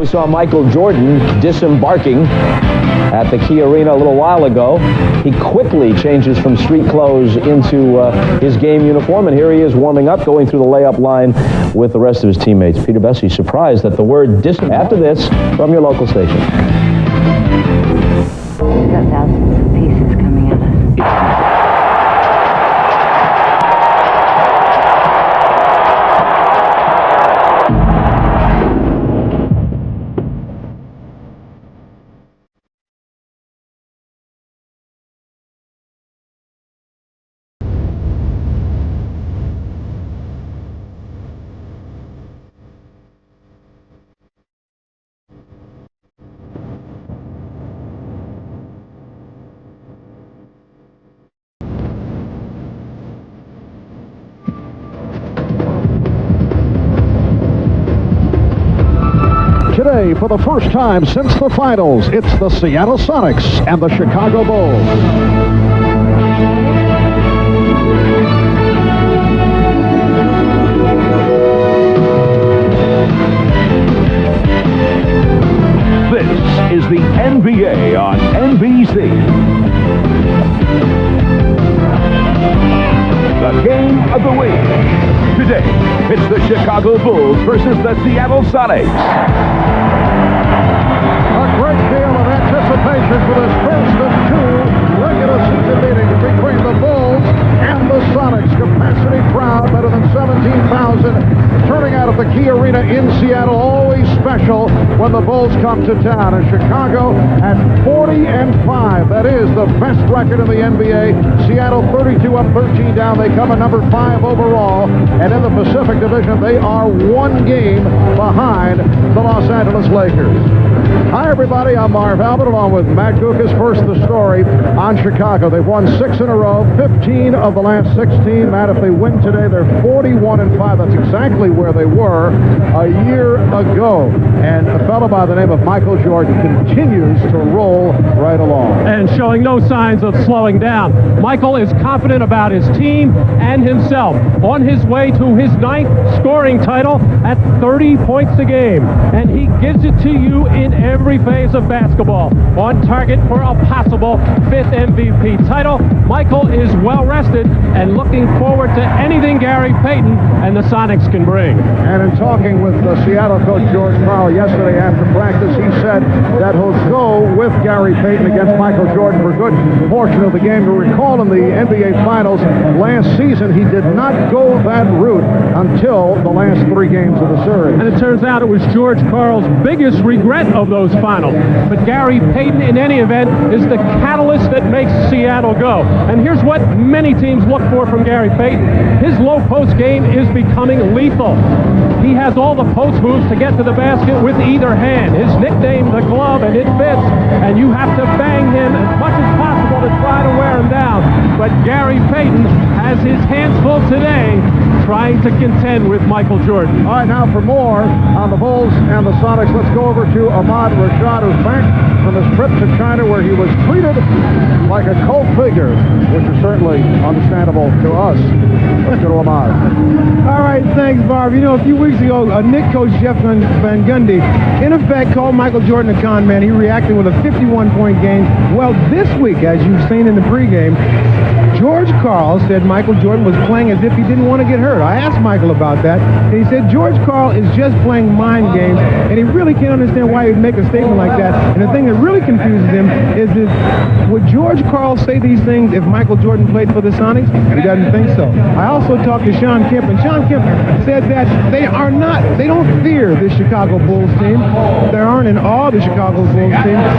We saw Michael Jordan disembarking at the Key Arena a little while ago. He quickly changes from street clothes into his game uniform, and here he is warming up, going through the layup line with the rest of his teammates. Peter Bessie surprised that the word after this from your local station. We've got thousands of pieces coming at us. Today, for the first time since the finals, it's the Seattle Sonics and the Chicago Bulls. This is the NBA on NBC. The game of the week. Today, it's the Chicago Bulls versus the Seattle Sonics. A great deal of anticipation for this first of two regular season meetings between the Bulls and the Sonics. Capacity crowd, better than 17,000, turning out of the Key Arena in Seattle. Always special when the Bulls come to town. And Chicago at 40-5. That is the best record in the NBA. Seattle 32 up, 13 down. They come at number 5 overall. And in the Pacific Division, they are one game behind the Los Angeles Lakers. Hi, everybody. I'm Marv Albert, along with Matt Gucas. First, the story on Chicago. They've won 6 in a row, 15 of the last 16. Matt, if they win today, they're 41-5. That's exactly where they were a year ago. And a fellow by the name of Michael Jordan continues to roll right along. And showing no signs of slowing down. Michael is confident about his team and himself. On his way to his 9th scoring title at 30 points a game. And he gives it to you in every phase of basketball. On target for a possible 5th MVP title. Michael is well rested and looking forward to anything Gary Payton and the Sonics can bring. And in talking with the Seattle coach George Karl yesterday after practice, he said that he'll go with Gary Payton against Michael Jordan for a good portion of the game. You recall in the NBA Finals last season, he did not go that route until the last 3 games of the series. And it turns out it was George Karl's biggest regret of those finals. But Gary Payton, in any event, is the catalyst that makes Seattle go. And here's what many teams look for from Gary Payton. His low post game is becoming lethal. He has all the post moves to get to the basket with either hand. His nickname, the glove, and it fits. And you have to bang him as much as possible to try to wear him down. But Gary Payton has his hands full today trying to contend with Michael Jordan. All right, now for more on the Bulls and the Sonics, let's go over to Ahmad Rashad, who's back from his trip to China, where he was treated like a cult figure, which is certainly understandable to us. Let's go to Ahmad. All right, thanks, Barb. You know, a few weeks ago, Knicks coach Jeff Van Gundy, in effect, called Michael Jordan a con man. He reacted with a 51-point game. Well, this week, as you've seen in the pregame, George Karl said Michael Jordan was playing as if he didn't want to get hurt. I asked Michael about that, and he said George Karl is just playing mind games, and he really can't understand why he'd make a statement like that. And the thing that really confuses him is would George Karl say these things if Michael Jordan played for the Sonics? He doesn't think so. I also talked to Sean Kemp, and Sean Kemp said that they don't fear the Chicago Bulls team. They aren't in awe of the Chicago Bulls team,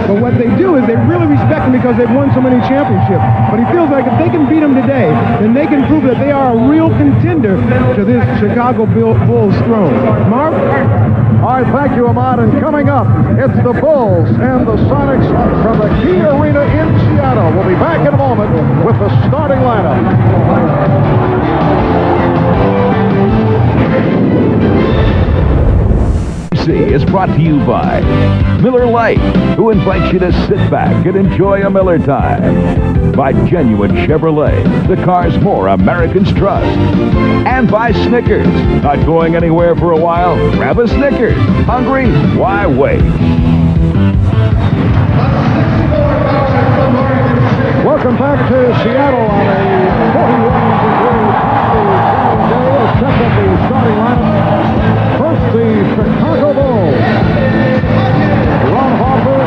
but what they do is they really respect them because they've won so many championships. But he feels like if they can beat them today, then they can prove that they are a real contender to this Chicago Bulls throne. Marv? All right, thank you, Ahmad. And coming up, it's the Bulls and the Sonics from the Key Arena in Seattle. We'll be back in a moment with the starting lineup. is brought to you by Miller Lite, who invites you to sit back and enjoy a Miller time. By Genuine Chevrolet, the cars more Americans trust. And by Snickers. Not going anywhere for a while? Grab a Snickers. Hungry? Why wait? Welcome back to Seattle on a 41-degree day. Let's check out the starting lineup. First, the Chicago Bulls. Ron Harper,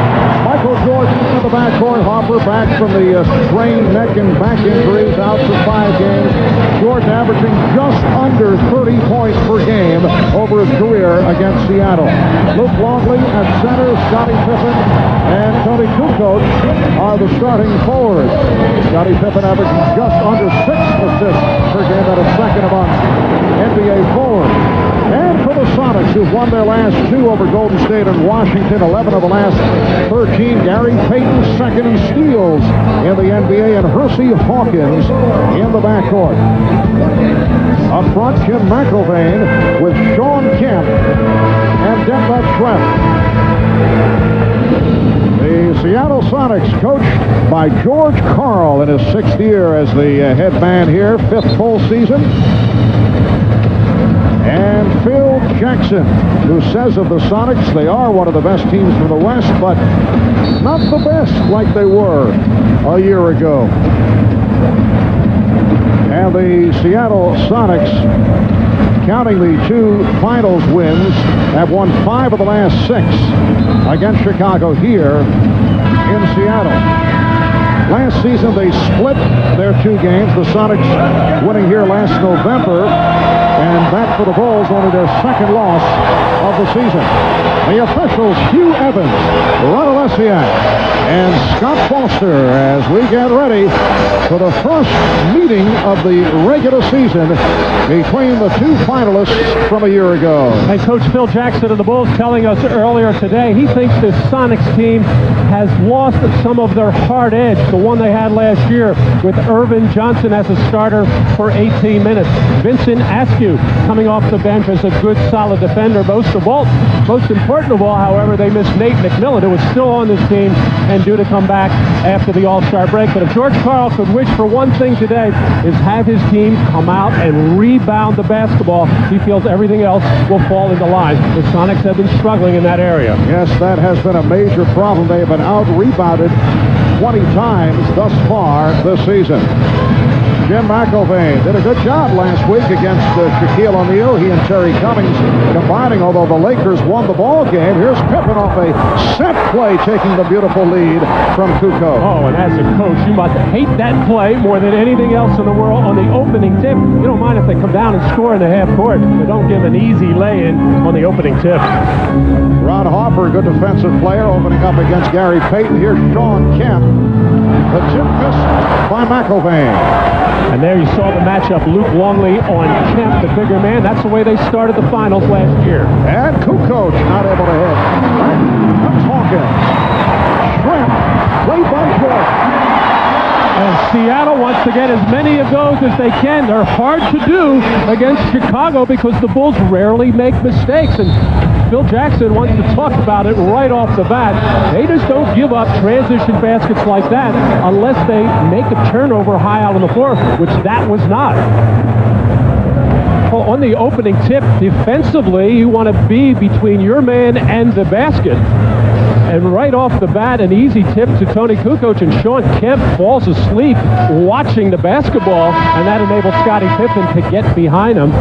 Michael Jordan in the backcourt. Harper back from the sprained neck and back injuries, out for 5 games. Jordan averaging just under 30 points per game over his career against Seattle. Luke Longley at center, Scottie Pippen and Tony Kukoc are the starting forwards. Scottie Pippen averaging just under 6 assists per game, at a second among NBA forwards. And for the Sonics, who've won their last 2 over Golden State and Washington, 11 of the last 13, Gary Payton second in steals in the NBA, and Hersey Hawkins in the backcourt. Up front, Kim McIlvaine with Sean Kemp and Denver Trent. The Seattle Sonics, coached by George Karl in his 6th year as the head man here, 5th full season. And Phil Jackson, who says of the Sonics, they are one of the best teams from the West, but not the best like they were a year ago. And the Seattle Sonics, counting the 2 finals wins, have won 5 of the last 6 against Chicago here in Seattle. Last season, they split their 2 games. The Sonics winning here last November, and that for the Bulls, only their 2nd loss of the season. The officials, Hugh Evans, Ron Alessiak, and Scott Foster, as we get ready for the first meeting of the regular season between the 2 finalists from a year ago. And Coach Phil Jackson of the Bulls telling us earlier today, he thinks this Sonics team has lost some of their hard edge, the one they had last year with Irvin Johnson as a starter for 18 minutes. Vincent Askew coming off the bench as a good, solid defender. Most important of all, however, they missed Nate McMillan, who was still on this team and due to come back after the All-Star break. But if George Karl could wish for one thing today, is have his team come out and rebound the basketball. He feels everything else will fall into line. The Sonics have been struggling in that area. Yes, that has been a major problem. They have been out-rebounded 20 times thus far this season. Jim McIlvaine did a good job last week against Shaquille O'Neal. He and Terry Cummings combining, although the Lakers won the ball game. Here's Pippen off a set play, taking the beautiful lead from Kukoc. Oh, and as a coach, you must hate that play more than anything else in the world. On the opening tip, you don't mind if they come down and score in the half court, but don't give an easy lay-in on the opening tip. Ron Harper, good defensive player, opening up against Gary Payton. Here's Sean Kemp. The tip missed by McIlvaine. And there you saw the matchup, Luke Longley on Kemp, the bigger man. That's the way they started the finals last year. And Kukoc not able to hit. That's Hawkins. Shrimp, played by Jordan. And Seattle wants to get as many of those as they can. They're hard to do against Chicago because the Bulls rarely make mistakes. And Phil Jackson wants to talk about it right off the bat. They just don't give up transition baskets like that unless they make a turnover high out on the floor, which that was not. Well, on the opening tip, defensively, you want to be between your man and the basket. And right off the bat, an easy tip to Tony Kukoc, and Sean Kemp falls asleep watching the basketball, and that enables Scottie Pippen to get behind him.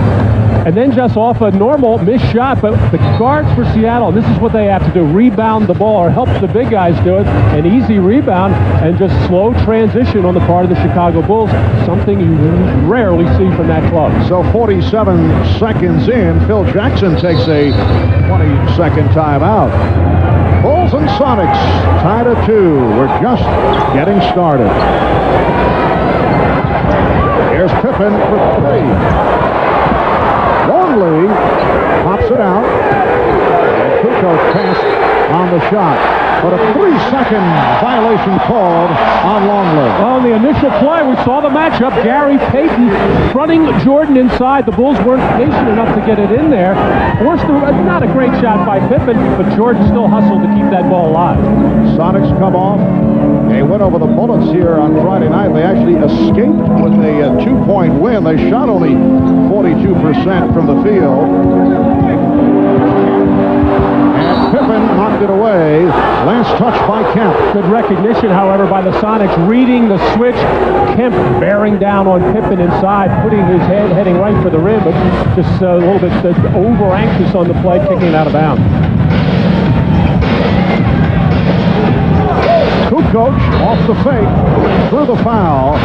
And then just off a normal missed shot, but the guards for Seattle, this is what they have to do, rebound the ball or help the big guys do it. An easy rebound and just slow transition on the part of the Chicago Bulls, something you rarely see from that club. So 47 seconds in, Phil Jackson takes a 20-second timeout. Bulls and Sonics tied at 2. We're just getting started. Here's Pippen for 3. Longley pops it out. And Kukoc passed on the shot. But a 3-second violation called on Longley. On the initial play, we saw the matchup. Gary Payton fronting Jordan inside. The Bulls weren't patient enough to get it in there. Forced not a great shot by Pippen, but Jordan still hustled to keep that ball alive. Sonics come off a win over the Bullets here on Friday night. They actually escaped with a 2-point win. They shot only 42% from the field. Pippen knocked it away. Last touch by Kemp. Good recognition, however, by the Sonics reading the switch. Kemp bearing down on Pippen inside, putting his head heading right for the rim, but just a little bit over anxious on the play, kicking it out of bounds. Kukoc off the fake, through the foul.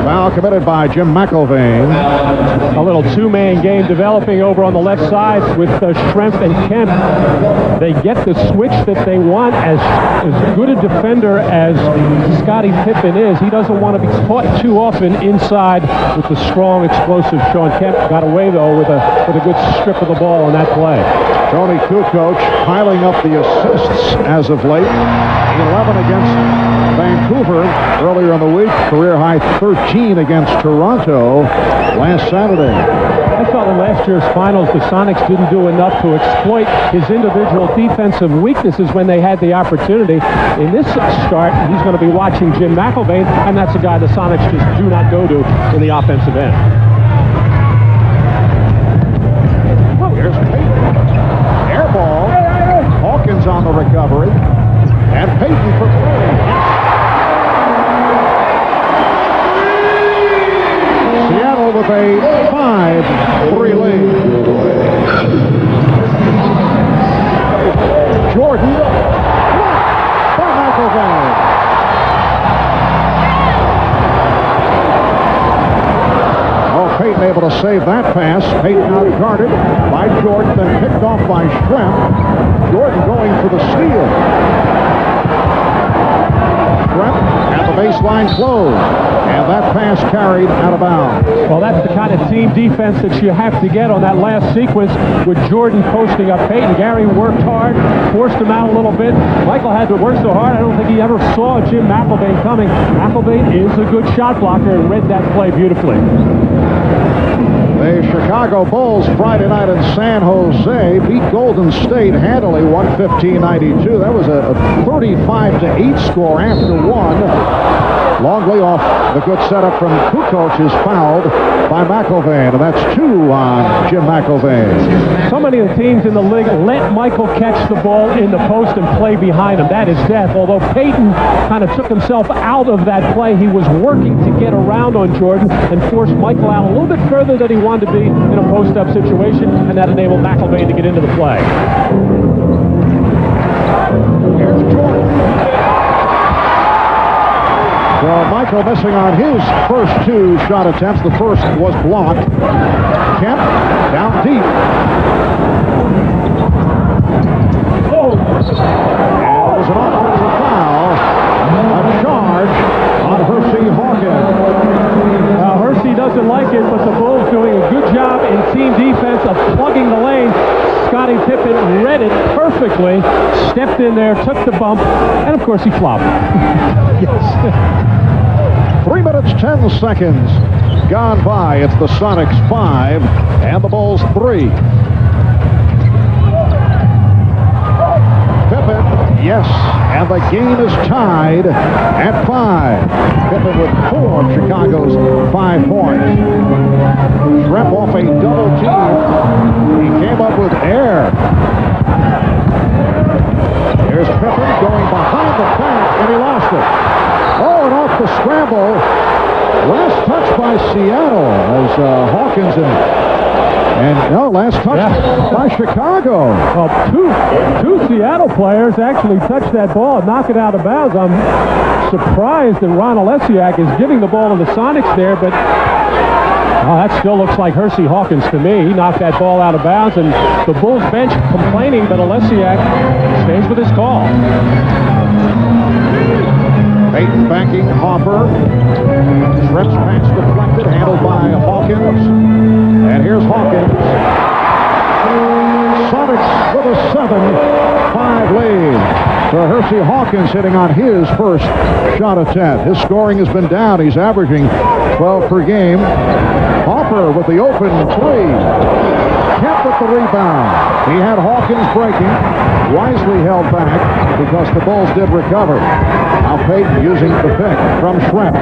Foul committed by Jim McElvain. A little two-man game developing over on the left side with Schrempf and Kemp. They get the switch that they want. As good a defender as Scottie Pippen is, he doesn't want to be caught too often inside with the strong, explosive Sean Kemp. Got away, though, with a good strip of the ball on that play. Tony Kukoc piling up the assists as of late. 11 against Vancouver earlier in the week. Career high 13 against Toronto last Saturday. I thought in last year's finals, the Sonics didn't do enough to exploit his individual defensive weaknesses when they had the opportunity. In this start, he's going to be watching Jim McElvain, and that's a guy the Sonics just do not go to in the offensive end. Here's Payton. Air ball. Hawkins on the recovery. And Payton for three. Seattle with a 5-3 lead. Jordan by McElvain. Oh, Payton able to save that pass. Payton out guarded by Jordan, then picked off by Schrempf. Jordan going for the steal. And the baseline closed, and that pass carried out of bounds. Well, that's the kind of team defense that you have to get on that last sequence with Jordan posting up Payton. Gary worked hard, forced him out a little bit. Michael had to work so hard, I don't think he ever saw Jim McElvain coming. McElvain is a good shot blocker and read that play beautifully. The Chicago Bulls Friday night in San Jose beat Golden State handily 115-92. That was a 35-8 score after one. Longley off the good setup from Kukoc is fouled by McElvain, and that's 2 on Jim McElvain. So many of the teams in the league let Michael catch the ball in the post and play behind him. That is death. Although Payton kind of took himself out of that play, he was working to get around on Jordan and forced Michael out a little bit further than he wanted to be in a post-up situation, and that enabled McElvain to get into the play. Here's Jordan. Well, Michael missing on his first 2 shot attempts. The first was blocked. Kemp down deep. Oh! And it was an offensive foul. A charge on Hersey Hawkins. Well, Hersey doesn't like it, but the Bulls doing a good job in team defense of plugging the lane. Scottie Pippen read it perfectly, stepped in there, took the bump, and of course he flopped. Yes. 3 minutes, 10 seconds gone by. It's the Sonics 5 and the Bulls 3. Pippen, yes, and the game is tied at 5. Pippen with 4 of Chicago's 5 points. Schrempf off a double team. He came up with air. Here's Pippen going behind the back, and he lost it. Oh, and off the scramble. Last touch by Seattle as Hawkins last touch by Chicago. Well, two Seattle players actually touched that ball and knocked it out of bounds. I'm surprised that Ron Olesiak is giving the ball to the Sonics there, but that still looks like Hersey Hawkins to me. He knocked that ball out of bounds, and the Bulls bench complaining, but Olesiak stays with his call. Payton backing Hopper. Schrempf's pass deflected, handled by Hawkins. And here's Hawkins. Sonics with a 7. 9-5 lead. For Hersey Hawkins hitting on his first shot attempt. His scoring has been down. He's averaging 12 per game. Hopper with the open three. Kemp with the rebound. He had Hawkins breaking. Wisely held back because the Bulls did recover. Now Payton using the pick from Schrempf.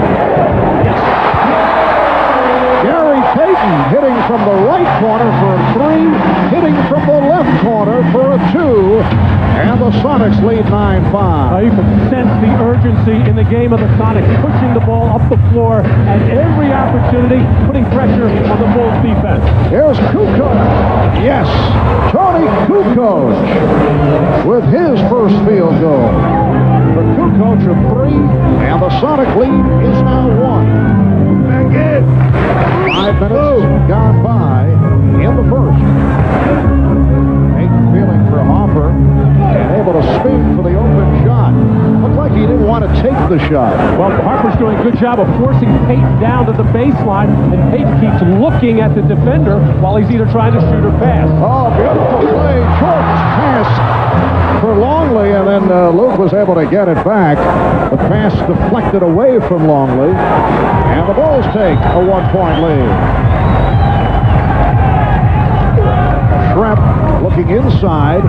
Gary Payton hitting from the right corner for a three. Hitting from the left corner for a two. And the Sonics lead 9-5. You can sense the urgency in the game of the Sonics, pushing the ball up the floor at every opportunity, putting pressure on the Bulls defense. Here's Kukoc. Yes, Tony Kukoc with his first field goal. For Kukoc a three, and the Sonic lead is now 1. Back in. 5 minutes gone by in the first. Payton feeling for Hopper. And able to spin for the open shot. Looked like he didn't want to take the shot. Well, Harper's doing a good job of forcing Payton down to the baseline, and Payton keeps looking at the defender while he's either trying to shoot or pass. Oh, beautiful play. Jordan's pass for Longley, and then Luke was able to get it back. The pass deflected away from Longley, and the Bulls take a 1-point lead. Schrempf looking inside.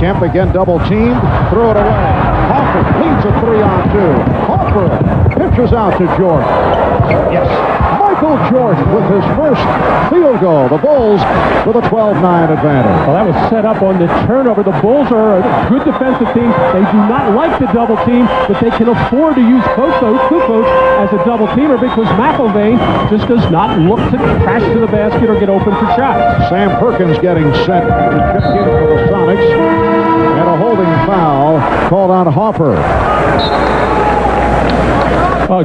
Kemp again double teamed, threw it away. Hopper leads a 3-on-2. Hopper pitches out to Jordan. Yes, Michael Jordan with his first field goal. The Bulls with a 12-9 advantage. Well, that was set up on the turnover. The Bulls are a good defensive team. They do not like the double team, but they can afford to use Kukoc as a double teamer because McIlvain just does not look to crash to the basket or get open for shots. Sam Perkins getting set to check in for the Sonics. And a holding foul called on Hopper.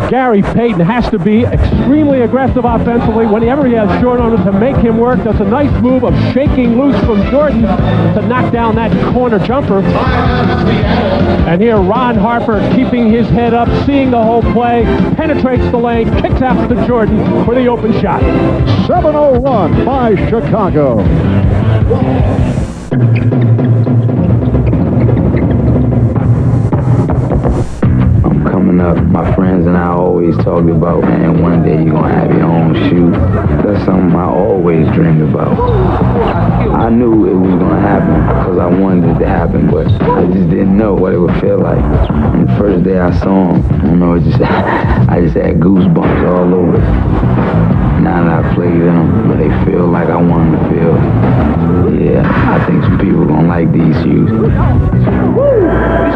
Gary Payton has to be extremely aggressive offensively whenever he has Jordan on him to make him work. Does a nice move of shaking loose from Jordan to knock down that corner jumper. And here Ron Harper keeping his head up, seeing the whole play, penetrates the lane, kicks out to Jordan for the open shot. 7-0 run by Chicago. Up, my friends and I always talked about, man, one day you're gonna have your own shoe. That's something I always dreamed about. I knew it was gonna happen because I wanted it to happen, but I just didn't know what it would feel like. And the first day I saw him, you know, I just had goosebumps all over. Now that I played in them, but they feel like I want them to feel. Yeah, I think some people gonna like these shoes. You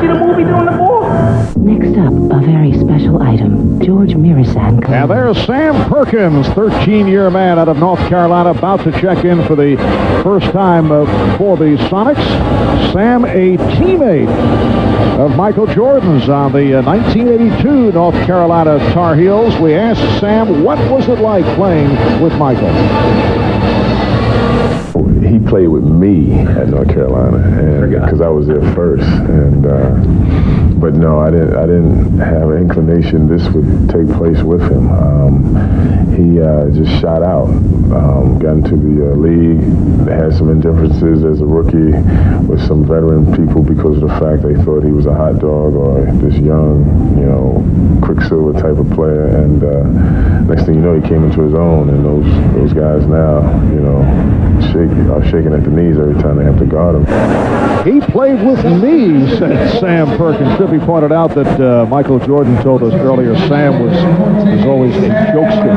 see the movie doing the ball? Next up, a very special item. George Mirasan. And there's Sam Perkins, 13-year man out of North Carolina, about to check in for the first time for the Sonics. Sam, a teammate of Michael Jordan's on the 1982 North Carolina Tar Heels. We asked Sam, what was it like playing with Michael? He played with me at North Carolina, and because I was there first, and but no, I didn't have an inclination this would take place with him. He just shot out, got into the league, had some indifferences as a rookie with some veteran people because of the fact they thought he was a hot dog or this young, you know, Quicksilver type of player, and next thing you know, he came into his own, and those guys now, you know, are shaking at the knees every time they have to guard him. He played with me, said Sam Perkins. Trippi pointed out that Michael Jordan told us earlier Sam was always a jokester.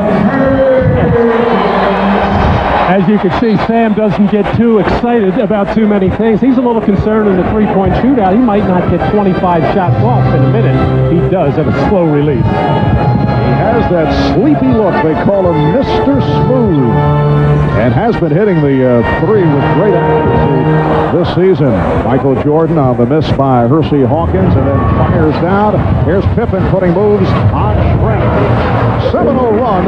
As you can see, Sam doesn't get too excited about too many things. He's a little concerned in the three-point shootout. He might not get 25 shots off in a minute. He does at a slow release. He has that sleepy look. They call him Mr. Smooth. And has been hitting the three with great accuracy this season. Michael Jordan on the miss by Hersey Hawkins, and then fires down. Here's Pippen putting moves on Schrempf. 7-0 run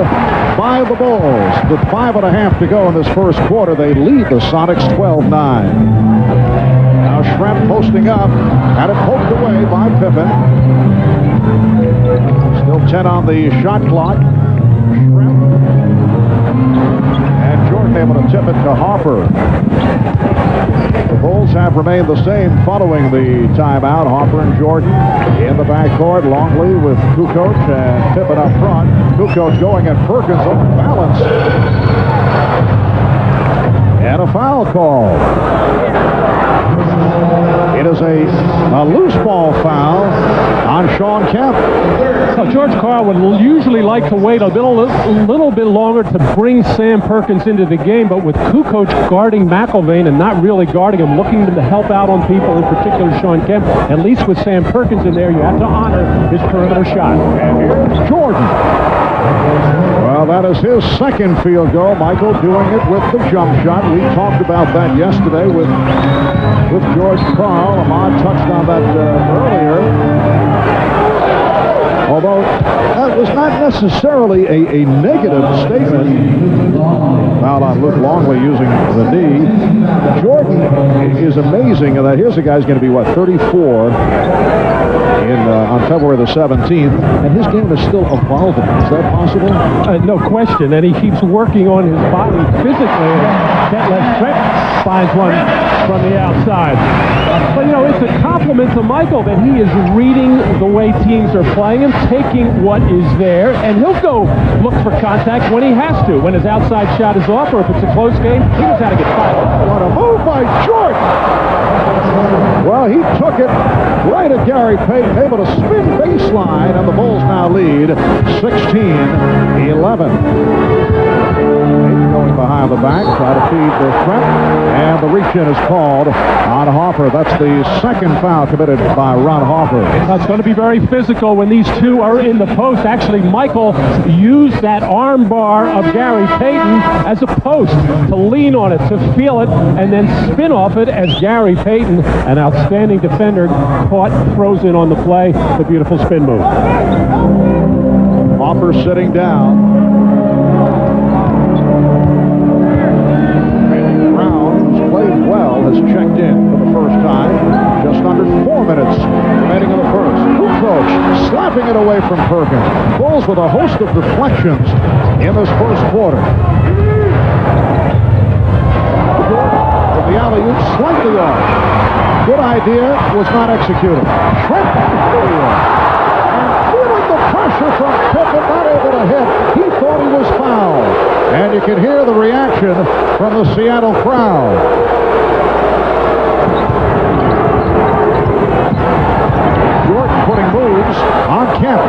by the Bulls. With 5.5 to go in this first quarter, they lead the Sonics 12-9. Now Schrempf posting up, had it poked away by Pippen. Still 10 on the shot clock. Schrempf. And Jordan able to tip it to Harper. The Bulls have remained the same following the timeout. Harper and Jordan in the backcourt. Longley with Kukoc and Pippen up front. Kukoc going at Perkins on balance. And a foul call. It is a loose ball foul on S.Kemp. So George Karl would usually like to wait a little bit longer to bring Sam Perkins into the game, but with Kukoc guarding McIlvain and not really guarding him, looking to help out on people, in particular S.Kemp, at least with Sam Perkins in there, you have to honor his perimeter shot. And here's Jordan. Well, that is his second field goal. Michael doing it with the jump shot. We talked about that yesterday with George Karl. Ahmad touched on that earlier. Although that was not necessarily a negative statement. Foul on Luke Longley using the knee. Jordan is amazing that here's a guy's going to be, 34 on February the 17th, and his game is still evolving. Is that possible? No question, and he keeps working on his body physically. Detlef Schrempf finds one from the outside. But, it's a compliment to Michael that he is reading the way teams are playing and taking what is there, and he'll go look for contact when he has to. When his outside shot is off, or if it's a close game, he knows how to get fouled. What a move by Jordan! Well, he took it right at Gary Payton, able to spin baseline, and the Bulls now lead 16-11. Going behind the back, try to feed the front, and the reach-in is called on Harper. That's the second foul committed by Ron Harper. It's going to be very physical when these two are in the post. Actually, Michael used that arm bar of Gary Payton as a post to lean on it, to feel it, and then spin off it as Gary Payton, an outstanding defender, throws in on the play. The beautiful spin move. Harper sitting down. Well has checked in for the first time. Just under 4 minutes remaining in the first. Kukoc slapping it away from Perkins. Bulls with a host of deflections in this first quarter. With the alley-oop slightly off. Good idea, was not executed. Schrempf and feeling the pressure from Pippen, not able to hit. He thought he was fouled. And you can hear the reaction from the Seattle crowd. Jordan putting moves on Kemp.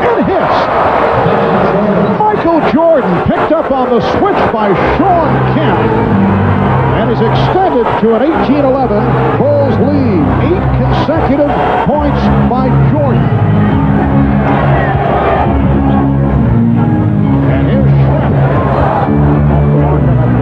And hits. Michael Jordan picked up on the switch by S.Kemp. And is extended to an 18-11 Bulls lead. 8 consecutive points by Jordan. And here's Schrempf.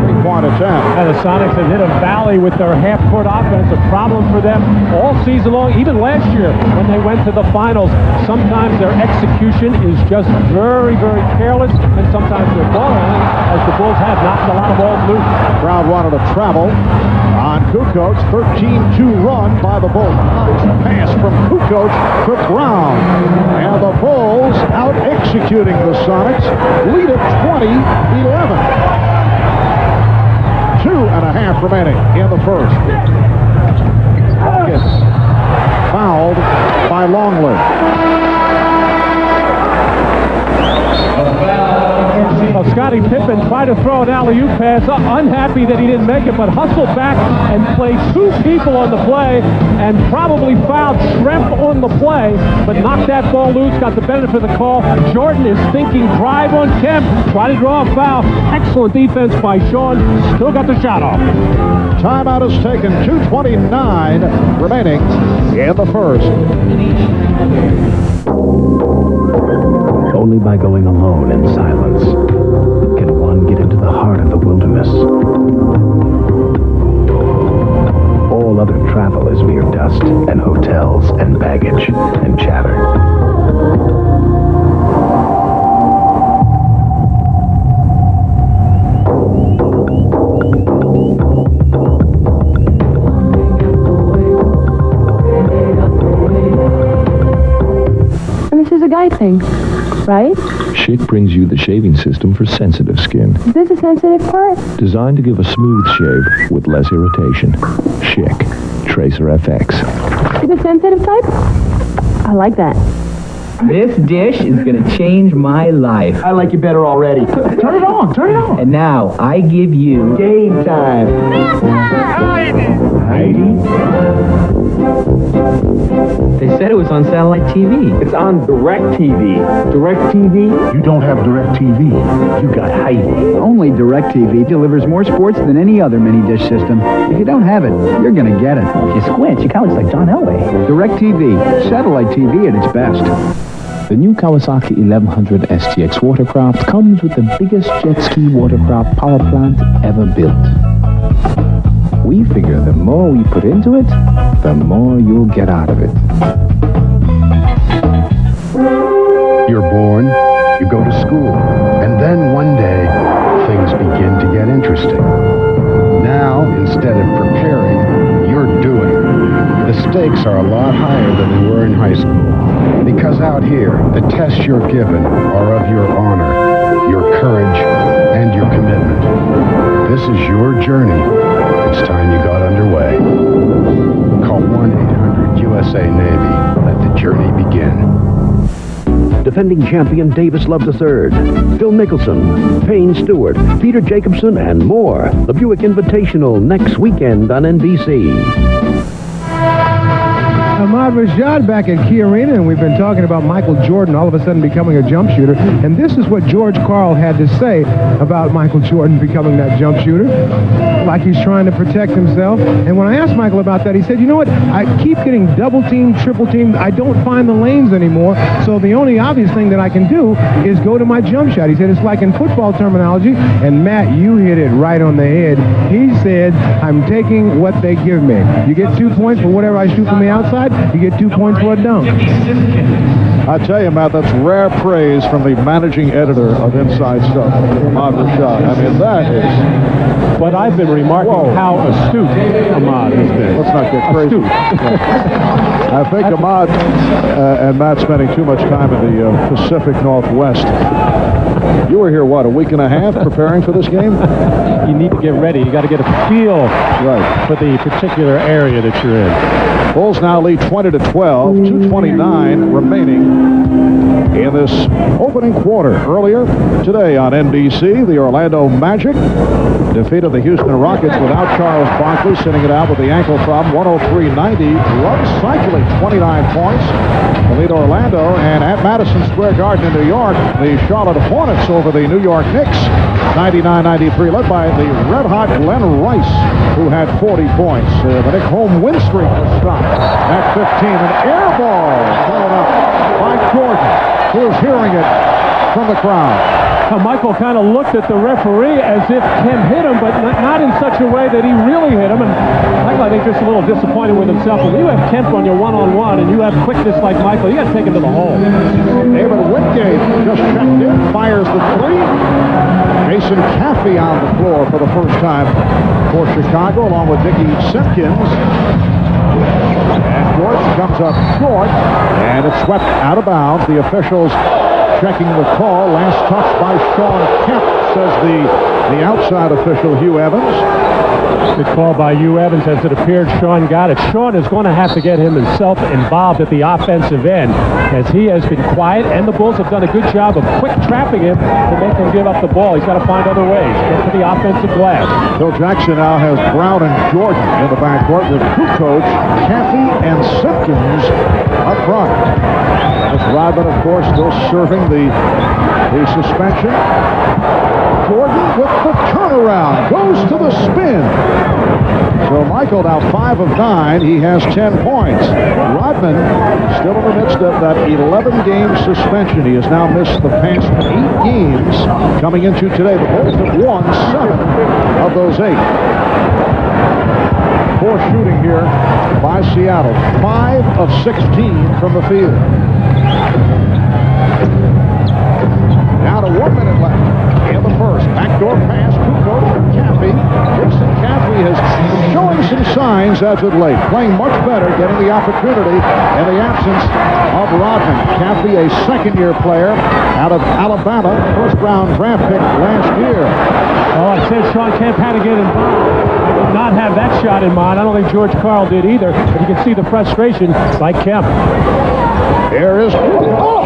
Three-point attempt. And the Sonics have hit a valley with their half-court offense, a problem for them all season long, even last year when they went to the finals. Sometimes their execution is just very, very careless, and sometimes their ball handling, as the Bulls have knocked a lot of balls loose. Crowd wanted to travel on Kukoc. 13-2 run by the Bulls. Nice pass from Kukoc to Brown. And the Bulls out executing the Sonics. Lead at 20-11. 2.5 remaining in the first. Gets fouled by Longley. Well, Scottie Pippen tried to throw an alley-oop pass, unhappy that he didn't make it, but hustled back and played 2 people on the play and probably fouled Schrempf on the play, but knocked that ball loose, got the benefit of the call. Jordan is thinking drive on Kemp, try to draw a foul. Excellent defense by Sean, still got the shot off. Timeout is taken, 2:29 remaining in the first. Only by going alone in silence can one get into the heart of the wilderness. All other travel is mere dust and hotels and baggage and chatter. And this is a guy thing. right? Schick brings you the shaving system for sensitive skin. Is this a sensitive part? Designed to give a smooth shave with less irritation. Schick Tracer FX. Is it sensitive type? I like that. This dish is going to change my life. I like you better already. Turn it on, turn it on. And now, I give you game time. Heidi? They said it was on satellite TV. It's on Direct TV. Direct TV? You don't have Direct TV. You got Heidi. Only Direct TV delivers more sports than any other mini-dish system. If you don't have it, you're going to get it. If you squint, you kind of look like John Elway. Direct TV. Satellite TV at its best. The new Kawasaki 1100 STX watercraft comes with the biggest jet ski watercraft power plant ever built. We figure the more we put into it, the more you'll get out of it. You're born, you go to school, and then one day, things begin to get interesting. Now, instead of preparing, you're doing. The stakes are a lot higher than they were in high school. Because out here, the tests you're given are of your honor, your courage, and your commitment. This is your journey. It's time you got underway. Call 1-800-USA-NAVY. Let the journey begin. Defending champion Davis Love III, Phil Mickelson, Payne Stewart, Peter Jacobson, and more. The Buick Invitational next weekend on NBC. Ahmad Rashad back at Key Arena, and we've been talking about Michael Jordan all of a sudden becoming a jump shooter. And this is what George Karl had to say about Michael Jordan becoming that jump shooter. Like he's trying to protect himself. And when I asked Michael about that, he said, you know what? I keep getting double teamed, triple teamed. I don't find the lanes anymore. So the only obvious thing that I can do is go to my jump shot. He said it's like in football terminology. And Matt, you hit it right on the head. He said, I'm taking what they give me. You get 2 points for whatever I shoot from the outside. You get 2 points for a dunk. I tell you, Matt, that's rare praise from the managing editor of Inside Stuff, Ahmad Rashad. I mean, that is... But I've been remarking how astute Ahmad has been. Let's not get crazy. I think Ahmad and Matt spending too much time in the Pacific Northwest. You were here, what, a week and a half preparing for this game? You need to get ready. You got to get a feel for the particular area that you're in. Bulls now lead 20-12, 2:29 remaining in this opening quarter. Earlier today on NBC, the Orlando Magic defeated the Houston Rockets without Charles Barkley, sitting it out with the ankle problem, 103-90. Love cycling, 29 points to lead Orlando. And at Madison Square Garden in New York, the Charlotte Hornets over the New York Knicks, 99-93, led by the red-hot Glenn Rice, who had 40 points. The Knicks home win streak was stopped at 15. An air ball thrown up by Jordan, who is hearing it from the crowd. Now, Michael kind of looked at the referee as if Kemp hit him, but not in such a way that he really hit him. And Michael, I think, just a little disappointed with himself. When you have Kemp on your one-on-one and you have quickness like Michael, you got to take him to the hole. David Whitgate just checked in, fires the three. Jason Caffey on the floor for the first time for Chicago, along with Dickie Simpkins. And George comes up short, and it's swept out of bounds. The officials checking the call. Last touch by Sean Kemp, says the outside official, Hugh Evans. Good call by Hugh Evans, as it appeared Sean got it. Sean is going to have to get himself involved at the offensive end, as he has been quiet, and the Bulls have done a good job of quick trapping him to make him give up the ball. He's got to find other ways. Get to the offensive glass. Phil Jackson now has Brown and Jordan in the backcourt with co-coach Caffey and Simpkins up front. With Rodman, of course, still serving the suspension. Jordan with the turnaround, goes to the spin. So Michael now 5 of 9. He has 10 points. Rodman still in the midst of that 11-game suspension. He has now missed the past 8 games coming into today. The Bulls have won 7 of those 8. Poor shooting here by Seattle. 5 of 16 from the field. Now to 1 minute left in the first. Backdoor pass, Kukoc for Caffey. Jason Caffey is showing some signs King's Edge at late. Playing much better, getting the opportunity in the absence of Rodman. Caffey, a second-year player out of Alabama, first-round draft pick last year. Well, I said Sean Kemp had to get involved. He did not have that shot in mind. I don't think George Karl did either, but you can see the frustration by Kemp. Here is... Oh!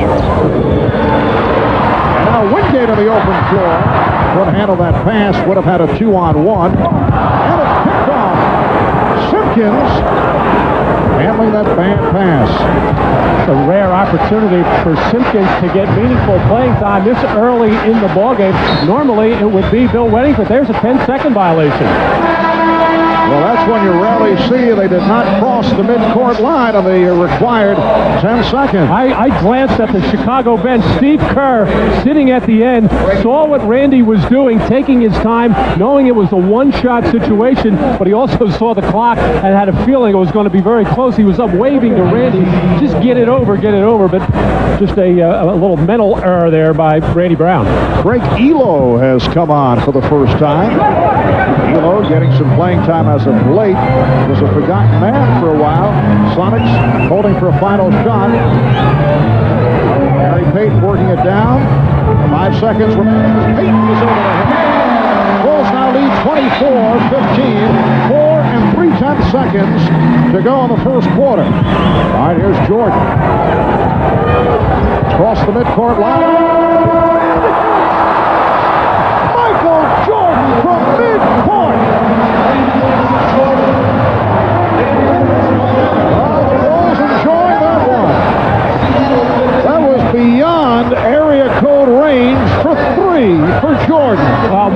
And now Wingate on the open floor. Couldn't handle that pass. Would have had a 2-on-1. And it's picked off. Simpkins handling that bad pass. It's a rare opportunity for Simpkins to get meaningful playing time this early in the ballgame. Normally, it would be Bill Weddingford. There's a 10-second violation. Well, that's when you rarely see they did not cross the midcourt line on the required 10 seconds. I glanced at the Chicago bench. Steve Kerr, sitting at the end, saw what Randy was doing, taking his time, knowing it was a one-shot situation, but he also saw the clock and had a feeling it was going to be very close. He was up waving to Randy, just get it over, but just a little mental error there by Randy Brown. Greg Elo has come on for the first time. Elo getting some playing time as of late. Was a forgotten man for a while. Sonics holding for a final shot. Gary Payton working it down. 5 seconds remaining. Payton is over the head. Bulls now lead 24-15. 4 3/10 seconds to go in the first quarter. All right, here's Jordan. Across the midcourt line. Michael Jordan from midcourt. Beyond area code range for 3 for Jordan.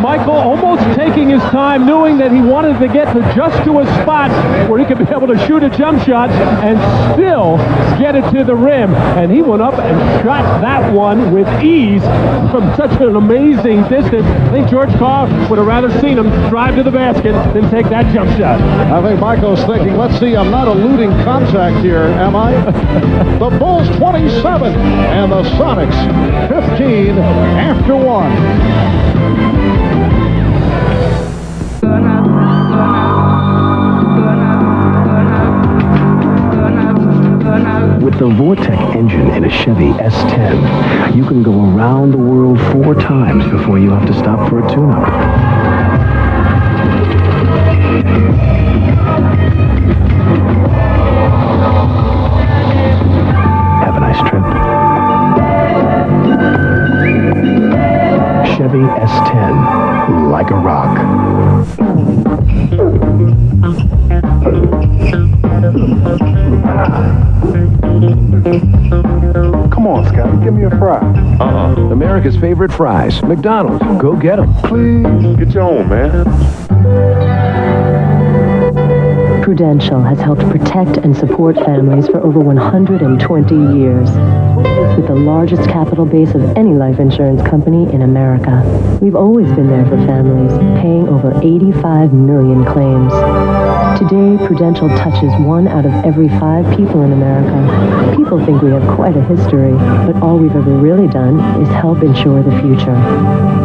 Michael almost taking his time, knowing that he wanted to get just to a spot where he could be able to shoot a jump shot and still get it to the rim. And he went up and shot that one with ease from such an amazing distance. I think George Karl would have rather seen him drive to the basket than take that jump shot. I think Michael's thinking, let's see, I'm not eluding contact here, am I? The Bulls 27 and the Sonics 15 after 1. With the Vortec engine in a Chevy S10, you can go around the world 4 times before you have to stop for a tune-up. Have a nice trip. Chevy S10, like a rock. Come on, Scotty, give me a fry. America's favorite fries. McDonald's. Go get them. Please, get your own, man. Prudential has helped protect and support families for over 120 years. With the largest capital base of any life insurance company in America, we've always been there for families, paying over 85 million claims. Today, Prudential touches 1 out of every 5 people in America. People think we have quite a history, but all we've ever really done is help insure the future.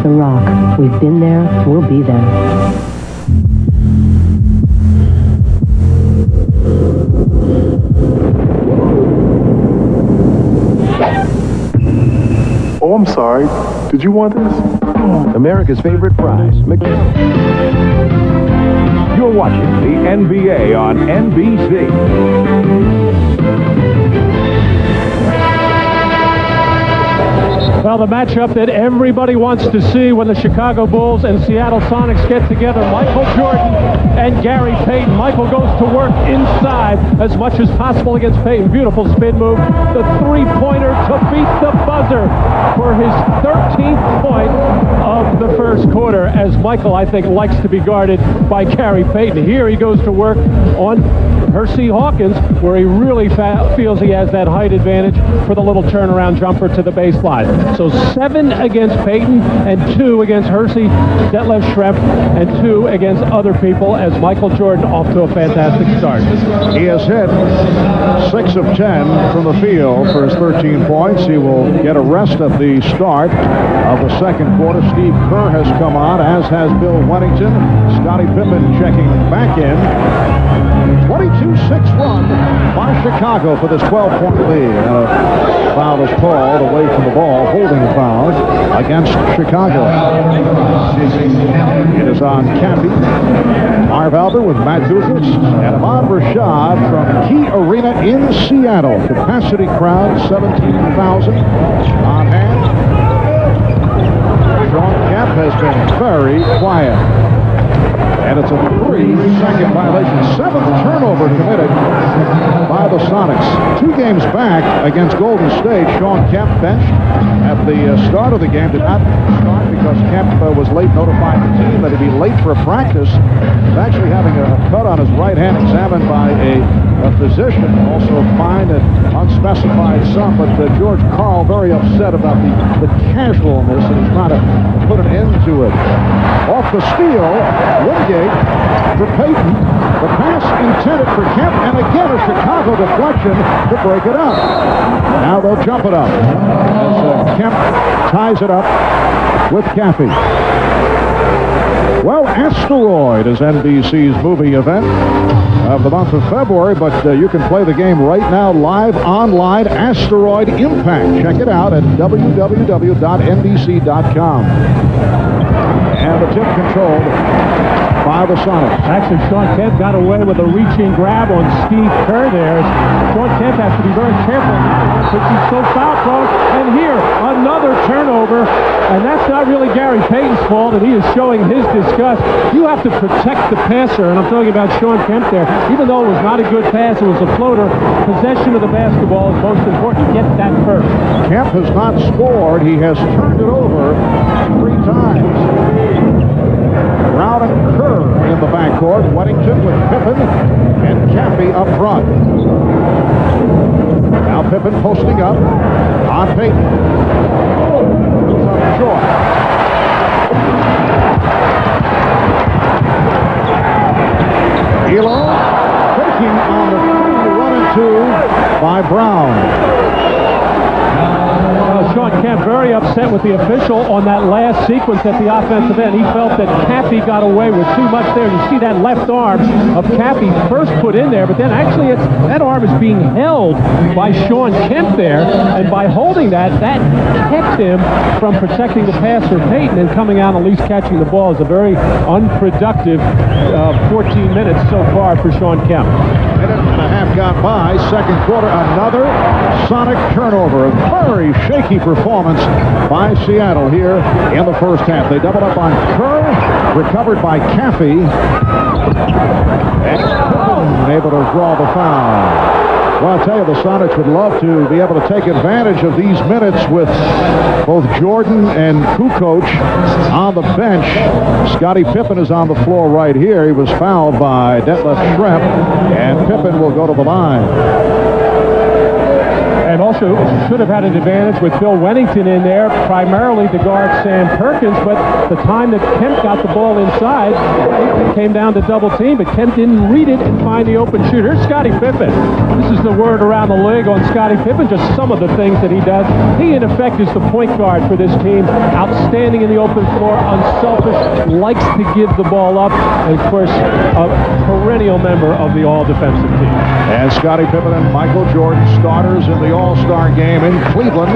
The Rock, we've been there, we'll be there. Oh, I'm sorry. Did you want this? America's favorite fries. McDonald's. You're watching the NBA on NBC. Well, the matchup that everybody wants to see when the Chicago Bulls and Seattle Sonics get together, Michael Jordan and Gary Payton. Michael goes to work inside as much as possible against Payton. Beautiful spin move. The three-pointer to beat the buzzer for his 13th point of the first quarter, as Michael, I think, likes to be guarded by Gary Payton. Here he goes to work on Hersey Hawkins, where he really feels he has that height advantage for the little turnaround jumper to the baseline. So 7 against Payton and 2 against Hersey, Detlef Schrempf, and 2 against other people as Michael Jordan off to a fantastic start. He has hit 6 of 10 from the field for his 13 points. He will get a rest at the start of the second quarter. Steve Kerr has come on, as has Bill Wennington. Scottie Pippen checking back in. 22-6 run by Chicago for this 12-point lead. And a foul is called away from the ball, holding foul against Chicago. It is on Cappy, Marv Albert with Matt Dukas, and Ahmad Rashad from Key Arena in Seattle. Capacity crowd, 17,000 on hand. Sean Kemp has been very quiet. And it's a 3-second violation. 7th turnover committed by the Sonics. 2 games back against Golden State. Sean Kemp benched at the start of the game. Did not start because Kemp was late notifying the team that he'd be late for a practice. He's actually having a cut on his right hand examined by a physician. Also fined an unspecified sum. But George Karl very upset about the casualness, and he's trying to put an end to it. Off the steal, Wingate for Payton. The pass intended for Kemp, and again a Chicago deflection to break it up. Now they'll jump it up as Kemp ties it up with Caffey. Well, Asteroid is NBC's movie event of the month of February, but you can play the game right now live online. Asteroid Impact. Check it out at www.nbc.com. And the tip controlled by the Sonics. Actually, Sean Kemp got away with a reaching grab on Steve Kerr there. Sean Kemp has to be very careful because he's so foul prone. And here, another turnover. And that's not really Gary Payton's fault, and he is showing his disgust. You have to protect the passer, and I'm talking about Sean Kemp there. Even though it was not a good pass, it was a floater. Possession of the basketball is most important. Get that first. Kemp has not scored. He has turned it over 3 times. Brown and Kerr in the backcourt. Wennington with Pippen and Caffey up front. Now Pippen posting up on Payton. Goes up short. Elo taking on the 1-2 by Brown. Sean Kemp very upset with the official on that last sequence at the offensive end. He felt that Caffey got away with too much there. You see that left arm of Caffey first put in there, but then actually that arm is being held by Sean Kemp there, and by holding that kept him from protecting the pass for Payton and coming out and at least catching the ball. Is a very unproductive 14 minutes so far for Sean Kemp. Minute and a half gone by. Second quarter, another Sonic turnover. A very shaky performance by Seattle here in the first half. They doubled up on Kerr, recovered by Caffey, and Pippen able to draw the foul. Well, I'll tell you, the Sonics would love to be able to take advantage of these minutes with both Jordan and Kukoc on the bench. Scottie Pippen is on the floor right here. He was fouled by Detlef Schrempf, and Pippen will go to the line. And also should have had an advantage with Bill Wennington in there, primarily to guard Sam Perkins, but the time that Kemp got the ball inside, it came down to double team, but Kemp didn't read it and find the open shooter. Here's Scottie Pippen. This is the word around the league on Scottie Pippen, just some of the things that he does. He, in effect, is the point guard for this team. Outstanding in the open floor, unselfish, likes to give the ball up, and, of course, a perennial member of the all-defensive team. And Scottie Pippen and Michael Jordan, starters in the All-Star game in Cleveland.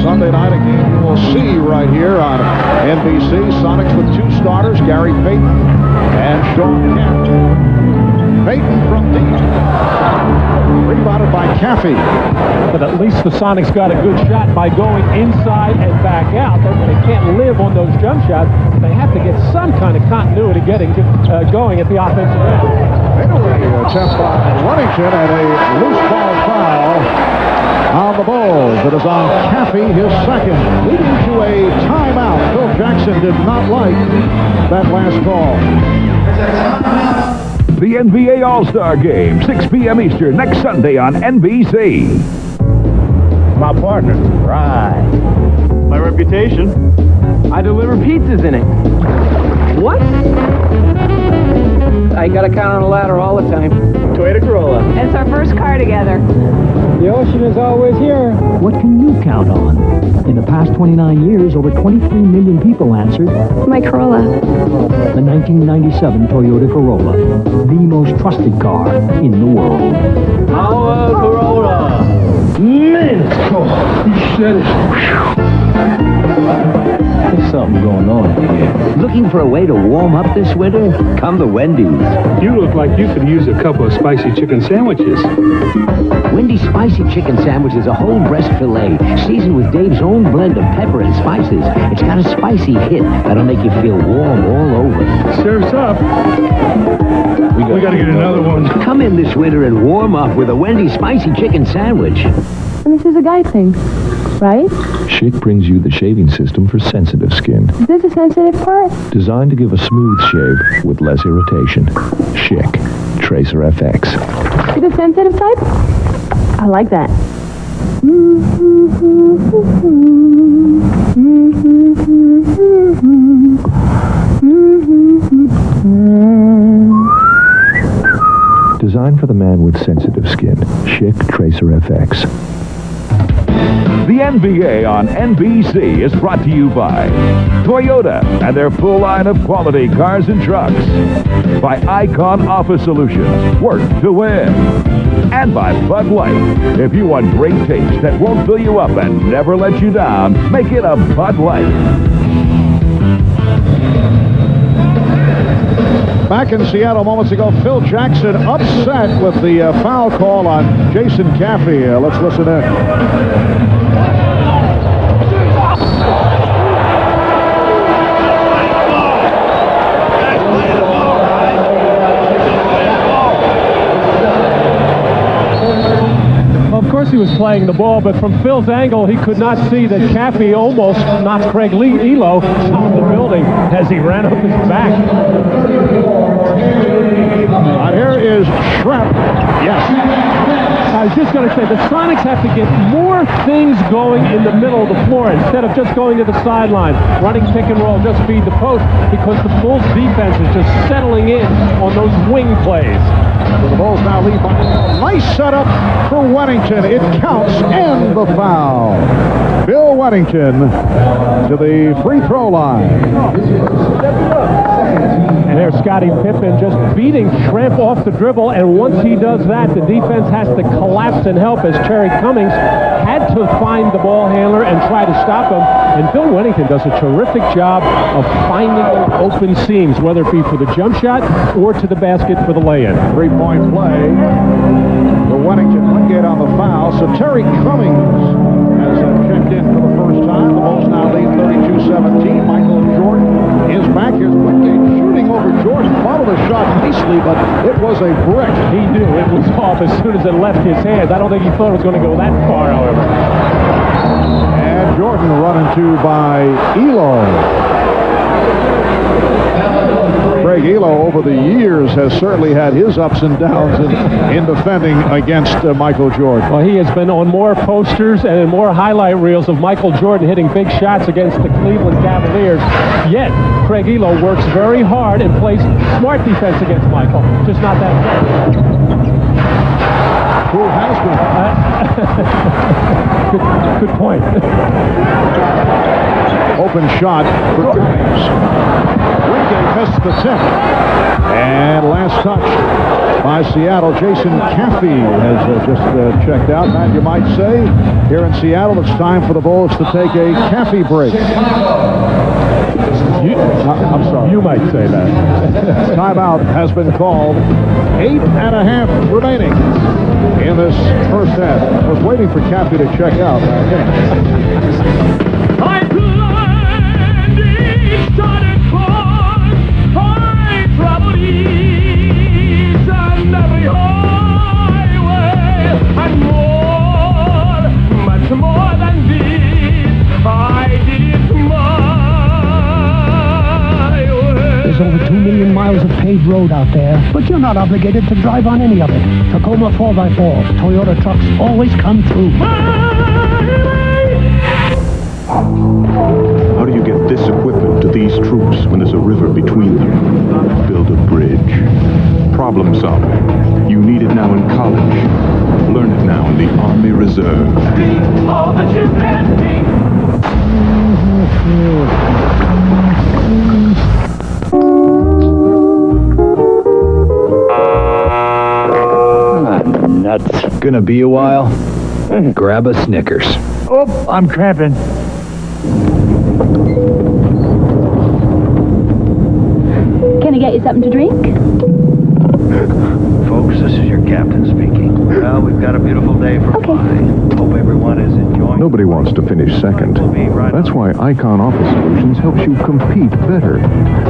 Sunday night, a game you will see right here on NBC. Sonics with 2 starters, Gary Payton and Sean Kemp. Payton from deep. Rebounded by Caffey. But at least the Sonics got a good shot by going inside and back out. They can't live on those jump shots. They have to get some kind of continuity going at the offensive end. Penalty attempt by Wennington and a loose ball foul on the Bulls. It is on Caffey, his second, leading to a timeout. Phil Jackson did not like that last call. The the NBA All-Star Game, 6 p.m. Eastern, next Sunday on NBC. My partner. Right. My reputation. I deliver pizzas in it. What? I gotta count on a ladder all the time. Toyota Corolla. It's our first car together. The ocean is always here. What can you count on? In the past 29 years, over 23 million people answered. My Corolla. The 1997 Toyota Corolla, the most trusted car in the world. Our Corolla. Man, you said it. There's something going on here. Looking for a way to warm up this winter? Come to Wendy's. You look like you could use a couple of spicy chicken sandwiches. Wendy's Spicy Chicken Sandwich is a whole breast filet, seasoned with Dave's own blend of pepper and spices. It's got a spicy hit that'll make you feel warm all over. Surf's up. We gotta get another one. Come in this winter and warm up with a Wendy's Spicy Chicken Sandwich. And this is a guy thing, right? Schick brings you the shaving system for sensitive skin. Is this a sensitive part? Designed to give a smooth shave with less irritation. Schick Tracer FX. To the sensitive type? I like that. Designed for the man with sensitive skin. Schick Tracer FX. The NBA on NBC is brought to you by Toyota and their full line of quality cars and trucks. By Icon Office Solutions, work to win. And by Bud Light. If you want great taste that won't fill you up and never let you down, make it a Bud Light. Back in Seattle moments ago, Phil Jackson upset with the foul call on Jason Caffey. Let's listen in. Of course he was playing the ball, but from Phil's angle, he could not see that Caffey almost knocked Craig Elo off the building as he ran up his back. Here is Shrimp. Yes. I was just going to say, the Sonics have to get more things going in the middle of the floor instead of just going to the sideline, running pick and roll, just feed the post, because the Bulls defense is just settling in on those wing plays. So the Bulls now lead by a nice setup for Weddington. It counts and the foul. Bill Weddington to the free throw line. And there's Scottie Pippen just beating Shrimp off the dribble, and once he does that, the defense has to collapse and help, as Terry Cummings had to find the ball handler and try to stop him. And Bill Weddington does a terrific job of finding those open seams, whether it be for the jump shot or to the basket for the lay-in. Three-point play. The Weddington Wingate on the foul. So Terry Cummings has checked in for the first time. The Bulls now lead 32-17. Michael Jordan is back. Here's Wingate shooting over Jordan. Followed the shot nicely, but it was a brick. He knew it was off as soon as it left his hands. I don't think he thought it was going to go that far, however. And Jordan run into by Elo. Craig Elo over the years has certainly had his ups and downs in defending against Michael Jordan. Well, he has been on more posters and in more highlight reels of Michael Jordan hitting big shots against the Cleveland Cavaliers. Yet, Craig Elo works very hard and plays smart defense against Michael. Just not that good. Who has been? Good point. Open shot for Cummings. Wingate missed the tip. And last touch by Seattle. Jason Caffey has just checked out. And you might say, here in Seattle, it's time for the Bulls to take a Caffey break. I'm sorry. You might say that. Timeout has been called. 8.5 remaining in this first half. I was waiting for Caffey to check out. There's over 2 million miles of pavement paved road out there, but you're not obligated to drive on any of it. Tacoma 4x4. Toyota trucks always come through. How do you get this equipment to these troops when there's a river between them? Build a bridge. Problem solving. You need it now in college. Learn it now in the Army Reserve. All that you can be. Nuts. Gonna be a while? Grab a Snickers. Oh, I'm cramping. Can I get you something to drink? Folks, this is your captain speaking. Well, we've got a beautiful day for flying. Hope everyone is enjoying. Nobody wants to finish second. That's why Icon Office Solutions helps you compete better.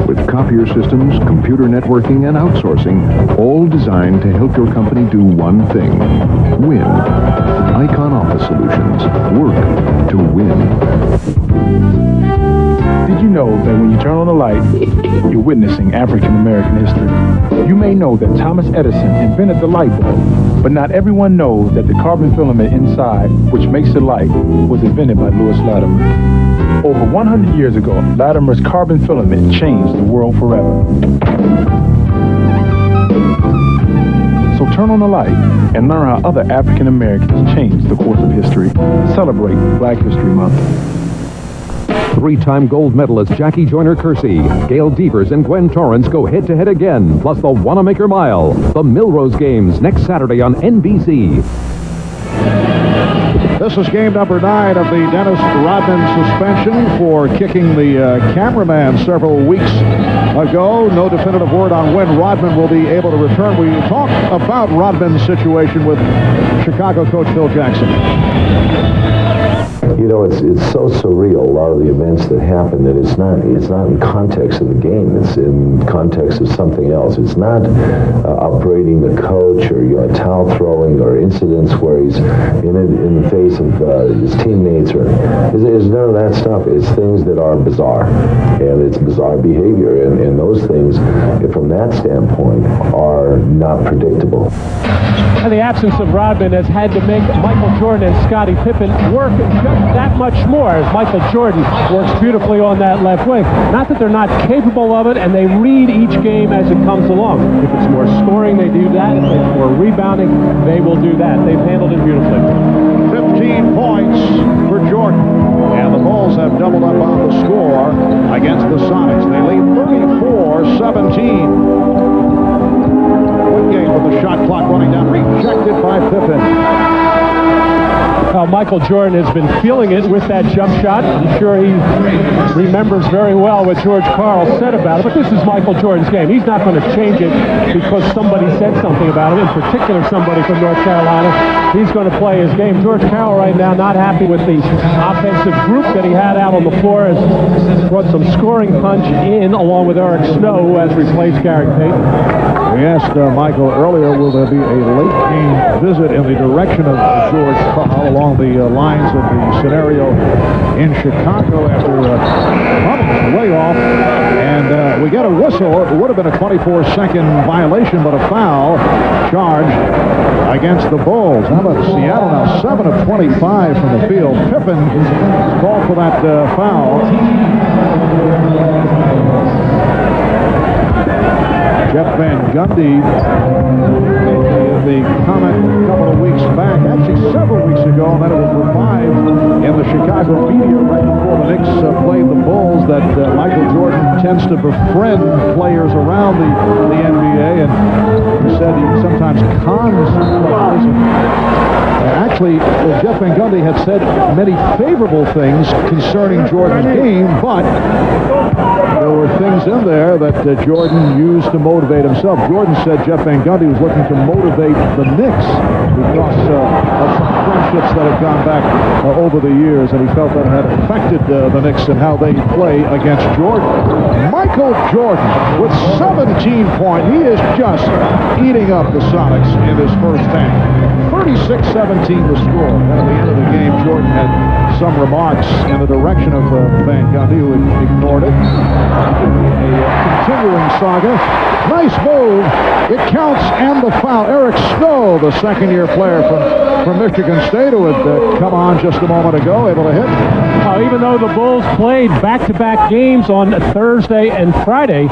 With copier systems, computer networking, and outsourcing, all designed to help your company do one thing: win. Icon Office Solutions. Work to win. Did you know that when you turn on a light, you're witnessing African American history? You may know that Thomas Edison invented the light bulb, but not everyone knows that the carbon filament inside, which makes the light, was invented by Louis Latimer. Over 100 years ago, Latimer's carbon filament changed the world forever. So turn on the light and learn how other African Americans changed the course of history. Celebrate Black History Month. Three-time gold medalist Jackie Joyner-Kersee, Gail Devers, and Gwen Torrance go head-to-head again, plus the Wanamaker Mile. The Millrose Games next Saturday on NBC. This is game number 9 of the Dennis Rodman suspension for kicking the cameraman several weeks ago. No definitive word on when Rodman will be able to return. We talk about Rodman's situation with Chicago coach Phil Jackson. You know, it's so surreal, a lot of the events that happen, that it's not in context of the game. It's in context of something else. It's not upbraiding the coach or towel throwing or incidents where he's in the face of his teammates. There's none of that stuff. It's things that are bizarre, and it's bizarre behavior, and those things, from that standpoint, are not predictable. And the absence of Rodman has had to make Michael Jordan and Scottie Pippen work just that much more, as Michael Jordan works beautifully on that left wing. Not that they're not capable of it, and they read each game as it comes along. If it's more scoring, they do that. If it's more rebounding, they will do that. They've handled it beautifully. 15 points for Jordan. And the Bulls have doubled up on the score against the Sonics. They lead 34-17. One game with the shot clock running down, rejected by Pippen. Michael Jordan has been feeling it with that jump shot. I'm sure he remembers very well what George Karl said about it, but this is Michael Jordan's game. He's not going to change it because somebody said something about him, in particular somebody from North Carolina. He's going to play his game. George Karl right now not happy with the offensive group that he had out on the floor, has brought some scoring punch in along with Eric Snow, who has replaced Gary Payton. We asked Michael earlier, will there be a late game visit in the direction of George Karl along the lines of the scenario in Chicago after Hubbard's way off, and we get a whistle. It would have been a 24-second violation, but a foul charged against the Bulls. How about Seattle now? 7 of 25 from the field. Pippen called for that foul. Jeff Van Gundy made the comment a couple of weeks back, actually several weeks ago, and then it was revived in the Chicago media right before the Knicks played the Bulls, that Michael Jordan tends to befriend players around the NBA, and he said he sometimes cons players. Actually, Jeff Van Gundy had said many favorable things concerning Jordan's game, but there were things in there that Jordan used to motivate himself. Jordan said Jeff Van Gundy was looking to motivate the Knicks because of some friendships that have gone back over the years, and he felt that had affected the Knicks and how they play against Jordan. Michael Jordan with 17 points. He is just eating up the Sonics in his first half. 36-17 the score. And at the end of the game, Jordan had some remarks in the direction of Van Gundy, who had ignored it. A continuing saga. Nice move. It counts, and the foul. Eric Snow, the second-year player from Michigan State, who had come on just a moment ago, able to hit. Even though the Bulls played back-to-back games on Thursday and Friday,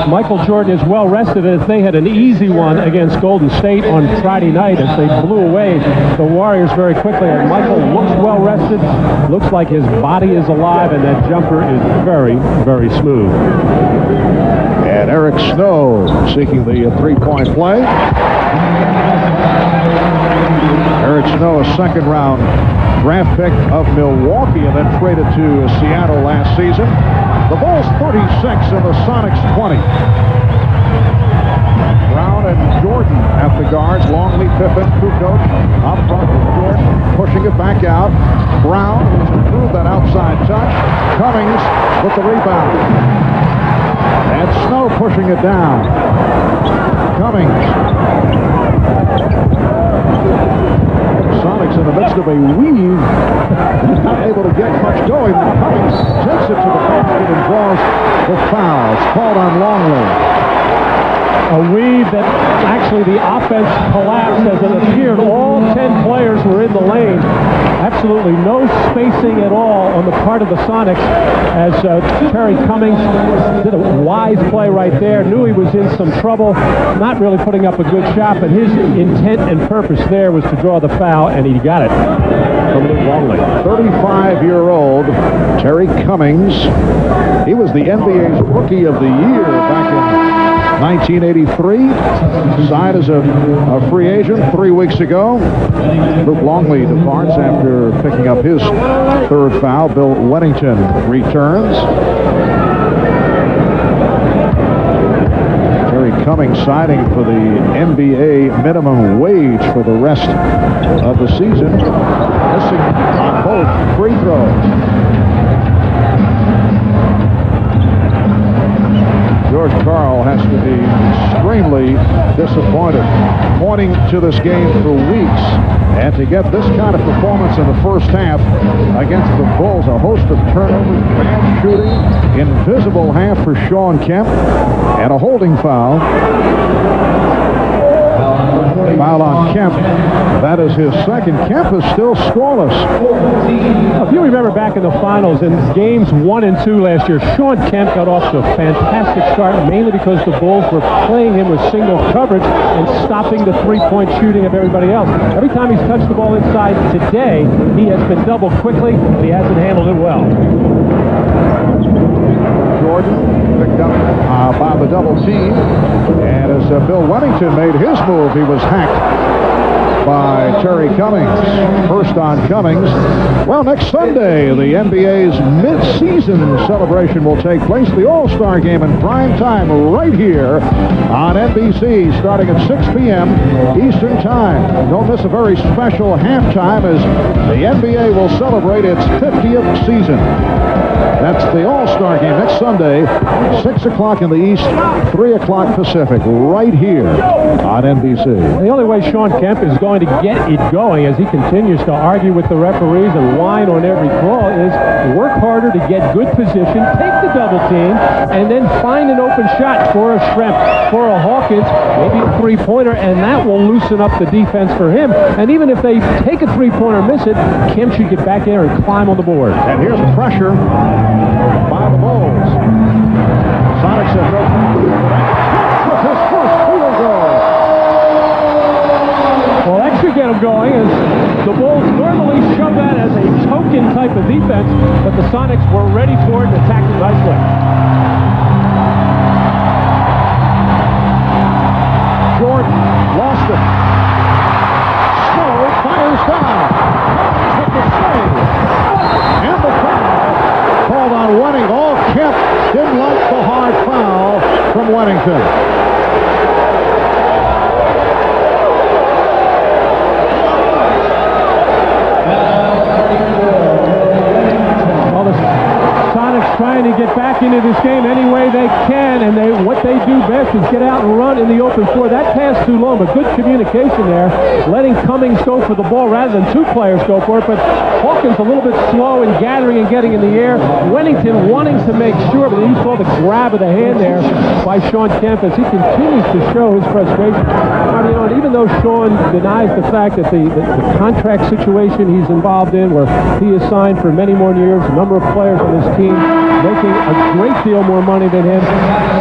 Michael Jordan is well rested as they had an easy one against Golden State on Friday night as they blew away the Warriors very quickly. And Michael looks well rested, looks like his body is alive, and that jumper is very, very smooth. And Eric Snow seeking the three-point play. Eric Snow, a second-round draft pick of Milwaukee and then traded to Seattle last season. The Bulls 36 and the Sonics 20. Brown and Jordan at the guards. Longley, Pippen, Kukoc up front with Jordan, pushing it back out. Brown, who's improved that outside touch. Cummings with the rebound. And Snow pushing it down. Cummings. Sonics in the midst of a weave. Not able to get much going. Cummings takes it to the basket and draws the foul. It's called on Longley. A weave that actually the offense collapsed as it appeared all 10 players were in the lane. Absolutely no spacing at all on the part of the Sonics as Terry Cummings did a wise play right there. Knew he was in some trouble, not really putting up a good shot, but his intent and purpose there was to draw the foul, and he got it from Luke Longley. 35-year-old Terry Cummings. He was the NBA's Rookie of the Year back in 1983, signed as a free agent 3 weeks ago. Luke Longley departs after picking up his third foul. Bill Weddington returns. Terry Cummings signing for the NBA minimum wage for the rest of the season. Missing on both free throws. George Karl has to be extremely disappointed, pointing to this game for weeks, and to get this kind of performance in the first half against the Bulls. A host of turnovers, bad shooting, invisible half for S.Kemp, and a holding foul. Foul on Kemp. That is his second. Kemp is still scoreless. If you remember back in the finals in games 1 and 2 last year, S.Kemp got off to a fantastic start, mainly because the Bulls were playing him with single coverage and stopping the three-point shooting of everybody else. Every time he's touched the ball inside today, he has been doubled quickly, and he hasn't handled it well. Jordan picked up by the double team, and as Bill Weddington made his move, he was hacked by Terry Cummings. First on Cummings. Well, next Sunday, the NBA's mid-season celebration will take place. The All-Star Game in prime time right here on NBC, starting at 6 p.m. Eastern Time. Don't miss a very special halftime as the NBA will celebrate its 50th season. That's the All-Star Game next Sunday, 6 o'clock in the East, 3 o'clock Pacific, right here on NBC. The only way S.Kemp is going to get it going as he continues to argue with the referees and whine on every call is work harder to get good position, take the double team, and then find an open shot for a Shrimp, for a Hawkins, maybe a three-pointer, and that will loosen up the defense for him. And even if they take a three-pointer and miss it, Kemp should get back there and climb on the board. And here's pressure by the Bulls. Sonics have no with his first field goal. Well, that should get him going as the Bulls normally shove that as a token type of defense, but the Sonics were ready for it and attacked it nicely. Jordan lost it. Snow fires down. With the save. And the foul called on Weddington. Oh, Kemp didn't like the hard foul from Weddington. Well, the Sonics trying to get back into this game any way they can and what they do best is get out and run in the open floor. That pass too long, but good communication there, letting Cummings go for the ball rather than two players go for it. But Hawkins a little bit slow in gathering and getting in the air. Wennington wanting to make sure, but you saw the grab of the hand there by S.Kemp as he continues to show his frustration. And even though Sean denies the fact that the contract situation he's involved in, where he is signed for many more years, a number of players on his team making a great deal more money than him,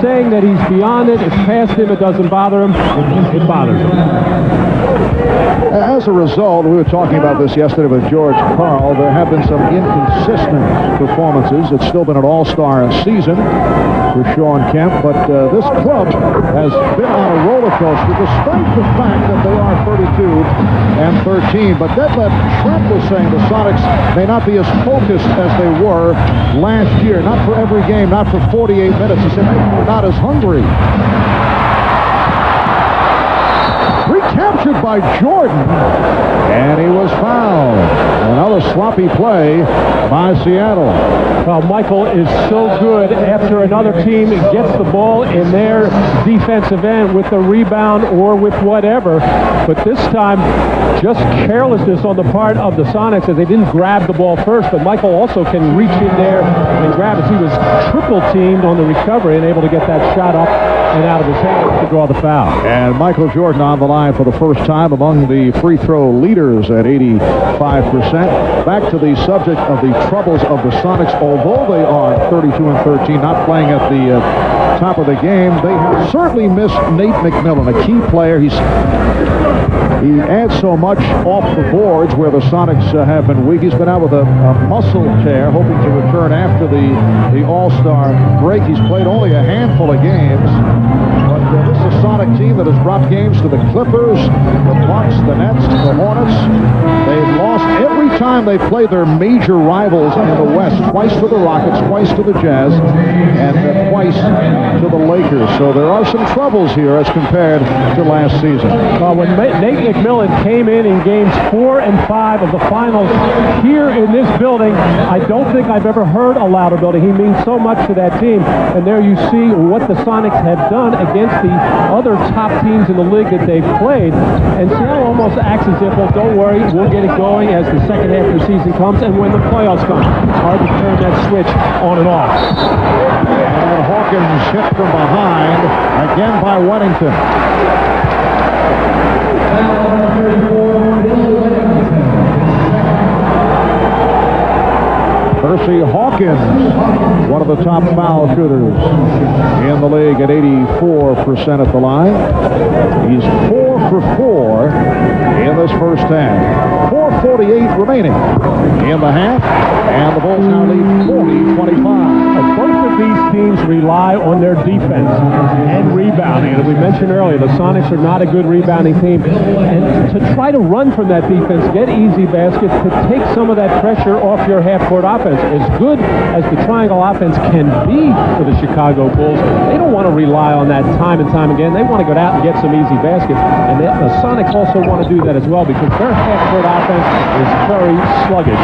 saying that he's beyond it, it's past him, it doesn't bother him, it bothers him. As a result, we were talking about this yesterday with George Karl, there have been some inconsistent performances. It's still been an all-star season for S.Kemp, but this club has been on a roller coaster despite the fact that they are 32-13. But Detlef Schrempf was saying the Sonics may not be as focused as they were last year. Not for every game, not for 48 minutes. He said they're not as hungry. Recaptured by Jordan, and he was fouled. Another sloppy play by Seattle. Well, Michael is so good after another team gets the ball in their defensive end with the rebound or with whatever. But this time, just carelessness on the part of the Sonics as they didn't grab the ball first. But Michael also can reach in there and grab it. He was triple teamed on the recovery and able to get that shot up and out of his hands to draw the foul. And Michael Jordan on the line for the first time among the free throw leaders at 85%. Back to the subject of the troubles of the Sonics. Although they are 32-13, not playing at the top of the game, they have certainly missed Nate McMillan, a key player. He adds so much off the boards where the Sonics have been weak. He's been out with a muscle tear, hoping to return after the All-Star break. He's played only a handful of games. But this is a Sonic team that has dropped games to the Clippers, the Bucks, the Nets, the Hornets. They've lost every time they play their major rivals in the West. Twice to the Rockets, twice to the Jazz, and twice to the Lakers. So there are some troubles here as compared to last season. When Nate McMillan came in games 4 and 5 of the finals here in this building, I don't think I've ever heard a louder building. He means so much to that team. And there you see what the Sonics have done against the other top teams in the league that they've played. And Seattle almost acts as if, well, don't worry, we'll get it going as the second half of the season comes and when the playoffs come. It's hard to turn that switch on and off. And Hawkins hit from behind, again by Wennington. Percy Hawkins, one of the top foul shooters in the league at 84% at the line. He's 4 for 4 in this first half. 4:48 remaining in the half, and the Bulls now lead 40-25. Both of these teams rely on their defense and rebounding. And as we mentioned earlier, the Sonics are not a good rebounding team. And to try to run from that defense, get easy baskets, to take some of that pressure off your half-court offense, as good as the triangle offense can be for the Chicago Bulls, they don't want to rely on that time and time again. They want to go out and get some easy baskets. And the Sonics also want to do that as well because their half-court offense is very sluggish.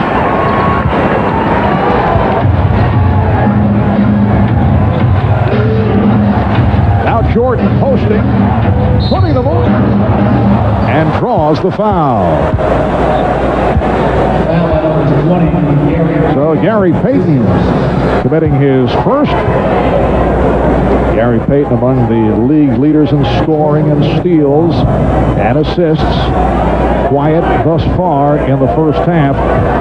Now Jordan posting, putting them on, and draws the foul. So Gary Payton committing his first. Gary Payton among the league leaders in scoring and steals and assists. Quiet thus far in the first half.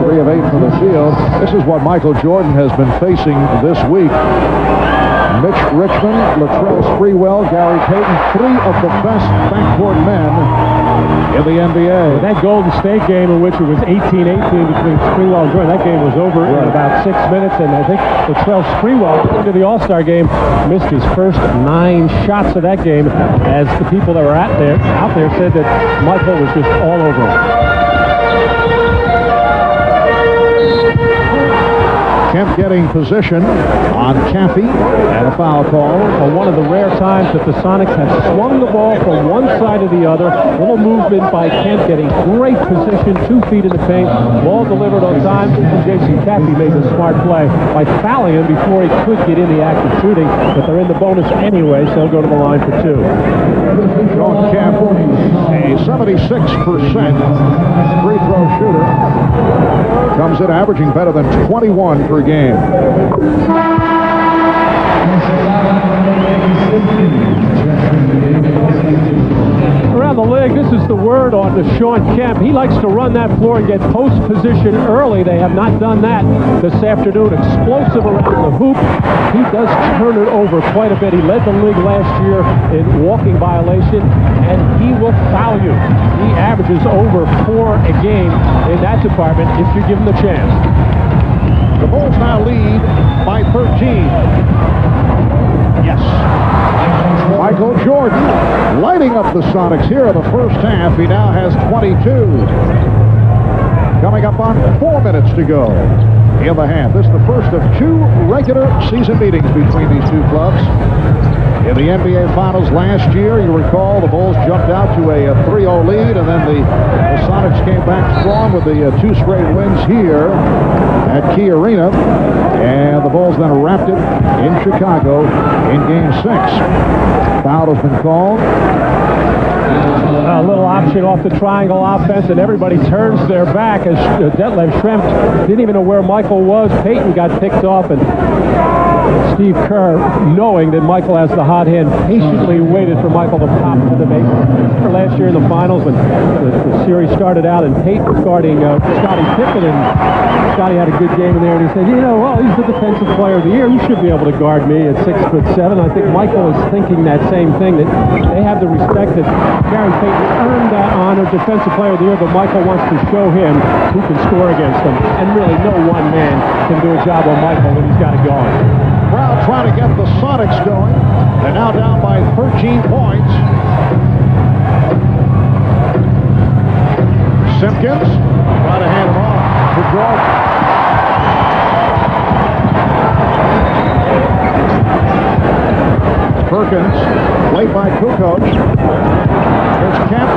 3 of 8 from the field. This is what Michael Jordan has been facing this week. Mitch Richmond, Latrell Sprewell, Gary Payton, 3 of the best backcourt men in the NBA. That Golden State game in which it was 18-18 between Sprewell and Jordan, that game was over in about 6 minutes, and I think Latrell Sprewell, into the All-Star game, missed his first 9 shots of that game as the people that were out there said that Michael was just all over him. Kemp getting position on Caffey, and a foul call. One of the rare times that the Sonics have swung the ball from one side to the other. Little movement by Kemp, getting great position, 2 feet in the paint. Ball delivered on time, and Jason Caffey made the smart play by fouling him before he could get in the act of shooting. But they're in the bonus anyway, so he'll go to the line for 2. Sean Kemp, a 76% free throw shooter, comes in averaging better than 21 per game. Around the league, this is the word on to Sean Kemp. He likes to run that floor and get post position early. They have not done that this afternoon. Explosive around the hoop. He does turn it over quite a bit. He led the league last year in walking violation, and he will foul you. He averages over 4 a game in that department if you give him the chance. The Bulls now lead by 13. Yes. Michael Jordan lighting up the Sonics here in the first half. He now has 22. Coming up on 4 minutes to go in the half. This is the first of 2 regular season meetings between these two clubs. In the NBA Finals last year, you recall, the Bulls jumped out to a 3-0 lead, and then the Sonics came back strong with the 2 straight wins here at Key Arena. And the Bulls then wrapped it in Chicago in Game 6. Foul has been called. A little option off the triangle offense, and everybody turns their back as Detlef Schrempf didn't even know where Michael was. Payton got picked off, and Steve Kerr, knowing that Michael has the hot hand, patiently waited for Michael to pop to the base. Last year in the finals, when the series started out, and Payton was guarding Scottie Pippen, and Scottie had a good game in there, and he said, well, he's the defensive player of the year. You should be able to guard me at 6'7". I think Michael is thinking that same thing, that they have the respect that Gary Payton earned that honor, defensive player of the year, but Michael wants to show him who can score against him. And really, no one man can do a job on Michael when he's got it going. Crowd trying to get the Sonics going. They're now down by 13 points. Simpkins trying to hand him off to Jordan. Perkins, played by Kukoc. Here's Kemp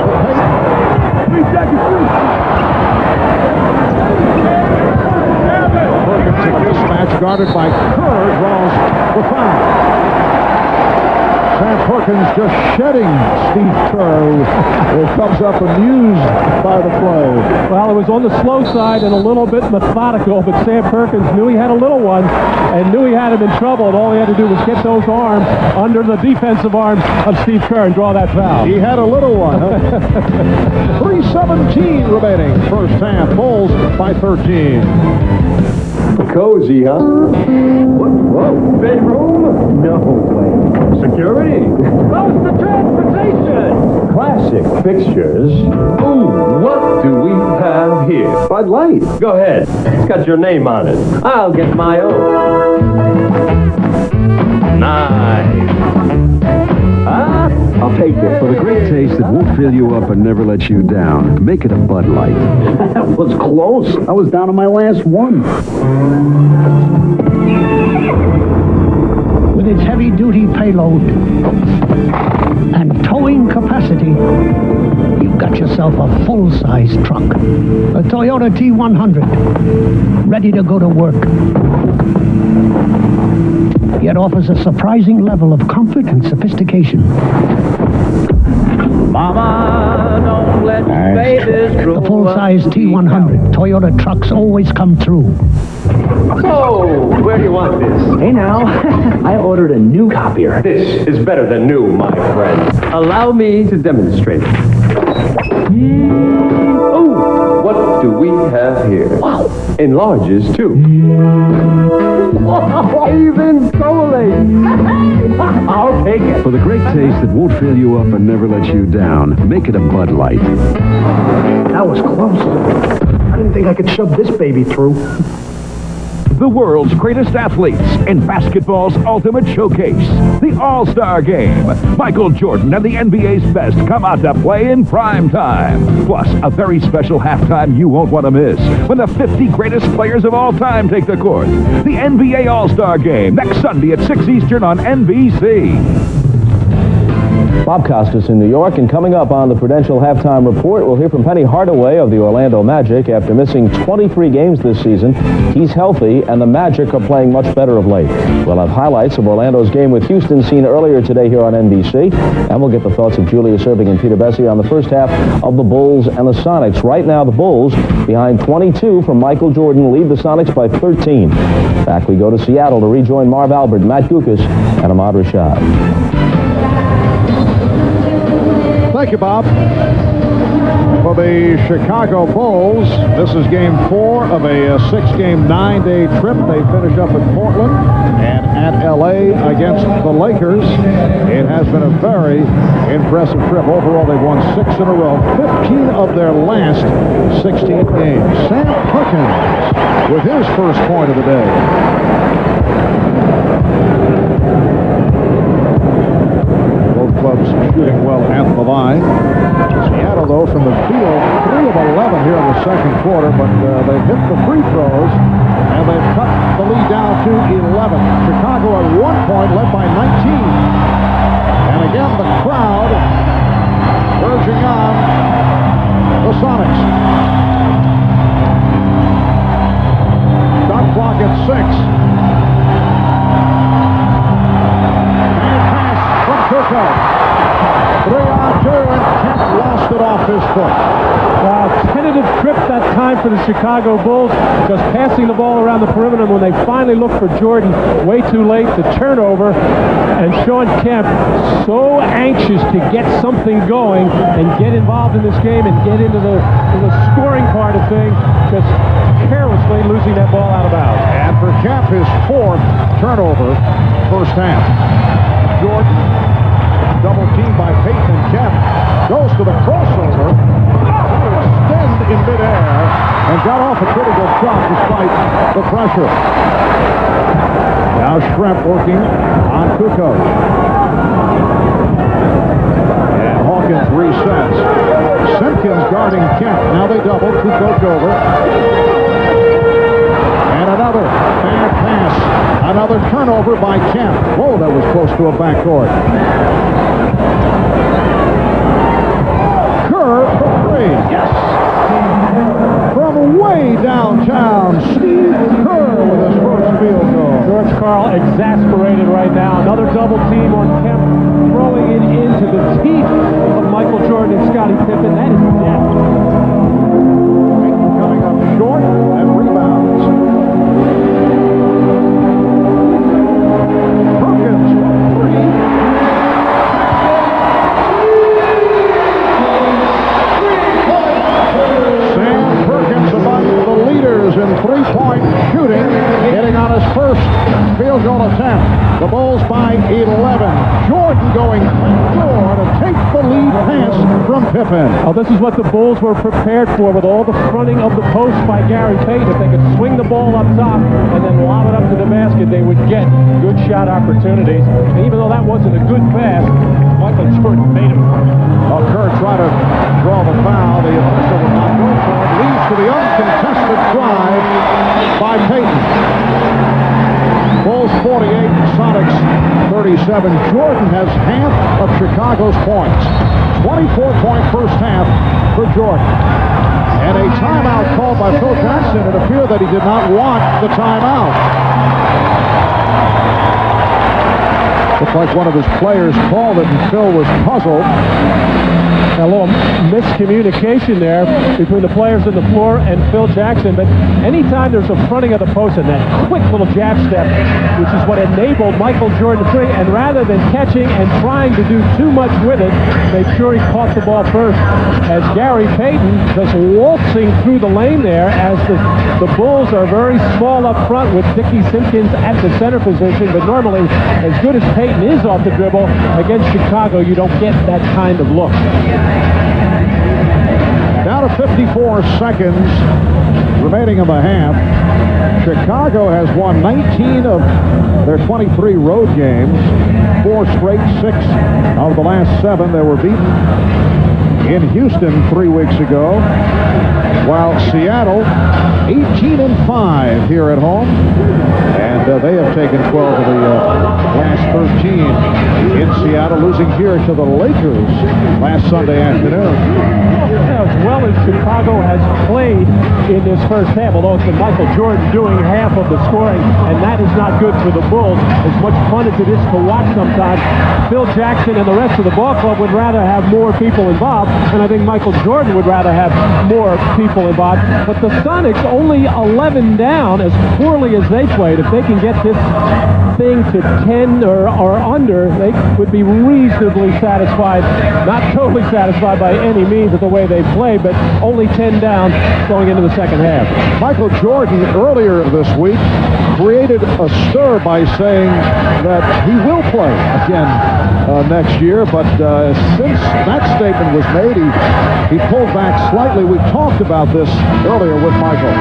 for Payton. 3 seconds. Perkins in mismatch, guarded by Kerr, draws the foul. Sam Perkins just shedding Steve Kerr, who comes up amused by the play. Well, it was on the slow side and a little bit methodical, but Sam Perkins knew he had a little one and knew he had him in trouble, and all he had to do was get those arms under the defensive arms of Steve Kerr and draw that foul. He had a little one. 3:17 remaining first half. Bulls by 13. Cozy, huh? What? Whoa, bedroom? No way. Security? How's the transportation? Classic fixtures. Ooh, what do we have here? Bud Light. Go ahead. It's got your name on it. I'll get my own. Nice. Huh? I'll take it. For the great taste that won't fill you up and never let you down, make it a Bud Light. That was close. I was down to my last one. With its heavy-duty payload and towing capacity, you've got yourself a full-size truck. A Toyota T100, ready to go to work. Yet offers a surprising level of comfort and sophistication. Mama, don't let babies grow. The full-size T100. Toyota trucks always come through. So, where do you want this? Hey now, I ordered a new copier. This is better than new, my friend. Allow me to demonstrate it. Oh, what do we have here? Wow. Enlarges, too. Even Coley. I'll take it. For the great taste that won't fill you up and never let you down, make it a Bud Light. That was close. I didn't think I could shove this baby through. the world's greatest athletes in basketball's ultimate showcase, the All-Star Game. Michael Jordan and the NBA's best come out to play in prime time. Plus, a very special halftime you won't want to miss when the 50 greatest players of all time take the court. The NBA All-Star Game, next Sunday at 6 Eastern on NBC. Bob Costas in New York, and coming up on the Prudential Halftime Report, we'll hear from Penny Hardaway of the Orlando Magic. After missing 23 games this season, he's healthy, and the Magic are playing much better of late. We'll have highlights of Orlando's game with Houston seen earlier today here on NBC, and we'll get the thoughts of Julius Erving and Peter Bessie on the first half of the Bulls and the Sonics. Right now, the Bulls, behind 22 from Michael Jordan, lead the Sonics by 13. Back we go to Seattle to rejoin Marv Albert, Matt Gukas, and Ahmad Rashad. Thank you, Bob. For the Chicago Bulls, this is game 4 of a 6-game, 9-day trip. They finish up at Portland and at L.A. against the Lakers. It has been a very impressive trip. Overall, they've won 6 in a row, 15 of their last 16 games. Sam Perkins with his first point of the day. Clubs shooting well at the line. Seattle, though, from the field, 3 of 11 here in the second quarter, but they've hit the free throws, and they've cut the lead down to 11. Chicago at 1 point, led by 19. And again, the crowd urging on the Sonics. Shot clock at 6. Kukoc. 3-on-2, and Kemp lost it off his foot. Tentative trip that time for the Chicago Bulls, just passing the ball around the perimeter. When they finally looked for Jordan, way too late, the turnover, and Shawn Kemp, so anxious to get something going and get involved in this game and get into the scoring part of things, just carelessly losing that ball out of bounds. And for Kemp, his 4th turnover first half. Jordan, double team by Payton and Kemp, goes to the crossover, extend in midair, and got off a pretty good shot despite the pressure. Now Schrempf working on Kukoc. And Hawkins resets. Simpkins guarding Kemp. Now they double. Kukoc over. And another bad pass. Another turnover by Kemp. Whoa, that was close to a backcourt. Kerr for 3. Yes. From way downtown, Steve Kerr with his first field goal. George Karl exasperated right now. Another double team on Kemp, throwing it into the teeth of Michael Jordan and Scottie Pippen. That is death. Coming up short and rebounds. Perkins for 3. Sam Perkins among the leaders in three-point shooting, hitting on his first field goal attempt. The Bulls by 11. Jordan going backdoor to take the lead pass from Pippen. Oh, this is what the Bulls were prepared for, with all the fronting of the post by Gary Payton. If they could swing the ball up top and then lob it up to the basket, they would get good shot opportunities. And even though that wasn't a good pass, Michael Jordan made him. Well, Kerr tried to draw the foul. The official would not go for it. Leads to the uncontested drive by Payton. Bulls 48, Sonics 37. Jordan has half of Chicago's points. 24-point first half for Jordan. And a timeout called by Phil Jackson. It appeared that he did not want the timeout. Looked like one of his players called it, and Phil was puzzled. A little miscommunication there between the players on the floor and Phil Jackson, but anytime there's a fronting of the post and that quick little jab step, which is what enabled Michael Jordan to free, and rather than catching and trying to do too much with it, made sure he caught the ball first. As Gary Payton just waltzing through the lane there, as the Bulls are very small up front with Dickie Simpkins at the center position, but normally, as good as Payton is off the dribble, against Chicago, you don't get that kind of look. Down to 54 seconds remaining in the half. Chicago has won 19 of their 23 road games. 4 straight, 6 of the last 7. They were beaten in Houston 3 weeks ago, while Seattle 18-5 here at home, and they have taken 12 of the last 13 in Seattle, losing here to the Lakers last Sunday afternoon. As well as Chicago has played in this first half, although it's been Michael Jordan doing half of the scoring, and that is not good for the Bulls. As much fun as it is to watch sometimes, Phil Jackson and the rest of the ball club would rather have more people involved, and I think Michael Jordan would rather have more people involved. But the Sonics only 11 down, as poorly as they played. If they can get this thing to 10 or under, they would be reasonably satisfied. Not totally satisfied by any means with the way they played, but only 10 down going into the second half. Michael Jordan earlier this week created a stir by saying that he will play again next year, but since that statement was made, he pulled back slightly. We talked about this earlier with Michael.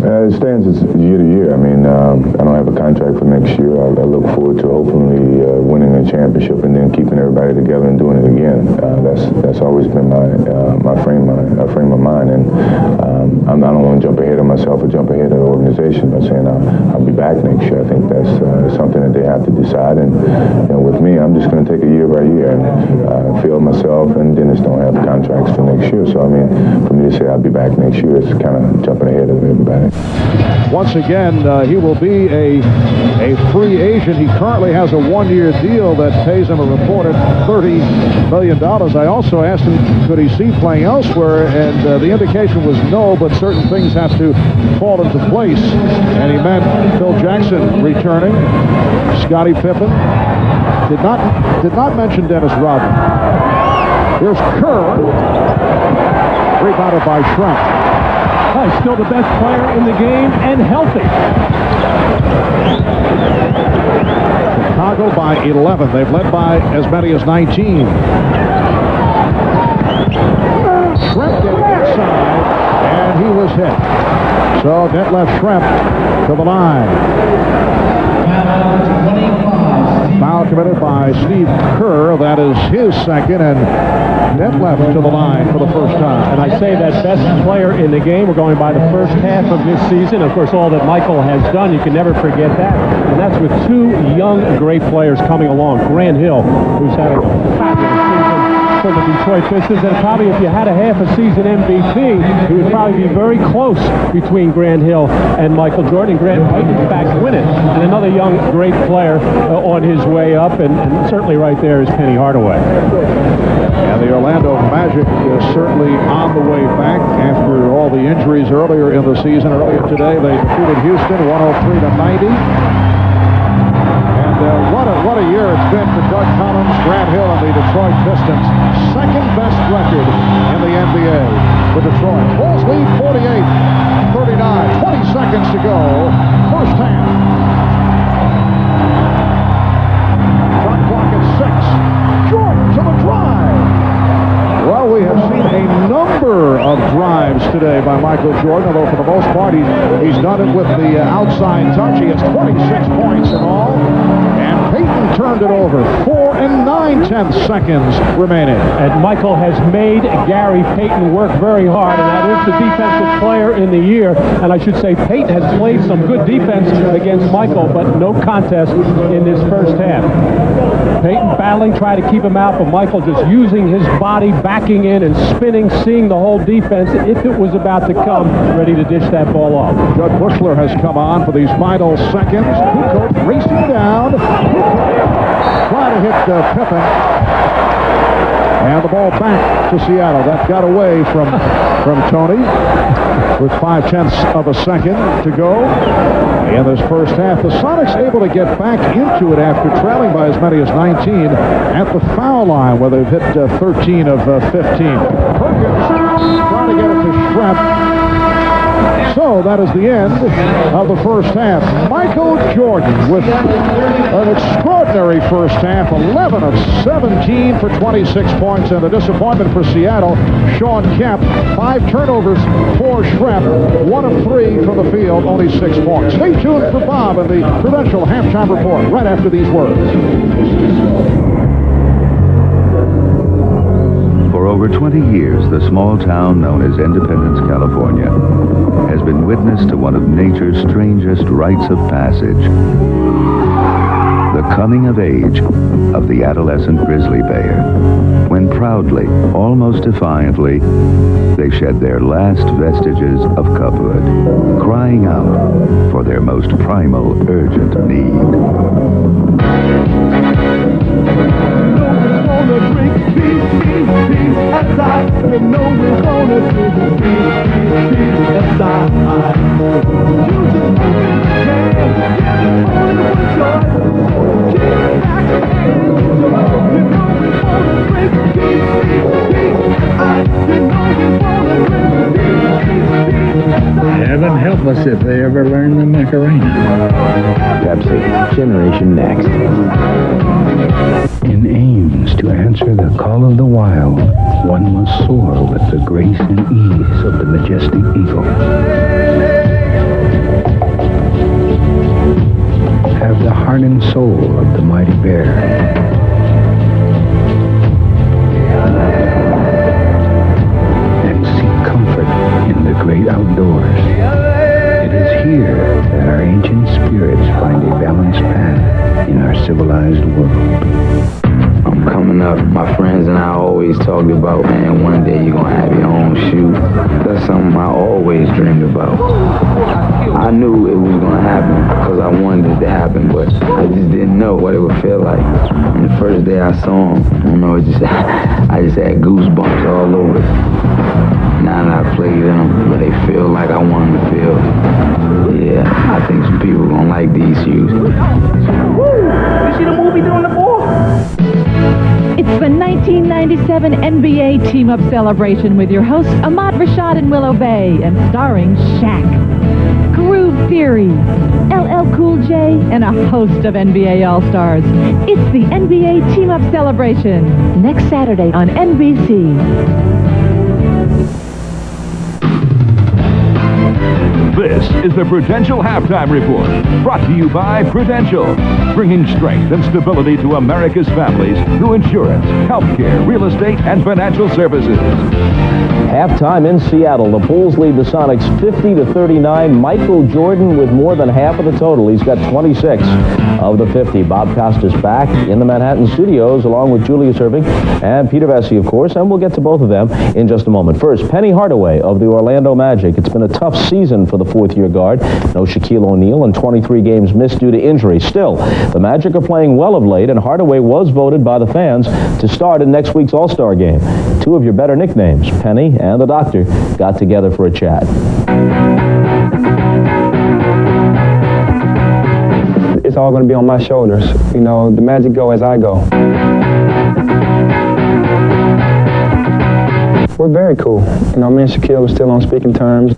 It stands year to year. I mean, I don't have a contract for next year. I look forward to hopefully winning a championship and then keeping everybody together and doing it again. That's always been my frame of mind. And I don't want to jump ahead of myself or jump ahead of the organization by saying I'll be back next year. I think that's something that they have to decide. And with me, I'm just going to take it year by year and feel myself. And Dennis don't have contracts for next year. So I mean, for me to say I'll be back next year, it's kind of jumping ahead of everybody. Once again, he will be a free agent. He currently has a 1-year deal that pays him a reported $30 million. I also asked him, could he see playing elsewhere, and the indication was no, but certain things have to fall into place. And he meant Phil Jackson returning, Scottie Pippen. Did not mention Dennis Rodman. Here's Kerr, rebounded by Shrem. He's still the best player in the game and healthy. Chicago by 11. They've led by as many as 19. Shrem getting inside, and he was hit. So net left Shrem to the line. Foul committed by Steve Kerr. That is his second, and net left to the line for the first time. And I say that best player in the game. We're going by the first half of this season. Of course, all that Michael has done, you can never forget that. And that's with 2 young, great players coming along. Grant Hill, who's had a fabulous season for the Detroit Pistons, and probably if you had a half a season MVP, it would probably be very close between Grant Hill and Michael Jordan. Grant might in fact win it. And another young, great player on his way up, and certainly right there is Penny Hardaway. And the Orlando Magic is certainly on the way back after all the injuries earlier in the season. Earlier today, they defeated Houston 103-90. What a year it's been for Doug Collins, Grant Hill, and the Detroit Pistons. Second best record in the NBA for Detroit. Bulls lead 48-39. 20 seconds to go. First half. Shot clock at 6. Jordan to the drive. Well, we have seen a number of drives today by Michael Jordan, although for the most part he's done it with the outside touch. He has 26 points in all. And Payton turned it over. 4 9/10 seconds remaining. And Michael has made Gary Payton work very hard, and that is the defensive player in the year. And I should say Payton has played some good defense against Michael, but no contest in this first half. Payton battling, trying to keep him out, but Michael just using his body, backing in and spinning, seeing the whole defense, if it was about to come, ready to dish that ball off. Judd Bushler has come on for these final seconds. Kukoc racing down. Try to hit Pippen. And the ball back to Seattle. That got away from Tony with 0.5 of a second to go in this first half. The Sonics able to get back into it after trailing by as many as 19 at the foul line, where they've hit 13 of 15. Perkins trying to get it to Shrem. So that is the end of the first half. Michael Jordan with an extraordinary first half, 11 of 17 for 26 points, and a disappointment for Seattle, S.Kemp, 5 turnovers for Shrem, 1 of 3 from the field, only 6 points. Stay tuned for Bob and the Prudential halftime report right after these words. For over 20 years, the small town known as Independence, California, has been witness to one of nature's strangest rites of passage. The coming of age of the adolescent grizzly bear, when proudly, almost defiantly, they shed their last vestiges of cubhood, crying out for their most primal, urgent need. Heaven help us if they ever learn the Macarena. Pepsi, Generation Next. In aims to answer the call of the wild, one must soar with the grace and ease of the majestic eagle. Have the heart and soul of the mighty bear. And seek comfort in the great outdoors. It is here that our ancient spirits find a balanced path in our civilized world. Coming up, my friends and I always talked about, man, one day you're going to have your own shoe. That's something I always dreamed about. I knew it was going to happen because I wanted it to happen, but I just didn't know what it would feel like. And the first day I saw him, I just had goosebumps all over. Now that I play them, they feel like I want them to feel. Yeah, I think some people are going to like these shoes. Woo! You see the movie Doing the Ball? It's the 1997 NBA Team-Up Celebration with your hosts Ahmad Rashad and Willow Bay, and starring Shaq, Groove Theory, LL Cool J, and a host of NBA All-Stars. It's the NBA Team-Up Celebration, next Saturday on NBC. This is the Prudential Halftime Report, brought to you by Prudential, bringing strength and stability to America's families through insurance, healthcare, real estate, and financial services. Halftime in Seattle. The Bulls lead the Sonics 50-39. Michael Jordan with more than half of the total. He's got 26 of the 50. Bob Costas back in the Manhattan studios along with Julius Erving and Peter Vesey, of course, and we'll get to both of them in just a moment. First, Penny Hardaway of the Orlando Magic. It's been a tough season for the fourth-year guard. No Shaquille O'Neal and 23 games missed due to injury. Still, the Magic are playing well of late, and Hardaway was voted by the fans to start in next week's All-Star game. Two of your better nicknames, Penny and the Doctor, got together for a chat. It's all going to be on my shoulders. You know, the Magic go as I go. We're very cool. You know, me and Shaquille are still on speaking terms.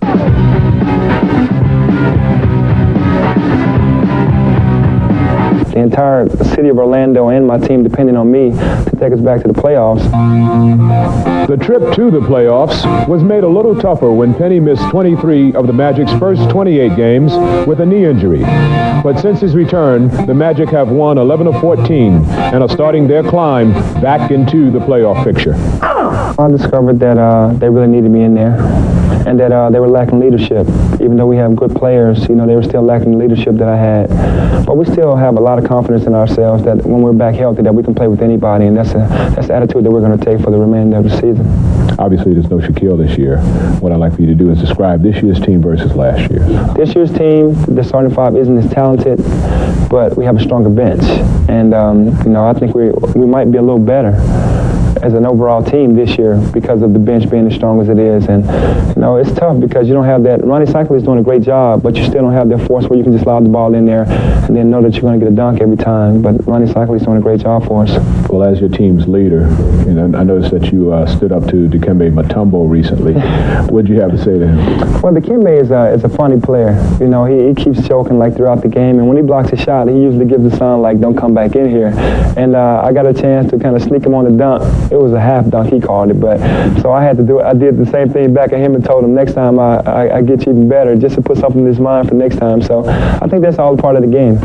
The entire city of Orlando and my team depending on me to take us back to the playoffs. The trip to the playoffs was made a little tougher when Penny missed 23 of the Magic's first 28 games with a knee injury. But since his return, the Magic have won 11 of 14 and are starting their climb back into the playoff picture. I discovered that they really needed me in there, and that they were lacking leadership. Even though we have good players, you know, they were still lacking the leadership that I had. But we still have a lot of confidence in ourselves that when we're back healthy, that we can play with anybody, and that's the attitude that we're going to take for the remainder of the season. Obviously, there's no Shaquille this year. What I'd like for you to do is describe this year's team versus last year's. This year's team, the starting five isn't as talented, but we have a stronger bench. And, you know, I think we might be a little better as an overall team this year because of the bench being as strong as it is. And, you know, it's tough because you don't have that. Ronnie Cycler is doing a great job, but you still don't have that force where you can just lob the ball in there and then know that you're going to get a dunk every time. But Ronnie Cycler is doing a great job for us. Well, as your team's leader, I noticed that you stood up to Dikembe Mutombo recently. What did you have to say to him? Well, Dikembe is a funny player. He keeps choking like throughout the game, and when he blocks a shot, he usually gives the sign like, "Don't come back in here." And I got a chance to kind of sneak him on the dunk. It was a half dunk, he called it, but so I had to do it. I did the same thing back at him and told him next time I get you even better, just to put something in his mind for next time. So I think that's all part of the game.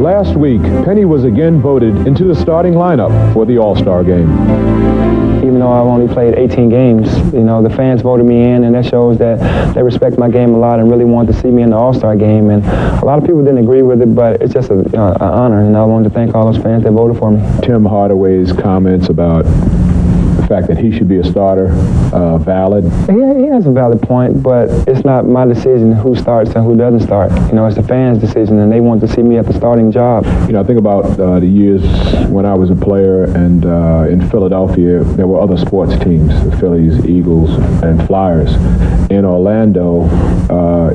Last week, Penny was again voted into the starting lineup for the All-Star game. Even though I've only played 18 games, the fans voted me in, and that shows that they respect my game a lot and really want to see me in the All-Star game. And a lot of people didn't agree with it, but it's just an honor, and I wanted to thank all those fans that voted for me. Tim Hardaway's comments about the fact that he should be a starter, valid? He has a valid point, but it's not my decision who starts and who doesn't start. It's the fans' decision, and they want to see me at the starting job. I think about the years when I was a player, and in Philadelphia, there were other sports teams, the Phillies, Eagles, and Flyers. In Orlando,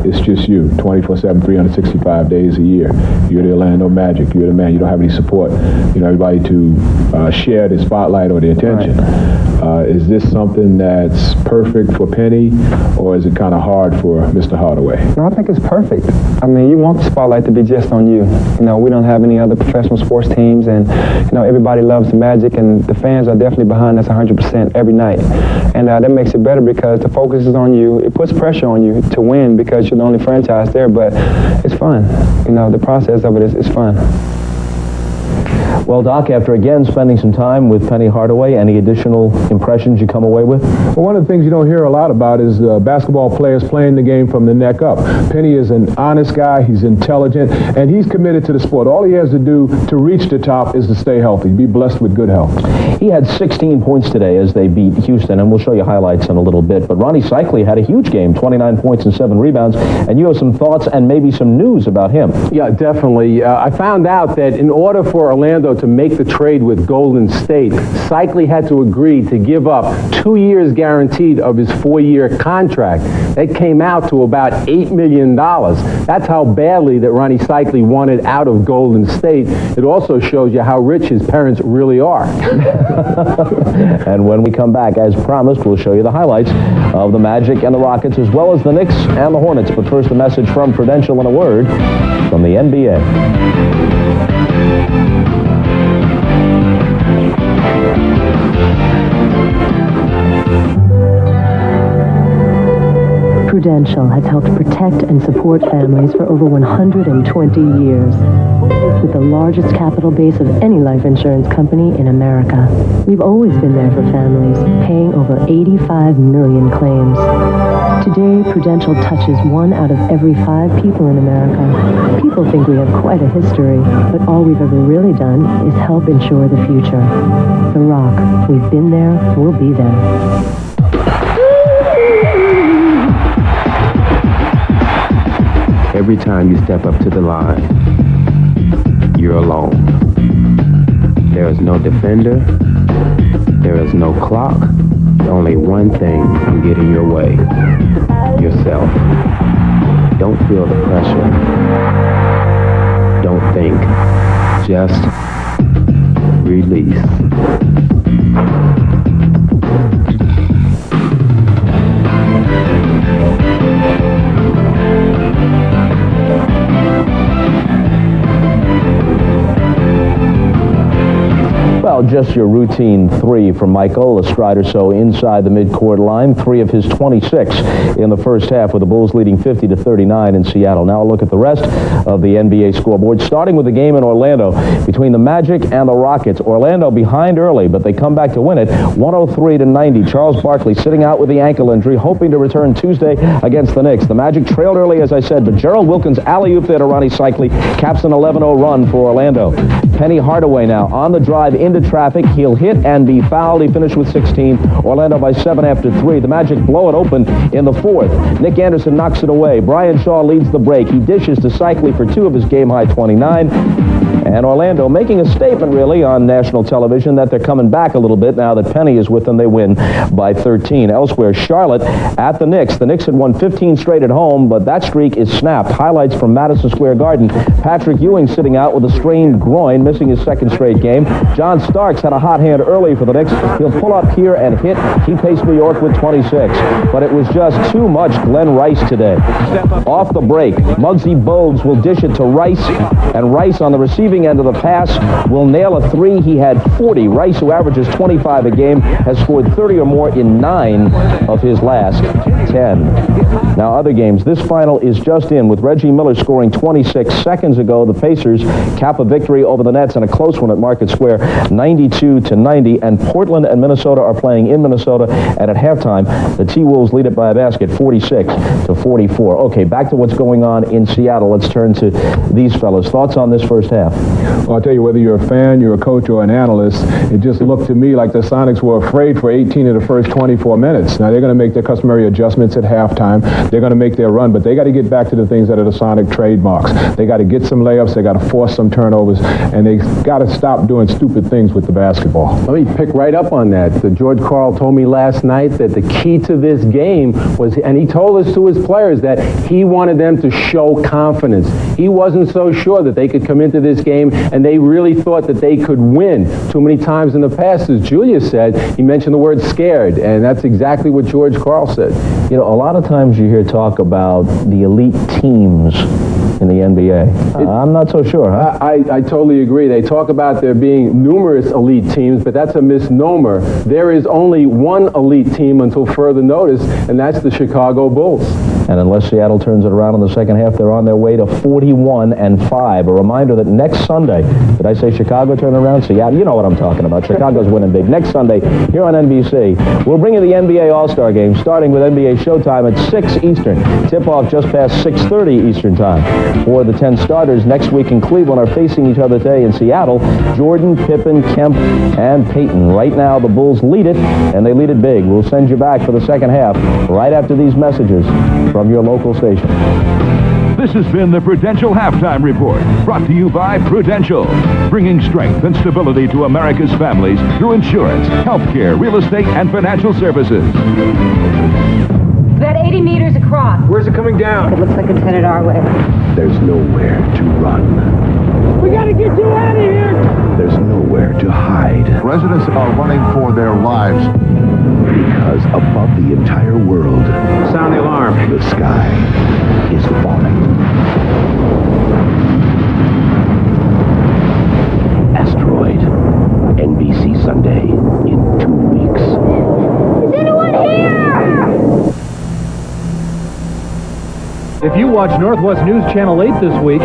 it's just you, 24/7, 365 days a year. You're the Orlando Magic. You're the man. You don't have any support, everybody to share the spotlight or the attention. Right. Is this something that's perfect for Penny, or is it kind of hard for Mr. Hardaway? No, I think it's perfect. You want the spotlight to be just on you. We don't have any other professional sports teams, and everybody loves the Magic, and the fans are definitely behind us 100% every night. And that makes it better because the focus is on you. It puts pressure on you to win because you're the only franchise there, but it's fun. The process of it is fun. Well, Doc, after again spending some time with Penny Hardaway, any additional impressions you come away with? Well, one of the things you don't hear a lot about is basketball players playing the game from the neck up. Penny is an honest guy, he's intelligent, and he's committed to the sport. All he has to do to reach the top is to stay healthy, be blessed with good health. He had 16 points today as they beat Houston, and we'll show you highlights in a little bit. But Ronnie Cycli had a huge game, 29 points and 7 rebounds, and you have some thoughts and maybe some news about him. Yeah, definitely. I found out that in order for Orlando to make the trade with Golden State, Cycli had to agree to give up 2 years guaranteed of his 4-year contract. That came out to about $8 million. That's how badly that Ronnie Cycli wanted out of Golden State. It also shows you how rich his parents really are. And when we come back, as promised, we'll show you the highlights of the Magic and the Rockets, as well as the Knicks and the Hornets. But first, a message from Prudential and a word from the NBA. Prudential has helped protect and support families for over 120 years. With the largest capital base of any life insurance company in America, we've always been there for families, paying over 85 million claims. Today, Prudential touches 1 out of every 5 people in America. People think we have quite a history, but all we've ever really done is help insure the future. The Rock, we've been there, we'll be there. Every time you step up to the line, you're alone. There is no defender. There is no clock. Only one thing can get in your way. Yourself. Don't feel the pressure. Don't think. Just release. Well, just your routine 3 from Michael, a stride or so inside the midcourt line, 3 of his 26 in the first half, with the Bulls leading 50-39 in Seattle. Now a look at the rest of the NBA scoreboard, starting with the game in Orlando between the Magic and the Rockets. Orlando behind early, but they come back to win it, 103-90. Charles Barkley sitting out with the ankle injury, hoping to return Tuesday against the Knicks. The Magic trailed early, as I said, but Gerald Wilkins alley-oop there to Ronnie Cycli caps an 11-0 run for Orlando. Penny Hardaway now on the drive into traffic. He'll hit and be fouled. He finished with 16. Orlando by 7 after 3. The Magic blow it open in the 4th. Nick Anderson knocks it away. Brian Shaw leads the break. He dishes to Cycli for 2 of his game-high 29. And Orlando making a statement, really, on national television that they're coming back a little bit now that Penny is with them. They win by 13. Elsewhere, Charlotte at the Knicks. The Knicks had won 15 straight at home, but that streak is snapped. Highlights from Madison Square Garden. Patrick Ewing sitting out with a strained groin, missing his second straight game. John Starks had a hot hand early for the Knicks. He'll pull up here and hit. He paced New York with 26. But it was just too much Glenn Rice today. Off the break, Muggsy Bogues will dish it to Rice, and Rice on the receiving end of the pass will nail a three. He had 40. Rice, who averages 25 a game, has scored 30 or more in 9 of his last 10. Now, other games. This final is just in, with Reggie Miller scoring 26 seconds ago. The Pacers cap a victory over the Nets in a close one at Market Square, 92-90. And Portland and Minnesota are playing in Minnesota, and at halftime, the T-Wolves lead it by a basket, 46-44. Okay, back to what's going on in Seattle. Let's turn to these fellas. Thoughts on this first half? Well, I'll tell you, whether you're a fan, you're a coach, or an analyst, it just looked to me like the Sonics were afraid for 18 of the first 24 minutes. Now, they're going to make their customary adjustments at halftime. They're going to make their run, but they got to get back to the things that are the Sonic trademarks. They got to get some layups, they got to force some turnovers, and they got to stop doing stupid things with the basketball. Let me pick right up on that. George Karl told me last night that the key to this game was, and he told us to his players, that he wanted them to show confidence. He wasn't so sure that they could come into this game, and they really thought that they could win. Too many times in the past, as Julius said, he mentioned the word scared, and that's exactly what George Karl said. You know, a lot of times you hear talk about the elite teams in the NBA. I'm not so sure, huh? I totally agree. They talk about there being numerous elite teams, but that's a misnomer. There is only one elite team until further notice, and that's the Chicago Bulls. And unless Seattle turns it around in the second half, they're on their way to 41-5. A reminder that next Sunday, did I say Chicago turn around? Seattle, you know what I'm talking about. Chicago's winning big. Next Sunday, here on NBC, we'll bring you the NBA All-Star Game, starting with NBA Showtime at 6 Eastern. Tip-off just past 6:30 Eastern Time. For the 10 starters next week in Cleveland are facing each other today in Seattle. Jordan, Pippen, Kemp, and Payton. Right now, the Bulls lead it, and they lead it big. We'll send you back for the second half right after these messages from your local station. This has been the Prudential Halftime Report, brought to you by Prudential, bringing strength and stability to America's families through insurance, healthcare, real estate, and financial services. About 80 meters across. Where's it coming down? It looks like it's headed our way. There's nowhere to run. We gotta get you out of here! There's nowhere to hide. Residents are running for their lives. Because above the entire world, sound the alarm. The sky is falling. Asteroid. NBC Sunday in 2 weeks. Is anyone here? If you watch Northwest News Channel 8 this week,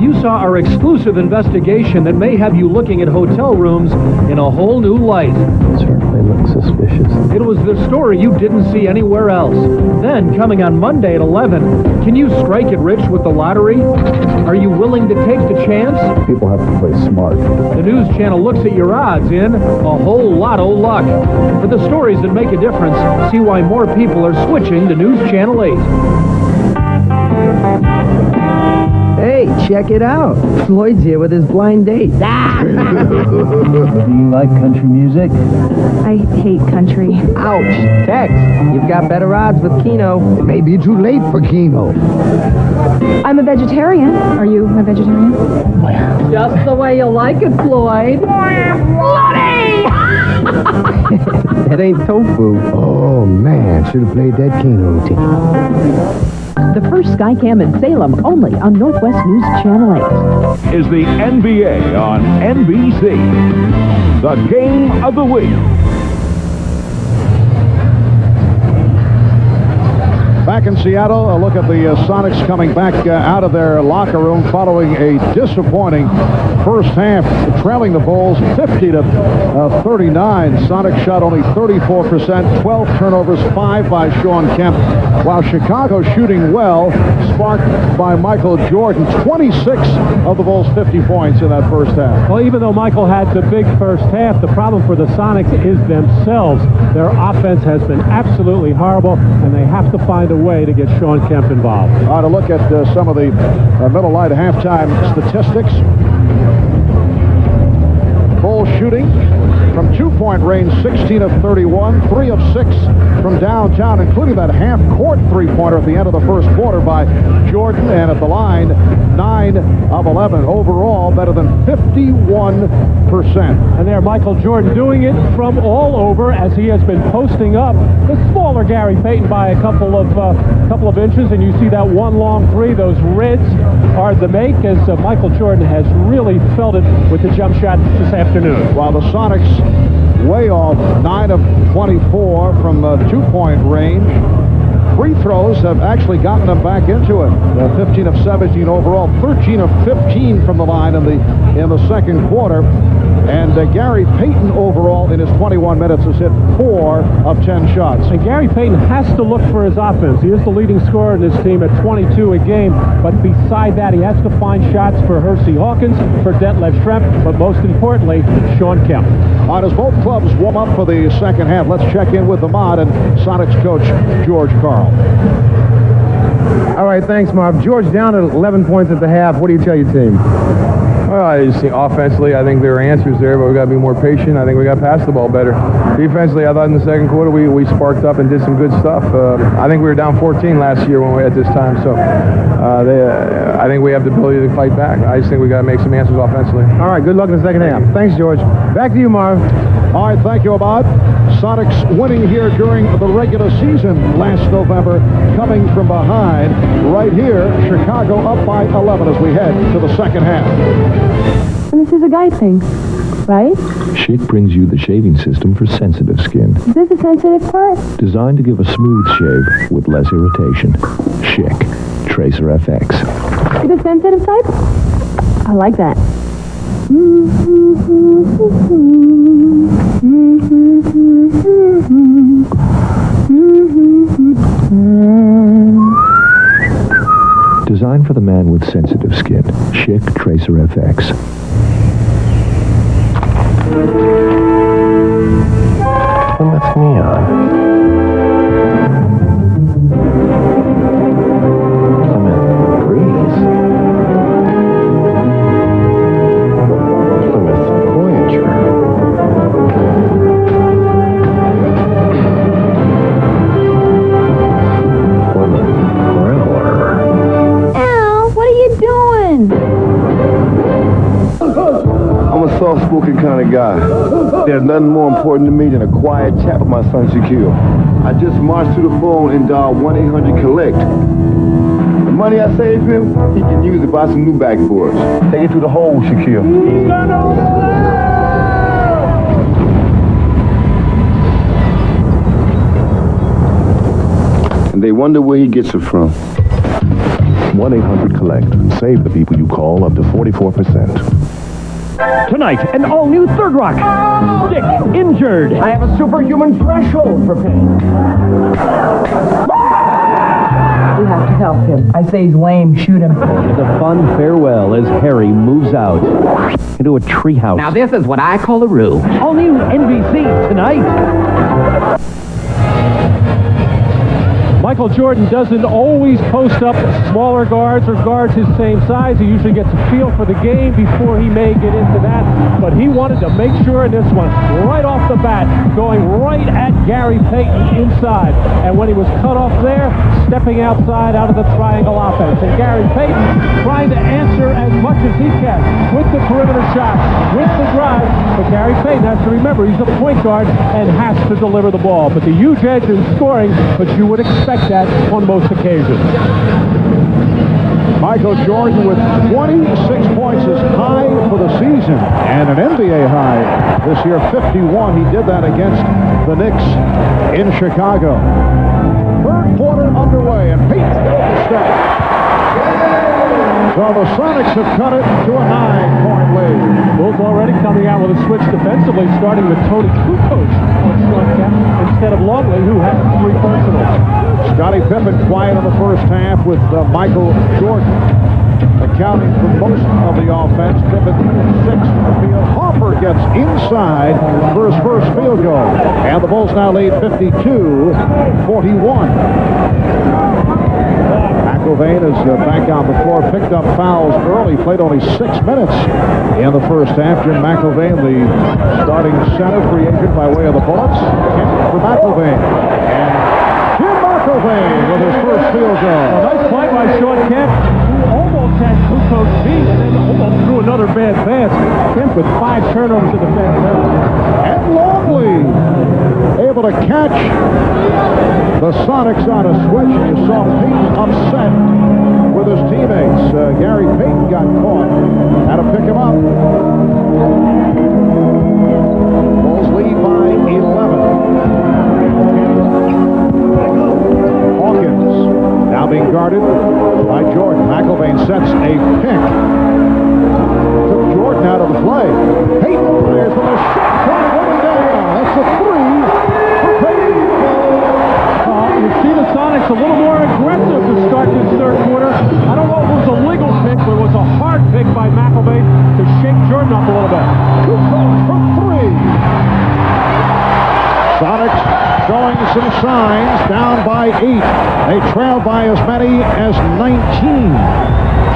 you saw our exclusive investigation that may have you looking at hotel rooms in a whole new light. Certainly looks suspicious. It was the story you didn't see anywhere else. Then, coming on Monday at 11, can you strike it rich with the lottery? Are you willing to take the chance? People have to play smart. The News Channel looks at your odds in a whole lot of luck. For the stories that make a difference, see why more people are switching to News Channel 8. Hey, check it out. Floyd's here with his blind date. Do you like country music? I hate country. Ouch. Tex, you've got better odds with Keno. It may be too late for Keno. I'm a vegetarian. Are you a vegetarian? Just the way you like it, Floyd. Bloody! It ain't tofu. Oh, man. Should have played that Keno team. The first Skycam in Salem, only on Northwest News Channel 8. Is the NBA on NBC. The game of the week. Back in Seattle, a look at the Sonics coming back out of their locker room following a disappointing first half, trailing the Bulls 50-39. Sonics shot only 34%, 12 turnovers, 5 by Sean Kemp, while Chicago shooting well, sparked by Michael Jordan. 26 of the Bulls' 50 points in that first half. Well, even though Michael had the big first half, the problem for the Sonics is themselves. Their offense has been absolutely horrible, and they have to find a way to get Sean Kemp involved. To look at some of the Miller Lite halftime statistics. Bulls shooting from two-point range, 16 of 31, 3 of 6 from downtown, including that half-court three-pointer at the end of the first quarter by Jordan, and at the line, 9 of 11. Overall, better than 51%. And there, Michael Jordan doing it from all over as he has been posting up the smaller Gary Payton by a couple of inches, and you see that one long three. Those reds hard to make as Michael Jordan has really felt it with the jump shot this afternoon. While the Sonics way off, 9 of 24 from two-point range. Free throws have actually gotten them back into it. 15 of 17 overall, 13 of 15 from the line in the second quarter. And Gary Payton overall in his 21 minutes has hit 4 of 10 shots. And Gary Payton has to look for his offense. He is the leading scorer in this team at 22 a game. But beside that, he has to find shots for Hersey Hawkins, for Detlef Schrempf, but most importantly, Sean Kemp. All right, as both clubs warm up for the second half, let's check in with the Mod and Sonics coach George Karl. All right, thanks, Marv. George, down at 11 points at the half. What do you tell your team? Well, I just think offensively, I think there are answers there, but we got to be more patient. I think we got to pass the ball better. Defensively, I thought in the second quarter we sparked up and did some good stuff. I think we were down 14 last year when we at this time, so I think we have the ability to fight back. I just think we got to make some answers offensively. All right, good luck in the second half. Thanks, George. Back to you, Marv. All right, thank you, Ahmad. Sonics winning here during the regular season last November, coming from behind right here. Chicago up by 11 as we head to the second half. And this is a guy thing, right? Schick brings you the shaving system for sensitive skin. Is this the sensitive part? Designed to give a smooth shave with less irritation. Schick Tracer FX. You're the sensitive type? I like that. Designed for the man with sensitive skin. Schick Tracer FX. Plymouth Neon. Plymouth Breeze. Plymouth Voyager. Plymouth Growler. Al, what are you doing? I'm a soft-spoken kind of guy. There's nothing more important to me than a quiet chat with my son Shaquille. I just marched to the phone and dialed 1-800-COLLECT. The money I saved him, he can use to buy some new backboards. Take it to the hole, Shaquille. He's gonna and they wonder where he gets it from. 1-800-COLLECT. Save the people you call up to 44%. Tonight, an all-new Third Rock. Dick, injured. I have a superhuman threshold for pain. We have to help him. I say he's lame. Shoot him. The fun farewell as Harry moves out into a treehouse. Now this is what I call a ruse. All new NBC tonight. Michael Jordan doesn't always post up smaller guards or guards his same size. He usually gets a feel for the game before he may get into that. But he wanted to make sure in this one, right off the bat, going right at Gary Payton inside. And when he was cut off there, stepping outside out of the triangle offense. And Gary Payton trying to answer as much as he can with the perimeter shot, with the drive. But Gary Payton has to remember he's a point guard and has to deliver the ball. But the huge edge in scoring, but you would expect that on most occasions. Michael Jordan with 26 points is high for the season and an NBA high this year, 51. He did that against the Knicks in Chicago. Third quarter underway and Payton gets the So the Sonics have cut it to a 9-point lead. Bulls already coming out with a switch defensively, starting with Tony Kukoc on Sean Kemp instead of Longley, who had 3 personals. Scottie Pippen quiet in the first half with Michael Jordan accounting for most of the offense. Pippen 6 from the field. Hopper gets inside for his first field goal. And the Bulls now lead 52-41. Back McIlvain is back on the floor, picked up fouls early, played only 6 minutes in the first half. Jim McIlvain, the starting center, free agent by way of the Bullets. Kemp for McIlvain. And Jim McIlvain with his first field goal. A nice play by Sean Kemp, who almost had Kukoc beat and then almost threw another bad pass. Kemp with 5 turnovers in the first half. And Longley able to catch the Sonics on a switch. You saw Payton upset with his teammates. Gary Payton got caught. Had to pick him up. Bulls lead by 11. Hawkins now being guarded by Jordan. McIlvain sets a pick. Took Jordan out of the play. Payton fires from a shot clock running down. That's a 3 for Payton. You see the Sonics a little more aggressive to start this third quarter. I don't know if it was a legal pick, but it was a hard pick by McIlvain to shake Jordan up a little bit. Kukoc from 3. Sonics showing some signs, down by 8. They trailed by as many as 19.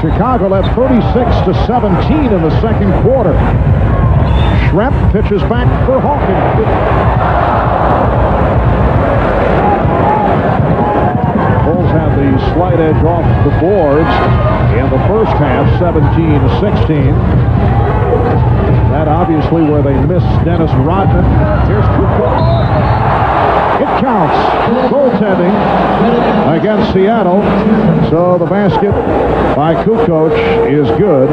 Chicago led 36-17 in the second quarter. Schrempf pitches back for Hawkins. Bulls had the slight edge off the boards in the first half, 17-16. That obviously where they missed Dennis Rodman. Here's Kukoc. It counts. Goaltending against Seattle. So the basket by Kukoc is good.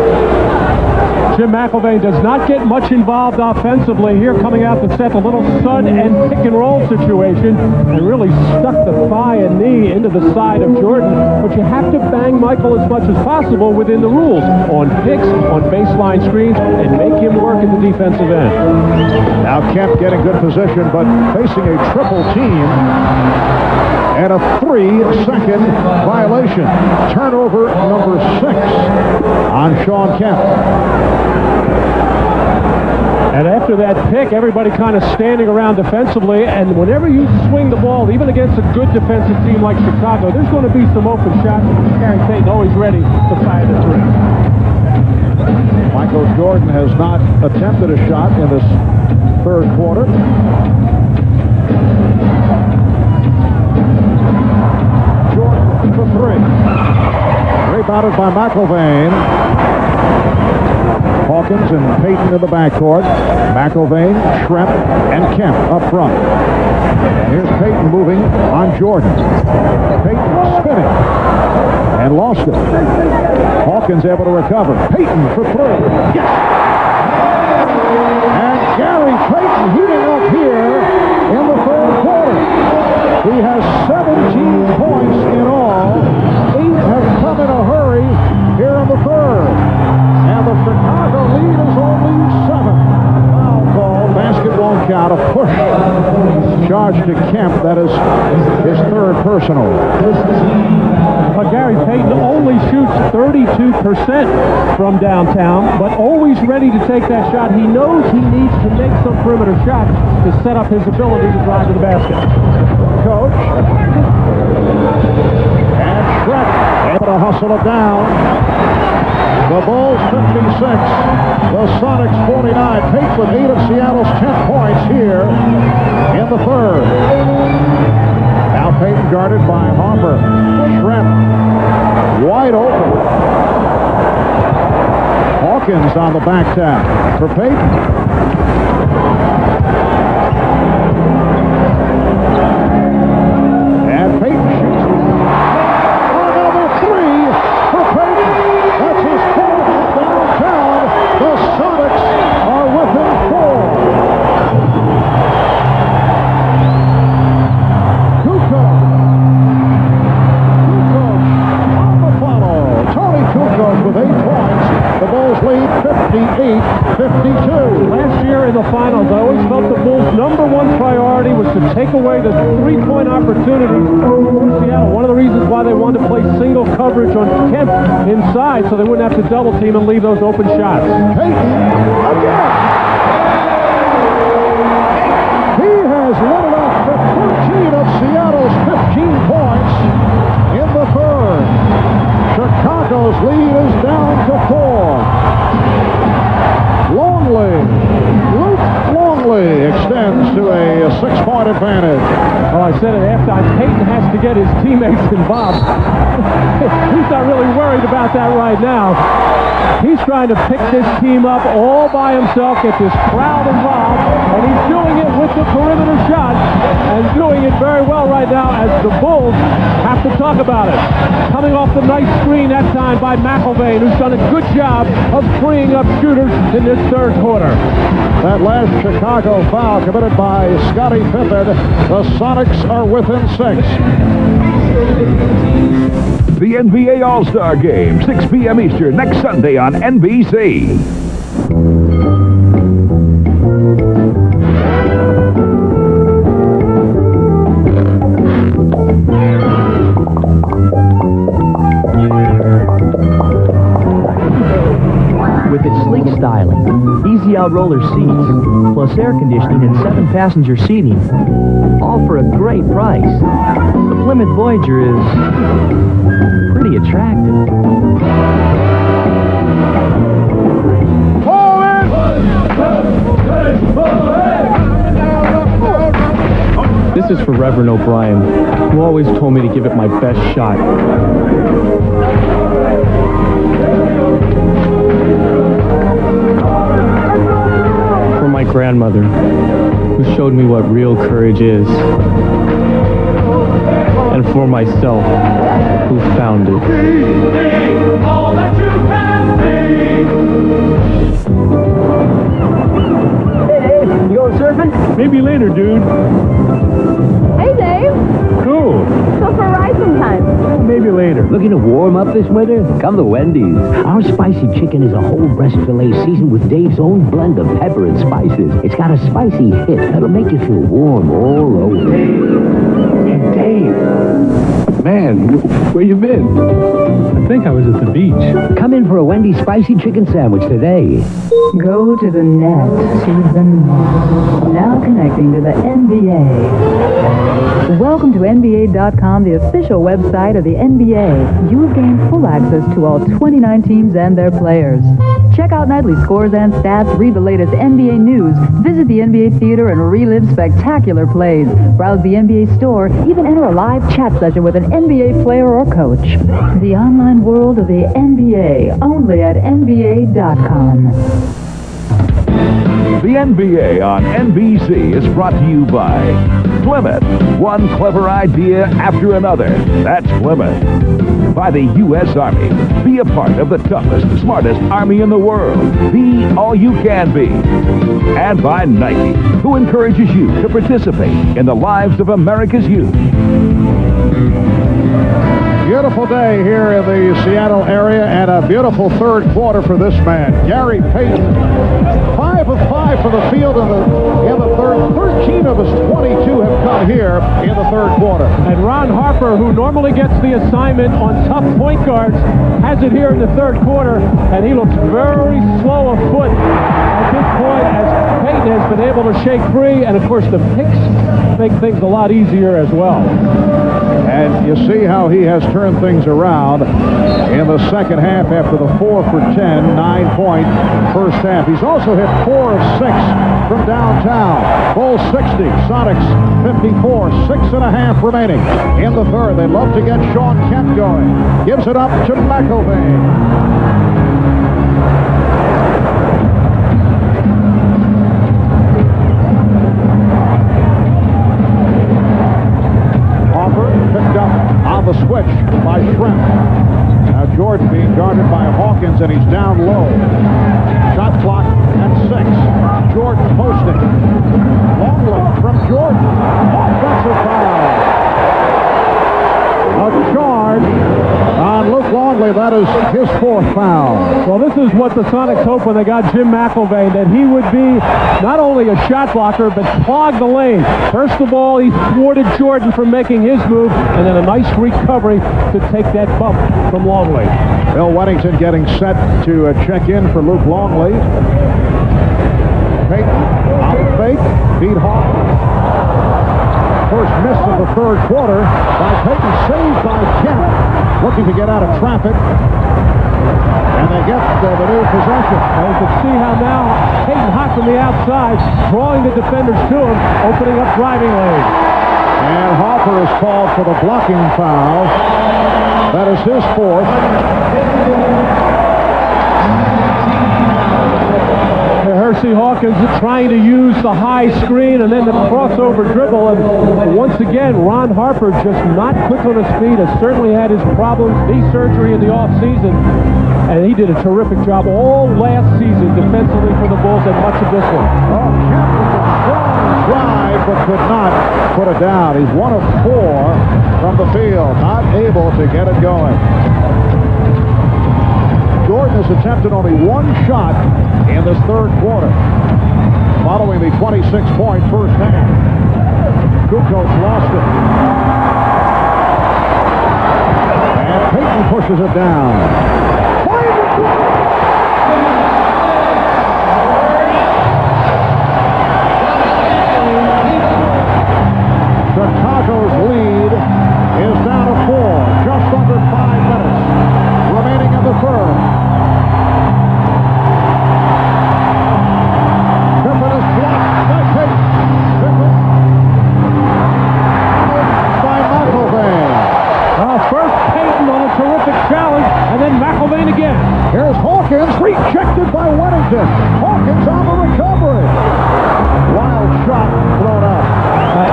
Jim McIlvain does not get much involved offensively here, coming out to set a little sun and pick and roll situation, and really stuck the thigh and knee into the side of Jordan. But you have to bang Michael as much as possible within the rules, on picks, on baseline screens, and make him work at the defensive end. Now Kemp getting good position, but facing a triple team. And a 3-second violation. Turnover number 6 on Sean Kemp. And after that pick, everybody kind of standing around defensively, and whenever you swing the ball, even against a good defensive team like Chicago, there's going to be some open shots. Gary Payton always ready to fire the 3. Michael Jordan has not attempted a shot in this third quarter. Jordan for 3. Rebounded by McIlvain. Hawkins and Payton in the backcourt. McIlvain, Schrempf, and Kemp up front. And here's Payton moving on Jordan. Payton spinning and lost it. Hawkins able to recover. Payton for 3. Yes! And Gary Payton heating up here in the third quarter. He has 17 points in all. 8 have come in a hurry here in the third. And the Chicago lead is only 7. Foul call. Basket won't count. A push charge to Kemp. That is his third personal. But Gary Payton only shoots 32% from downtown, but always ready to take that shot. He knows he needs to make some perimeter shots to set up his ability to drive to the basket. Coach. And Schrempf able to hustle it down. The Bulls 56, the Sonics 49. Payton with 8 of Seattle's 10 points here in the third. Now Payton guarded by Harper. Schrempf wide open. Hawkins on the back tap for Payton. And Payton shoots another 3 for Payton. That's his fourth downtown. The Sonics are within 4. Kukoc on the follow. Tony Kukoc with 8 points. The Bulls lead 58-52. Last year in the finals, I always felt the Bulls' number one priority was to take away the three-point opportunities from Seattle. One of the reasons why they wanted to play single coverage on Kemp inside so they wouldn't have to double team and leave those open shots. Payton again. He has lit it up for 13 of Seattle's 15 points in the third. 6-point advantage. Well, I said at halftime, Payton has to get his teammates involved. He's not really worried about that right now. He's trying to pick this team up all by himself, get this crowd involved, and he's doing it with the perimeter shot, and doing it very well right now as the Bulls have to talk about it. Coming off the nice screen that time by McElvain, who's done a good job of freeing up shooters in this third quarter. That last Chicago foul committed by Scottie Pippen. The Sonics are within 6. The NBA All-Star Game, 6 p.m. Eastern, next Sunday on NBC. With its sleek styling, easy-out roller seats, plus air conditioning and 7-passenger seating, all for a great price. The Plymouth Voyager is pretty attractive. This is for Reverend O'Brien, who always told me to give it my best shot. For my grandmother, who showed me what real courage is. And for myself, who found it. All that you can be. Hey, Dave, you going surfing? Maybe later, dude. Hey, Dave. Cool. Go for a ride sometime. Maybe later. Looking to warm up this winter? Come to Wendy's. Our spicy chicken is a whole breast filet seasoned with Dave's own blend of pepper and spices. It's got a spicy hit that'll make you feel warm all over. Hey, Dave. Man, where you been? I think I was at the beach. Come in for a Wendy's spicy chicken sandwich today. Go to the net, to the net. Now connecting to the NBA. Welcome to NBA.com, the official website of the NBA. You have gained full access to all 29 teams and their players. Check out nightly scores and stats, read the latest NBA news, visit the NBA theater, and relive spectacular plays. Browse the NBA store, even enter a live chat session with an NBA player or coach. The online world of the NBA, only at NBA.com. The NBA on NBC is brought to you by Plymouth. One clever idea after another. That's Plymouth. By the U.S. Army. Be a part of the toughest, smartest Army in the world. Be all you can be. And by Nike, who encourages you to participate in the lives of America's youth. Beautiful day here in the Seattle area, and a beautiful third quarter for this man, Gary Payton. 5 of 5 for the field in the third. 13 of his 22 have come here in the third quarter. And Ron Harper, who normally gets the assignment on tough point guards, has it here in the third quarter, and he looks very slow of foot at this point as Payton has been able to shake free, and of course the picks make things a lot easier as well. And you see how he has turned things around in the second half after the 4 for 10, 9-point first half. He's also hit 4 of 6 from downtown. Bulls 60, Sonics 54, 6.5 remaining in the third. They love to get S.Kemp going. Gives it up to McElvain. Picked up on the switch by Shrimp. Now Jordan being guarded by Hawkins, and he's down low. Shot clock at 6. Jordan posting. Longley from Jordan. Offensive foul. A charge on Luke Longley. That is his 4th foul. Well, this is what the Sonics hoped when they got Jim McElvain, that he would be not only a shot blocker, but clog the lane. First of all, he thwarted Jordan from making his move, and then a nice recovery to take that bump from Longley. Bill Weddington getting set to check in for Luke Longley. Payton on the fake, beat Hawkins. First miss of the third quarter by Payton, saved by Kemp, looking to get out of traffic. And And they get the new possession. And you can see how now Payton hot from the outside, drawing the defenders to him, opening up driving lanes. And Hopper is called for the blocking foul. That is his fourth. Hersey Hawkins trying to use the high screen and then the crossover dribble. And once again, Ron Harper just not quick on his feet. Has certainly had his problems, knee surgery in the offseason. And he did a terrific job all last season defensively for the Bulls and much of this one. Oh, Kemp with a strong drive, but could not put it down. He's 1 of 4 from the field, not able to get it going. Jordan has attempted only 1 shot in this third quarter, following the 26-point first half. Kukoc lost it. And Payton pushes it down. Chicago's lead is down to 4, just under 5 minutes remaining in the third. Pippen is blocked by Payton. Pippen by McElvain. First Payton on a terrific challenge, and then McElvain again. Here's Hawkins, rejected by Wennington. Hawkins on the recovery. Wild shot thrown up.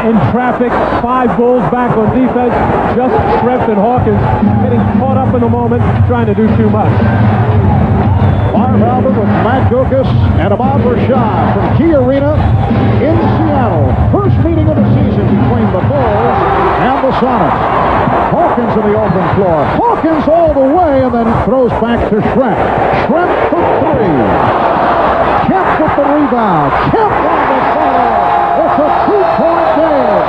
In traffic, 5 Bulls back on defense. Just Shrimp and Hawkins getting caught up in the moment, trying to do too much. Marv Albert with Matt Gokas and Ahmad Rashad from Key Arena in Seattle. First meeting of the season between the Bulls and the Sonics. Hawkins in the open floor. Hawkins all the way and then throws back to Shrimp. Shrimp for 3. Kemp with the rebound. Kemp on the follow. It's a 2-point game.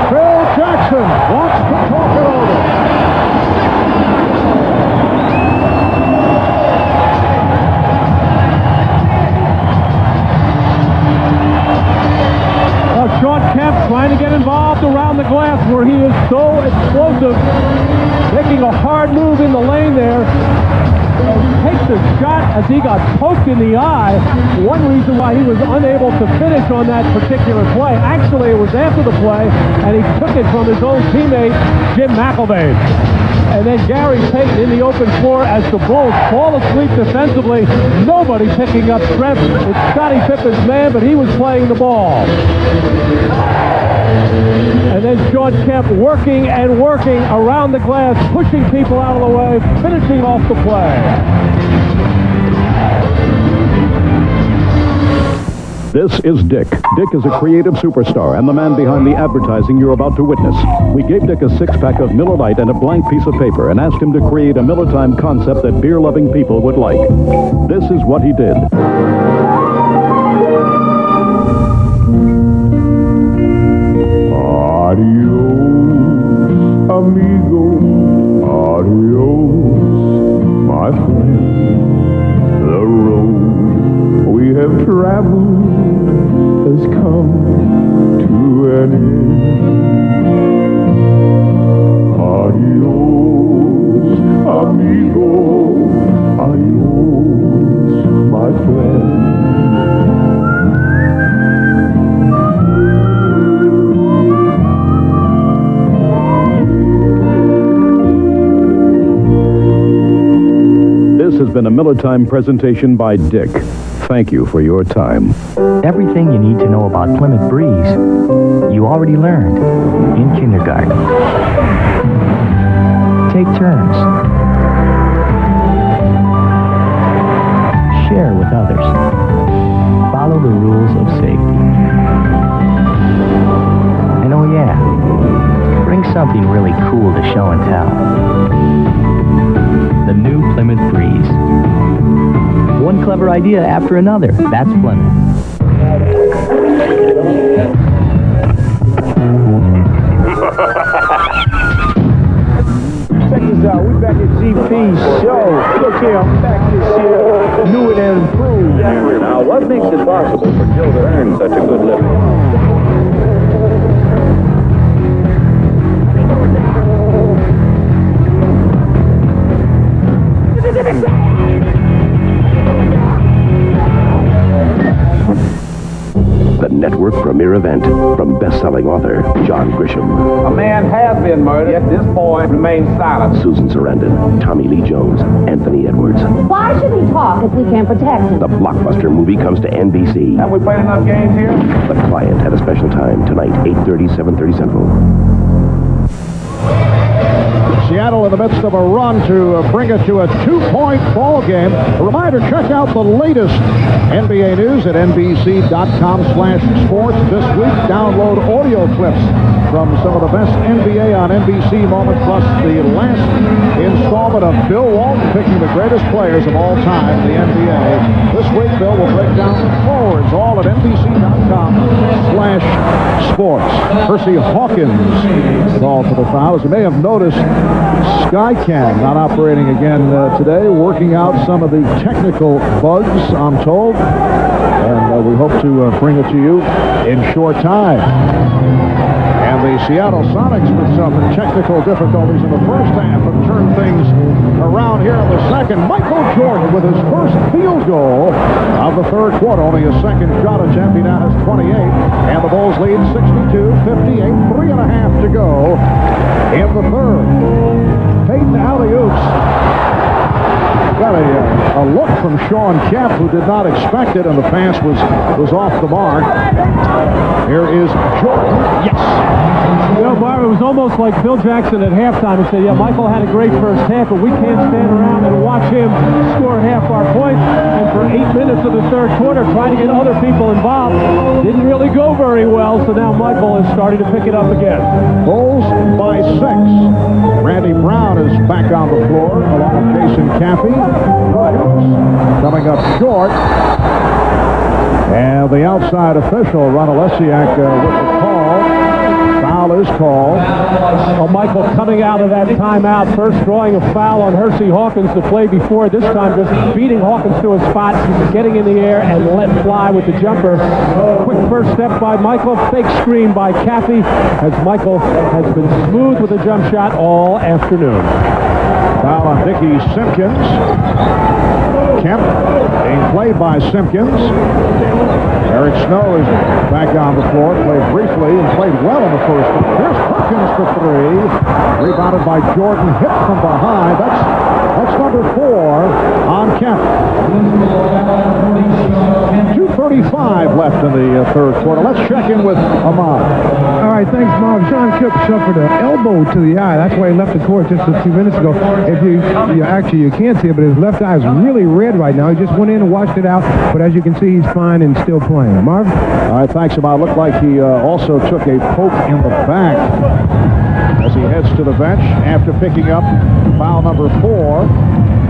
Phil Jackson wants to talk it over. Sean Kemp trying to get involved around the glass where he is so explosive, making a hard move in the lane there. Takes a shot as he got poked in the eye. One reason why he was unable to finish on that particular play. Actually, it was after the play, and he took it from his own teammate, Jim McElvain. And then Gary Payton in the open floor as the Bulls fall asleep defensively. Nobody picking up strength. It's Scottie Pippen's man, but he was playing the ball. And then Sean Kemp working and working around the glass, pushing people out of the way, finishing off the play. This is Dick. Dick is a creative superstar and the man behind the advertising you're about to witness. We gave Dick a 6-pack of Miller Lite and a blank piece of paper and asked him to create a Miller Time concept that beer-loving people would like. This is what he did. Adios, amigo, adios, my friend. The road we have traveled has come to an end. Adios, amigo, adios, my friend. This has been a Miller Time presentation by Dick. Thank you for your time. Everything you need to know about Plymouth Breeze, you already learned in kindergarten. Take turns. Share with others. Follow the rules of safety. And oh yeah, bring something really cool to show and tell. The new Plymouth Breeze. One clever idea after another. That's Plymouth. Check this out. We back at G.P's show. Look here, I'm back this year. New and improved. Now, what makes it possible for Joe to earn such a good living? network premiere event from best-selling author John Grisham. A man has been murdered. Yet this boy remains silent. Susan Sarandon, Tommy Lee Jones, Anthony Edwards. Why should we talk if we can't protect him? The blockbuster movie comes to NBC. Have we played enough games here? The Client at a special time tonight, 8:30, 7:30 Central. Seattle in the midst of a run to bring it to a 2-point ball game. A reminder, check out the latest NBA news at NBC.com/sports. This week, download audio clips from some of the best NBA on NBC moments, plus the last installment of Bill Walton picking the greatest players of all time in the NBA. This week, Bill will break down the forwards, all at NBC.com/sports. Percy Hawkins called for the foul. As you may have noticed, Skycam not operating again today, working out some of the technical bugs, I'm told, and we hope to bring it to you in short time. And the Seattle Sonics with some technical difficulties in the first half have turned things around here in the second. Michael Jordan with his first field goal of the third quarter. Only a second shot attempt. He now has 28. And the Bulls lead 62-58. 3.5 to go in the third. Payton alley-oops. Got a look from S.Kemp, who did not expect it, and the pass was off the mark. Here is Jordan. Yes. You know, Barb, it was almost like Phil Jackson at halftime and said, yeah, Michael had a great first half, but we can't stand around and watch him score half our points. And for 8 minutes of the third quarter, trying to get other people involved, didn't really go very well. So now Michael is starting to pick it up again. Bulls by 6. Randy Brown is back on the floor, along with Jason Caffey. Coming up short. And the outside official, Ron Olesiak, with the call. Foul is called. Well, Michael coming out of that timeout, first drawing a foul on Hersey Hawkins the play before, this time just beating Hawkins to a spot, getting in the air and let fly with the jumper. Quick first step by Michael, fake screen by Caffey, as Michael has been smooth with a jump shot all afternoon. Foul on Dickie Simpkins. Kemp being played by Simpkins. Eric Snow is back on the floor, played briefly and played well in the first one. Here's Perkins for 3. Rebounded by Jordan, hit from behind. That's number 4 on Kemp. 2:35 left in the third quarter. Let's check in with Ahmad. All right, thanks, Marv. S.Kemp suffered an elbow to the eye. That's why he left the court just a few minutes ago. If you can't see it, but his left eye is really red right now. He just went in and washed it out, but as you can see, he's fine and still playing. Marv? All right, thanks, Ahmad. Looked like he also took a poke in the back as he heads to the bench after picking up foul number 4.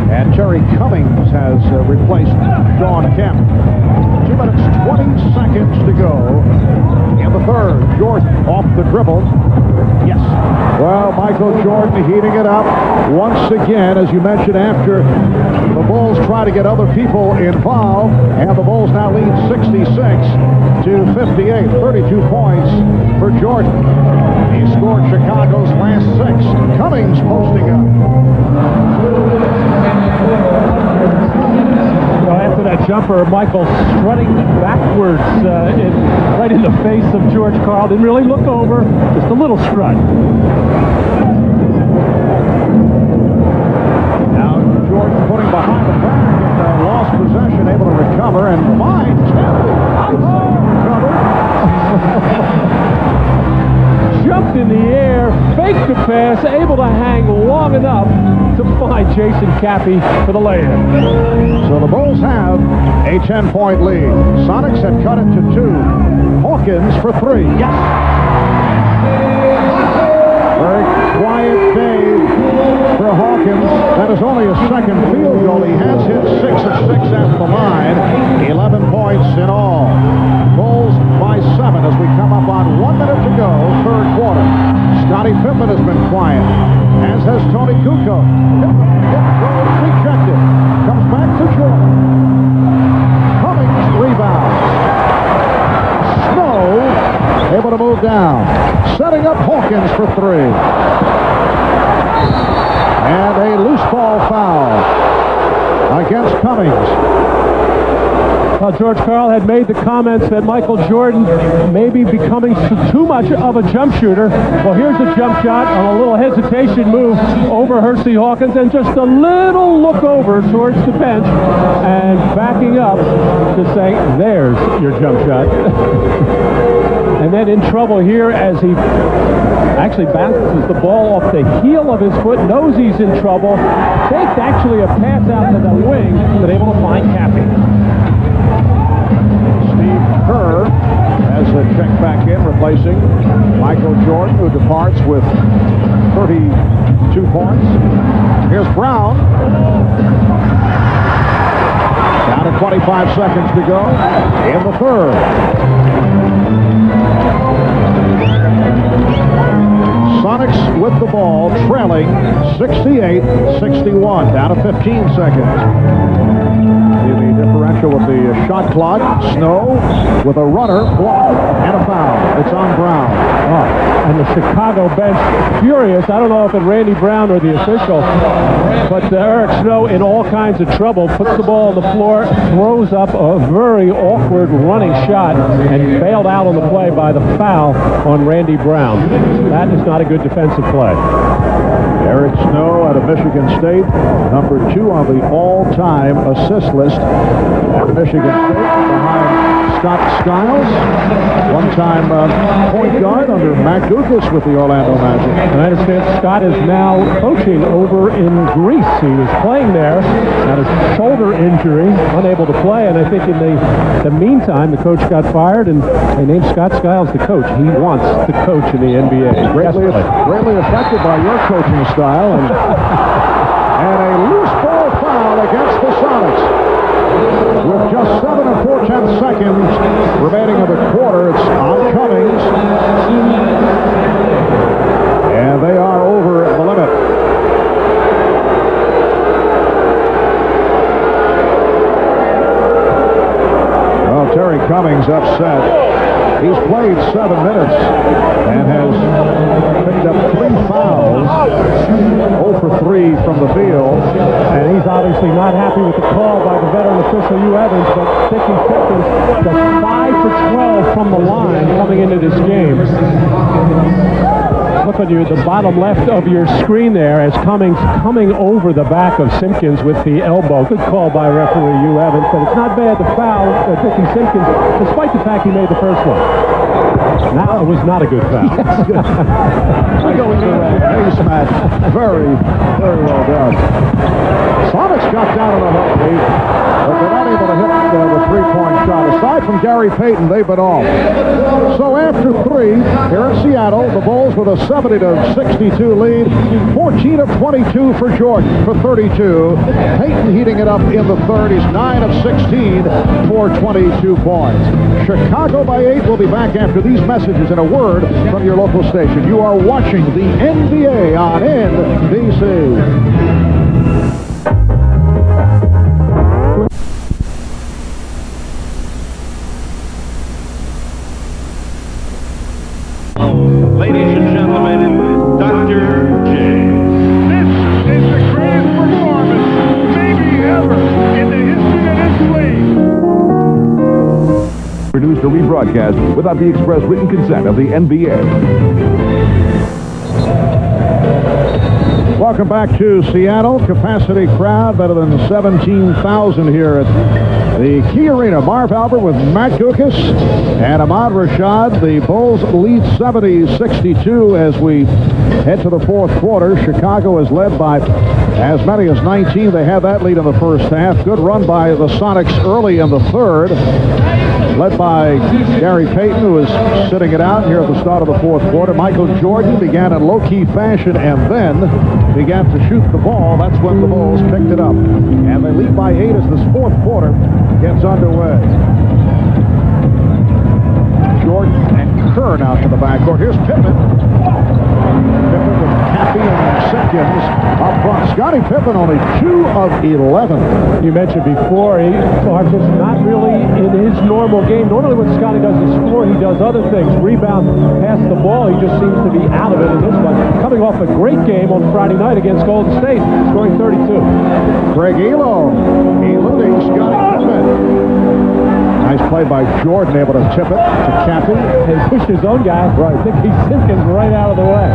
And Terry Cummings has replaced S.Kemp. 2 minutes, 20 seconds to go in the third. Jordan off the dribble. Yes. Well, Michael Jordan heating it up once again, as you mentioned, after the Bulls try to get other people involved. And the Bulls now lead 66-58. 32 points for Jordan. He scored Chicago's last 6. Cummings posting up. After that jumper, Michael strutting backwards right in the face of George Karl. Didn't really look over, just a little strut. Now Jordan putting behind the back and lost possession, able to recover, and finds Caffey. Jumped in the air, faked the pass, able to hang long enough to find Jason Caffey for the lay-in. So the Bulls have a 10-point lead. Sonics had cut it to 2. Hawkins for 3. Yes! Very quiet day for Hawkins. That is only a second field goal. He has hit 6 of 6 at the line. 11 points in all. Bulls by 7 as we come up on 1 minute to go, third quarter. S.Pippen has been quiet, as has Tony Kukoc. Rejected. Comes back to Jordan. Cummings rebounds. Snow able to move down. Setting up Hawkins for 3. And a loose ball foul against Cummings. George Karl had made the comments that Michael Jordan may be becoming too much of a jump shooter. Well, here's a jump shot on a little hesitation move over Hersey Hawkins, and just a little look over towards the bench and backing up to say, there's your jump shot. And then in trouble here as he actually bounces the ball off the heel of his foot, knows he's in trouble, faked actually a pass out to the wing, but able to find Cappy. Steve Kerr has a check back in, replacing Michael Jordan, who departs with 32 points. Here's Brown. Down to 25 seconds to go in the third. Sonics with the ball, trailing 68-61, down to 15 seconds. The differential with the shot clock. Snow with a runner, block, and a foul. It's on Brown. And the Chicago bench furious. I don't know if it's Randy Brown or the official, but Eric Snow in all kinds of trouble. Puts the ball on the floor, throws up a very awkward running shot, and bailed out on the play by the foul on Randy Brown. That is not a good defensive play. Eric Snow out of Michigan State, number 2 on the all-time assist list at Michigan State, behind Scott Skiles, one-time point guard under Matt Dukas with the Orlando Magic. And I understand Scott is now coaching over in Greece. He was playing there, had a shoulder injury, unable to play, and I think in the meantime, the coach got fired, and they named Scott Skiles the coach. He wants to coach in the NBA. Greatly affected by your coaching style, and a loose ball foul against the Sonics. With just 7 4/10 seconds remaining of the quarter, it's on Cummings. And they are over the limit. Well, Terry Cummings upset. He's played 7 minutes and has picked up 3 fouls, 0 for 3 from the field. And he's obviously not happy with the call by the veteran official, Hugh Evans, but Dickie-Pippen just 5 for 12 from the line coming into this game. Look at the bottom left of your screen there as Cummings coming over the back of Simpkins with the elbow. Good call by referee Hugh Evans, but it's not bad to foul Dickie Simpkins, despite the fact he made the first one. Now it was not a good foul. Face match. Very, very well done. Sonics got down on a hook lead, but they're not able to hit the three-point shot. Aside from Gary Payton, they've been off. So after 3, here in Seattle, the Bulls with a 70-62 lead. 14 of 22 for Jordan for 32. Payton heating it up in the third. He's 9 of 16 for 22 points. Chicago by 8. We'll be back after these messages and a word from your local station. You are watching the NBA on NBC. Ladies and gentlemen, Dr. J. This is the greatest performance, maybe ever, in the history of this league. Produced or rebroadcast without the express written consent of the NBA. Welcome back to Seattle. Capacity crowd, better than 17,000 here at the Key Arena. Marv Albert with Matt Dukas and Ahmad Rashad. The Bulls lead 70-62 as we head to the fourth quarter. Chicago is led by as many as 19. They had that lead in the first half. Good run by the Sonics early in the third, led by Gary Payton, who is sitting it out here at the start of the fourth quarter. Michael Jordan began in low-key fashion and then began to shoot the ball. That's when the Bulls picked it up. And they lead by 8 as this fourth quarter gets underway. Jordan and Kerr now to the backcourt. Here's Pippen. Pippen with Cappy and Simpkins up front. Scottie Pippen only 2 of 11. You mentioned before, Clark is not really in his normal game. Normally when Scottie does the score, he does other things. Rebound, pass the ball. He just seems to be out of it in this one. Coming off a great game on Friday night against Golden State, scoring 32. Greg Elo eluding Scottie Pippen. Nice play by Jordan, able to tip it to Cappy. And pushed his own guy. Right. Dickie Simpkins right out of the way.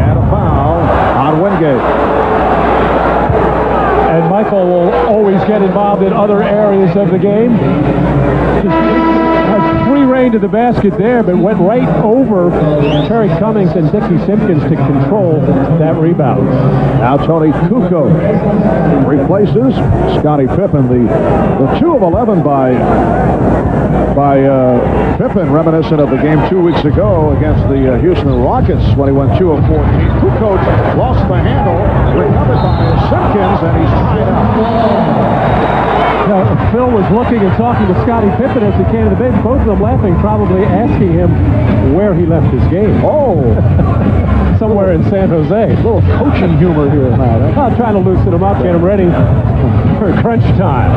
And a foul on Wingate. And Michael will always get involved in other areas of the game. Just has free reign to the basket there, but went right over Terry Cummings and Dickie Simpkins to control that rebound. Now Tony Kukoc replaces Scottie Pippen. The 2 of 11 by Pippen, reminiscent of the game 2 weeks ago against the Houston Rockets when he went 2 of 14. Kukoc lost the handle, recovered by Simpkins, and he's tied up. Phil was looking and talking to Scottie Pippen as he came to the bench. Both of them laughing, probably asking him where he left his game. Oh! Somewhere in San Jose. A little coaching humor here, Matt. Well, trying to loosen him up, get him ready for crunch time.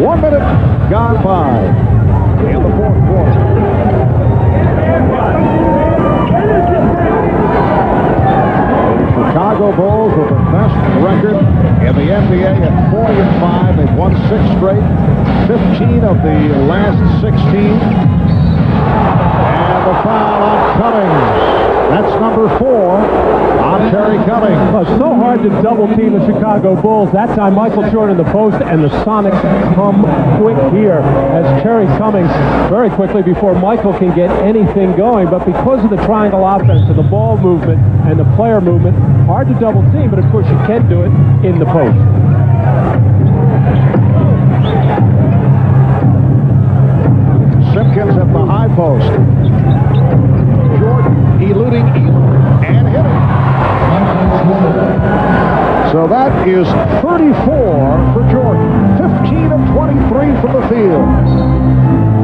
1 minute gone by in the fourth quarter. Chicago Bulls with the best record in the NBA at 40-5. They've won 6 straight, 15 of the last 16. And the foul on Cummings. That's number 4 on Terry Cummings. Well, it's so hard to double team the Chicago Bulls. That time Michael Jordan in the post, and the Sonics come quick here as Terry Cummings very quickly before Michael can get anything going. But because of the triangle offense and the ball movement and the player movement, hard to double team, but of course you can do it in the post. Simpkins at the high post. Jordan eluding and hitting. So that is 34 for Jordan. 15 of 23 from the field.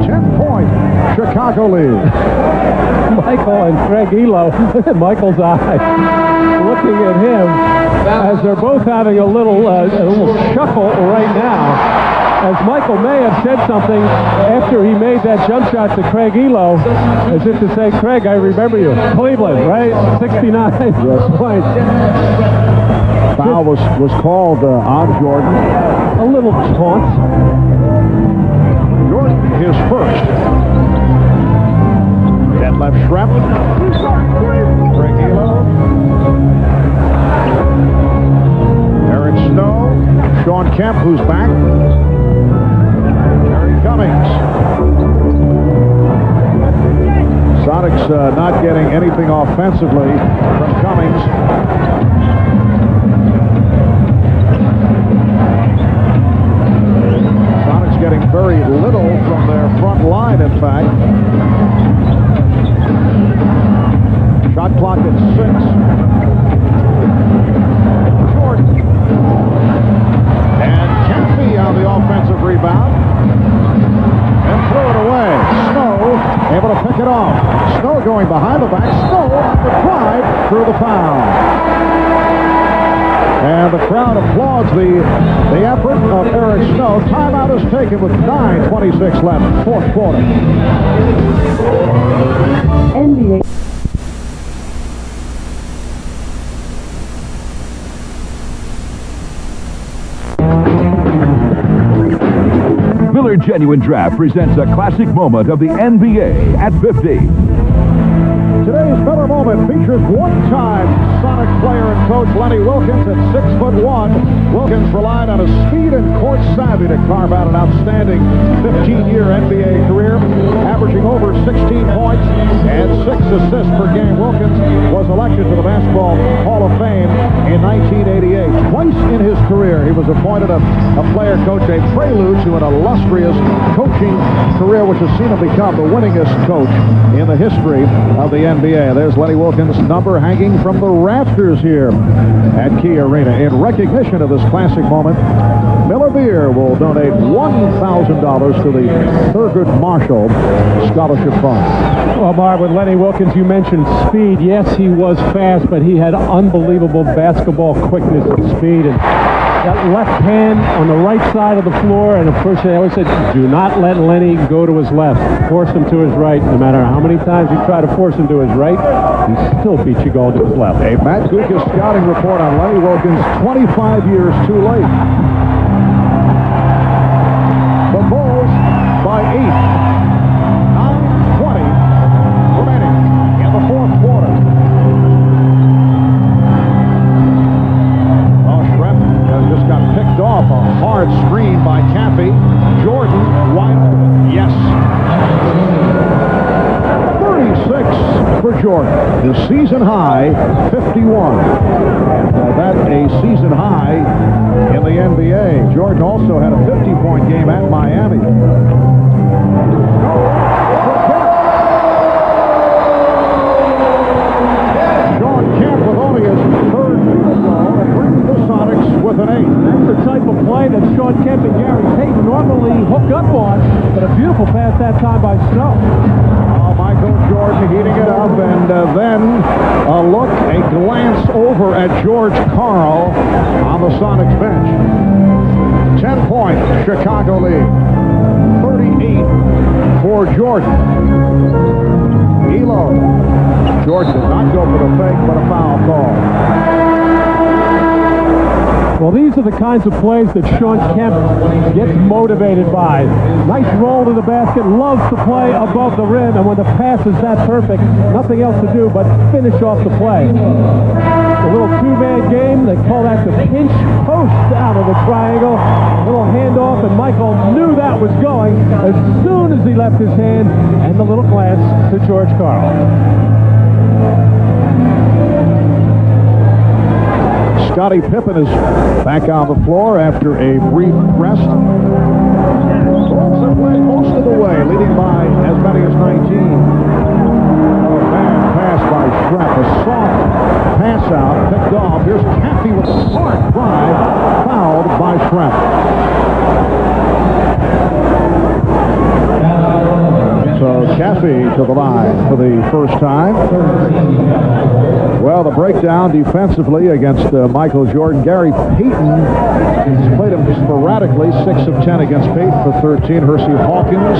10-point Chicago lead. Michael and Craig Elo, look at Michael's eyes, looking at him as they're both having a little chuckle right now. As Michael may have said something after he made that jump shot to Craig Elo, as if to say, Craig, I remember you. Cleveland, right? 69 points. Foul was called on Jordan. A little taunt. Jordan, his first. That left Shrep. Craig Elo. Eric Snow. Sean Kemp, who's back. Cummings. Sonics not getting anything offensively from Cummings. Sonics getting very little from their front line, in fact. Shot clock at 6. Jordan. And Cappy on the offensive rebound. And threw it away. Snow able to pick it off. Snow going behind the back. Snow on the drive through the foul. And the crowd applauds the effort of Eric Snow. Timeout is taken with 9:26 left, fourth quarter. NBA. Miller Genuine Draft presents a classic moment of the NBA at 50. Today's Miller Moment features one-time Sonic player and coach Lenny Wilkens at 6'1". Wilkens relied on his speed and court savvy to carve out an outstanding 15-year NBA career, averaging over 16 points and 6 assists per game. Wilkens was elected to the Basketball Hall of Fame in 1988. Twice in his career, he was appointed a player coach, a prelude to an illustrious coaching career, which has seen him become the winningest coach in the history of the NBA. There's Lenny Wilkens' number hanging from the rafters here at Key Arena. In recognition of this classic moment, Miller Beer will donate $1,000 to the Thurgood Marshall Scholarship Fund. Well, Marv, with Lenny Wilkens, you mentioned speed. Yes, he was fast, but he had unbelievable basketball quickness and speed. And that left hand on the right side of the floor, and of course they always said, do not let Lenny go to his left. Force him to his right. No matter how many times you try to force him to his right, he still beats you going to his left. A Matt Gucas scouting report on Lenny Wilkens, 25 years too late. screen by Caffey. Jordan wide open. Yes. 36 for Jordan. His season high, 51. That a season high in the NBA. Jordan also had a 50-point game at Miami. S.Kemp with only his third field goal and brings the Sonics with an 8. That's the type of play that S.Kemp and Gary Payton normally hook up on, but a beautiful pass that time by Snow. Michael Jordan heating it up, and then a look, a glance over at George Karl on the Sonics bench. 10-point Chicago lead. 38 for Jordan. Elo. Jordan did not go for the fake, but a foul call. Well, these are the kinds of plays that S.Kemp gets motivated by. Nice roll to the basket, loves to play above the rim, and when the pass is that perfect, nothing else to do but finish off the play. A little two-man game, they call that the pinch post out of the triangle. A little handoff, and Michael knew that was going as soon as he left his hand, and the little glance to George Karl. S.Pippen is back on the floor after a brief rest. Bulls have led most of the way, leading by as many as 19. A bad pass by S.Kemp. A soft pass out, picked off. Here's Caffey with a smart drive, fouled by S.Kemp. So Caffey to the line for the first time. Well, the breakdown defensively against Michael Jordan. Gary Payton has played him sporadically. 6 of 10 against Payton for 13. Hersey Hawkins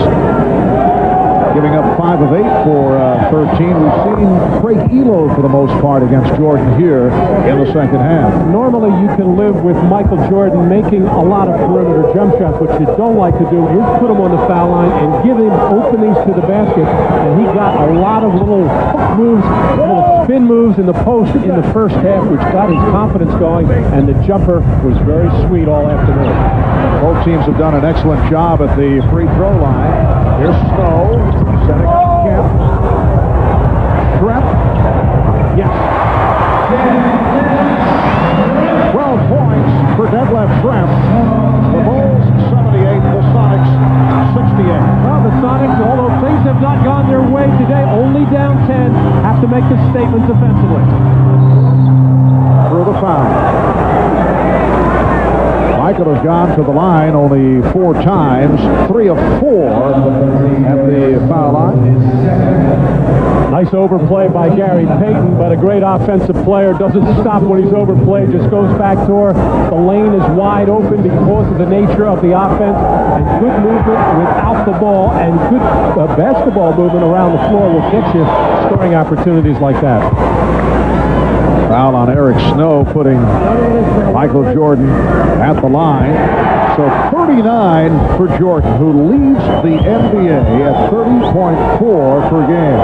giving up 5 of 8 for 13. We've seen Craig Elo for the most part against Jordan here in the second half. Normally you can live with Michael Jordan making a lot of perimeter jump shots. What you don't like to do is put him on the foul line and give him openings to the basket. And he got a lot of little hook moves, little spin moves in the post in the first half, which got his confidence going, and the jumper was very sweet all afternoon. Both teams have done an excellent job at the free throw line. Here's Snow. Setting up Kemp. Shrep. Yes. 12 points for Detlef Shrep. The Bulls 78, the Sonics 68. Well, the Sonics, although things have not gone their way today, only down 10, have to make a statement defensively. Through the foul. Michael has gone to the line only 4 times, 3 of 4 at the foul line. Nice overplay by Gary Payton, but a great offensive player. Doesn't stop when he's overplayed, just goes back door. The lane is wide open because of the nature of the offense, and good movement without the ball, and good basketball movement around the floor will get you scoring opportunities like that. Foul on Eric Snow, putting Michael Jordan at the line. So 39 for Jordan, who leads the NBA at 30.4 per game.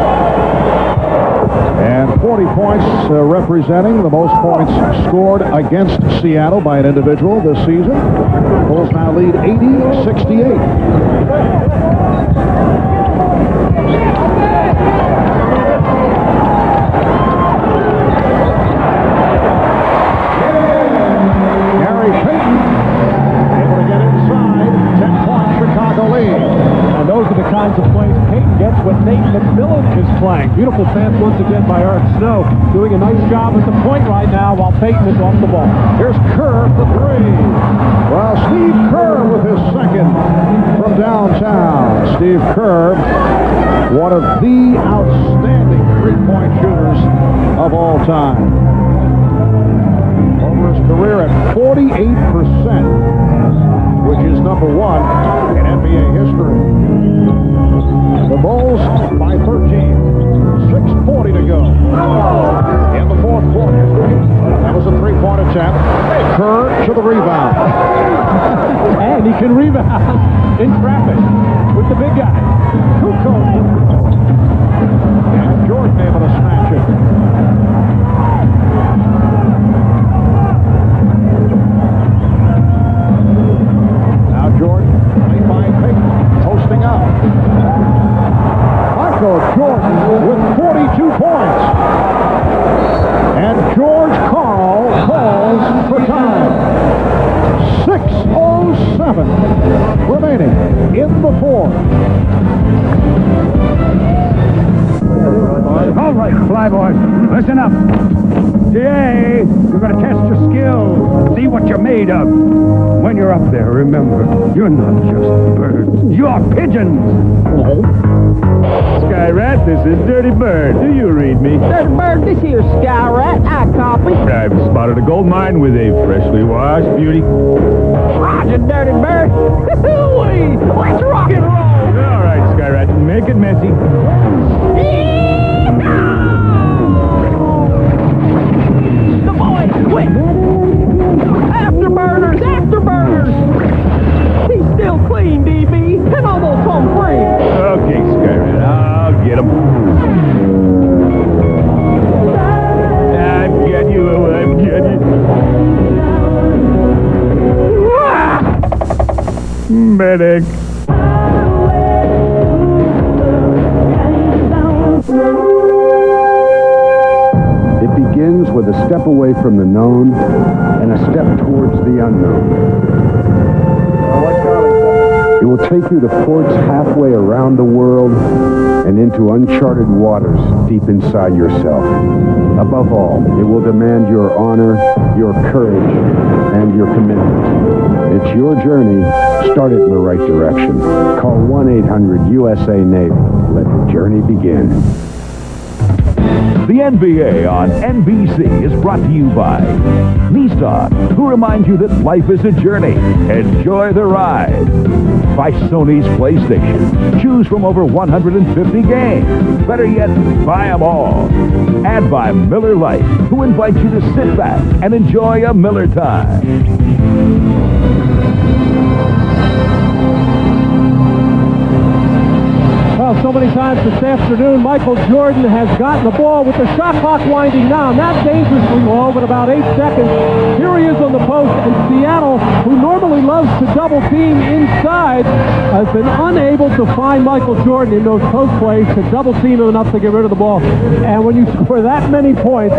And 40 points representing the most points scored against Seattle by an individual this season. Bulls now lead 80-68. Kinds of plays Payton gets when Nate McMillan is playing. Beautiful pass once again by Eric Snow, doing a nice job at the point right now while Payton is off the ball. Here's Kerr for 3. Well, Steve Kerr with his second from downtown. Steve Kerr, one of the outstanding three-point shooters of all time. Over his career at 48%, which is number 1 in NBA history. The Bulls by 13. 6:40 to go in the fourth quarter. That was a three-point attempt. Kerr to the rebound. And he can rebound in traffic with the big guy. Kukoc. And Jordan able to snatch it. remaining in the fourth. All right, fly boys, listen up. Today, you're going to test your skills, see what you're made of. When you're up there, remember, you're not just birds, you're pigeons. Sky Rat, this is Dirty Bird. Do you read me? Dirty Bird, this here Sky Rat. I copy. I've spotted a gold mine with a freshly washed beauty. Roger, Dirty Bird. Let's rock and roll. All right, Sky Rat, make it messy. The boy, quick! Afterburners, afterburners! He's still clean, DB, and almost home free. Okay, Sky Rat, I'll get him. I've got you, I've got you. Medic. It begins with a step away from the known and a step towards the unknown. It will take you to ports halfway around the world and into uncharted waters deep inside yourself. Above all, it will demand your honor, your courage, and your commitment. It's your journey. Start it in the right direction. Call 1-800-USA-NAVY. Let the journey begin. The NBA on NBC is brought to you by Nissan, who reminds you that life is a journey. Enjoy the ride. By Sony's PlayStation. Choose from over 150 games. Better yet, buy them all. And by Miller Lite, who invites you to sit back and enjoy a Miller time. Well, so many times this afternoon, Michael Jordan has gotten the ball with the shot clock winding down. Not dangerously low, but about 8 seconds. Here he is on the post, and Seattle, who normally loves to double team inside, has been unable to find Michael Jordan in those post plays to double team him enough to get rid of the ball. And when you score that many points,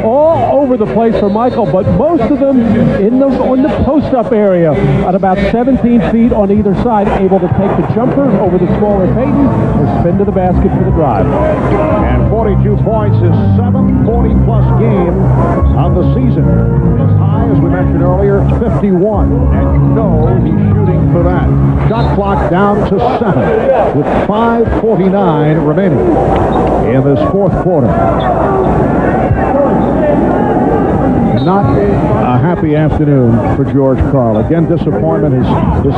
all over the place for Michael, but most of them on the post-up area at about 17 feet on either side, able to take the jumper over the smaller Payton, or spin to the basket for the drive. And 42 points is 740-plus game of the season. As high as we mentioned earlier, 51. And you know he's shooting for that. Shot clock down to 7 with 5:49 remaining in this fourth quarter. Not a happy afternoon for George Karl. Again, disappointment. His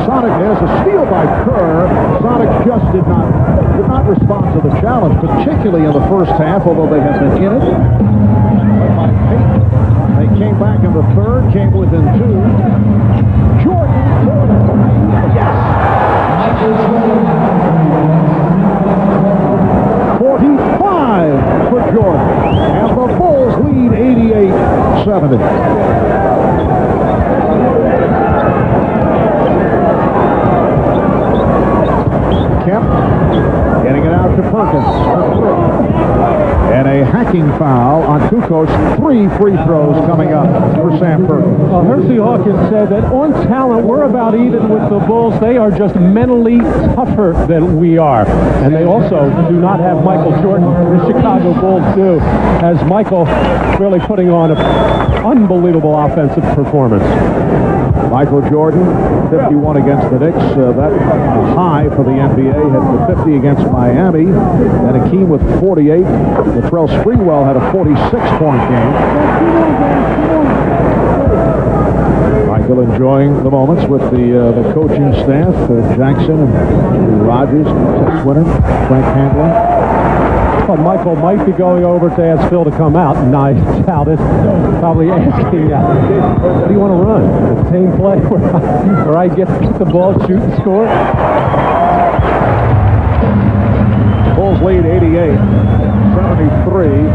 Sonic has a steal by Kerr. Sonic just did not respond to the challenge, particularly in the first half, although they have been in it. By Payton. They came back in the third, came within 2. Jordan for the 3. Yes! 45 for Jordan. And the Bulls lead 88-70. Kemp getting it out to Perkins. And a hacking foul on Kukoc. 3 free throws coming up for Sam Perkins. Well, Hersey Hawkins said that on talent, we're about even with the Bulls. They are just mentally tougher than we are. And they also do not have Michael Jordan. The Chicago Bulls do, as Michael really putting on an unbelievable offensive performance. Michael Jordan, 51 against the Knicks. That high for the NBA. Had the 50 against Miami. And Hakeem with 48. Latrell Sprewell had a 46-point game. Michael enjoying the moments with the coaching staff. Jackson and Rogers, Winter, Frank Handler. Well, Michael might be going over to ask Phil to come out, and I doubt it. Probably asking, what do you want to run? The same play where I get the ball, shoot, and score? Bulls lead 88-73.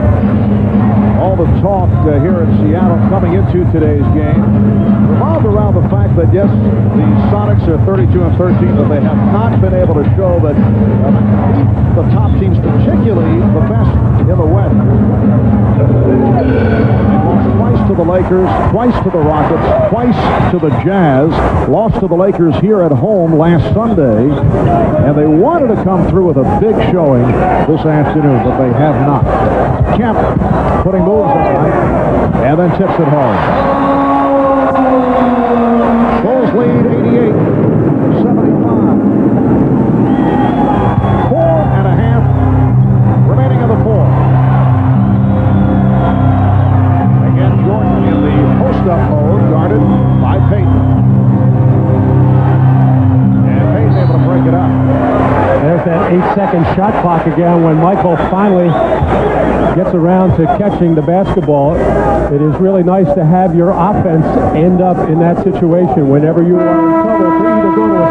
All the talk here in Seattle coming into today's game revolved around the fact that, yes, the Sonics are 32-13, but they have not been able to show that the top teams, particularly the best in the West. They lost twice to the Lakers, twice to the Rockets, twice to the Jazz, lost to the Lakers here at home last Sunday, and they wanted to come through with a big showing this afternoon, but they have not. Kemp putting moves on, and then tips it home. Bulls lead 88-75. 4.5 remaining in the fourth. Again, Jordan in the post-up mode, guarded by Payton. And Payton able to break it up. There's that 8-second shot clock again when Michael finally gets around to catching the basketball. It is really nice to have your offense end up in that situation whenever you are in trouble, to either go to a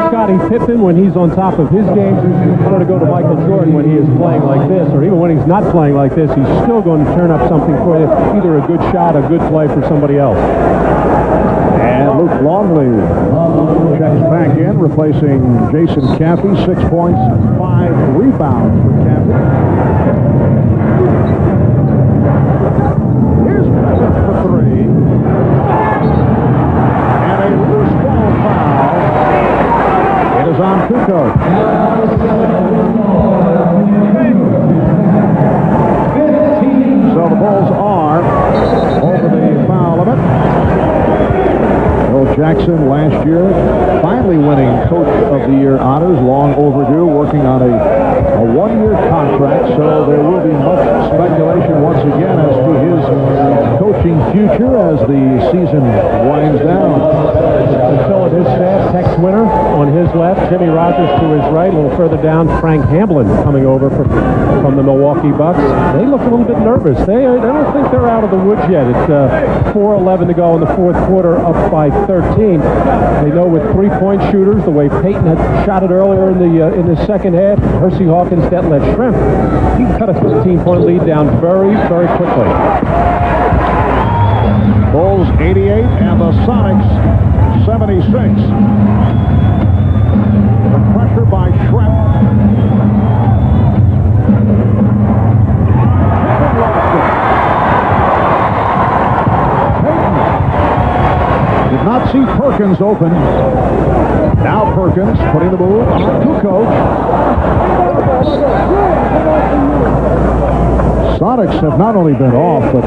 S.Pippen when he's on top of his game, or to go to Michael Jordan when he is playing like this, or even when he's not playing like this, he's still going to turn up something for you, either a good shot, a good play for somebody else. And Luke Longley checks back in, replacing Jason Caffey. 6 points, 5 rebounds for Caffey. Here's Pippen for 3. And a loose ball foul. It is on Kukoc. So the Bulls are over the foul limit. Bill Jackson last year finally winning Coach of the Year honors, long overdue, working on a one-year contract, so there will be much speculation once again as to his coaching future as the season winds down. Phil at his staff, Tex Winter on his left, Jimmy Rogers to his right, a little further down, Frank Hamblin coming over from the Milwaukee Bucks. They look a little bit nervous. I don't think they're out of the woods yet. It's 4:11 to go in the fourth quarter, up by 13. They know with three-point shooters, the way Payton had shot it earlier in the second half, Hersey Hawkins, Detlef Schrempf, he cut a 15-point lead down very, very quickly. Bulls 88 and the Sonics 76. The pressure by Schrempf. Did not see Perkins open. Now Perkins putting the move on Kukoc. Sonics have not only been off, but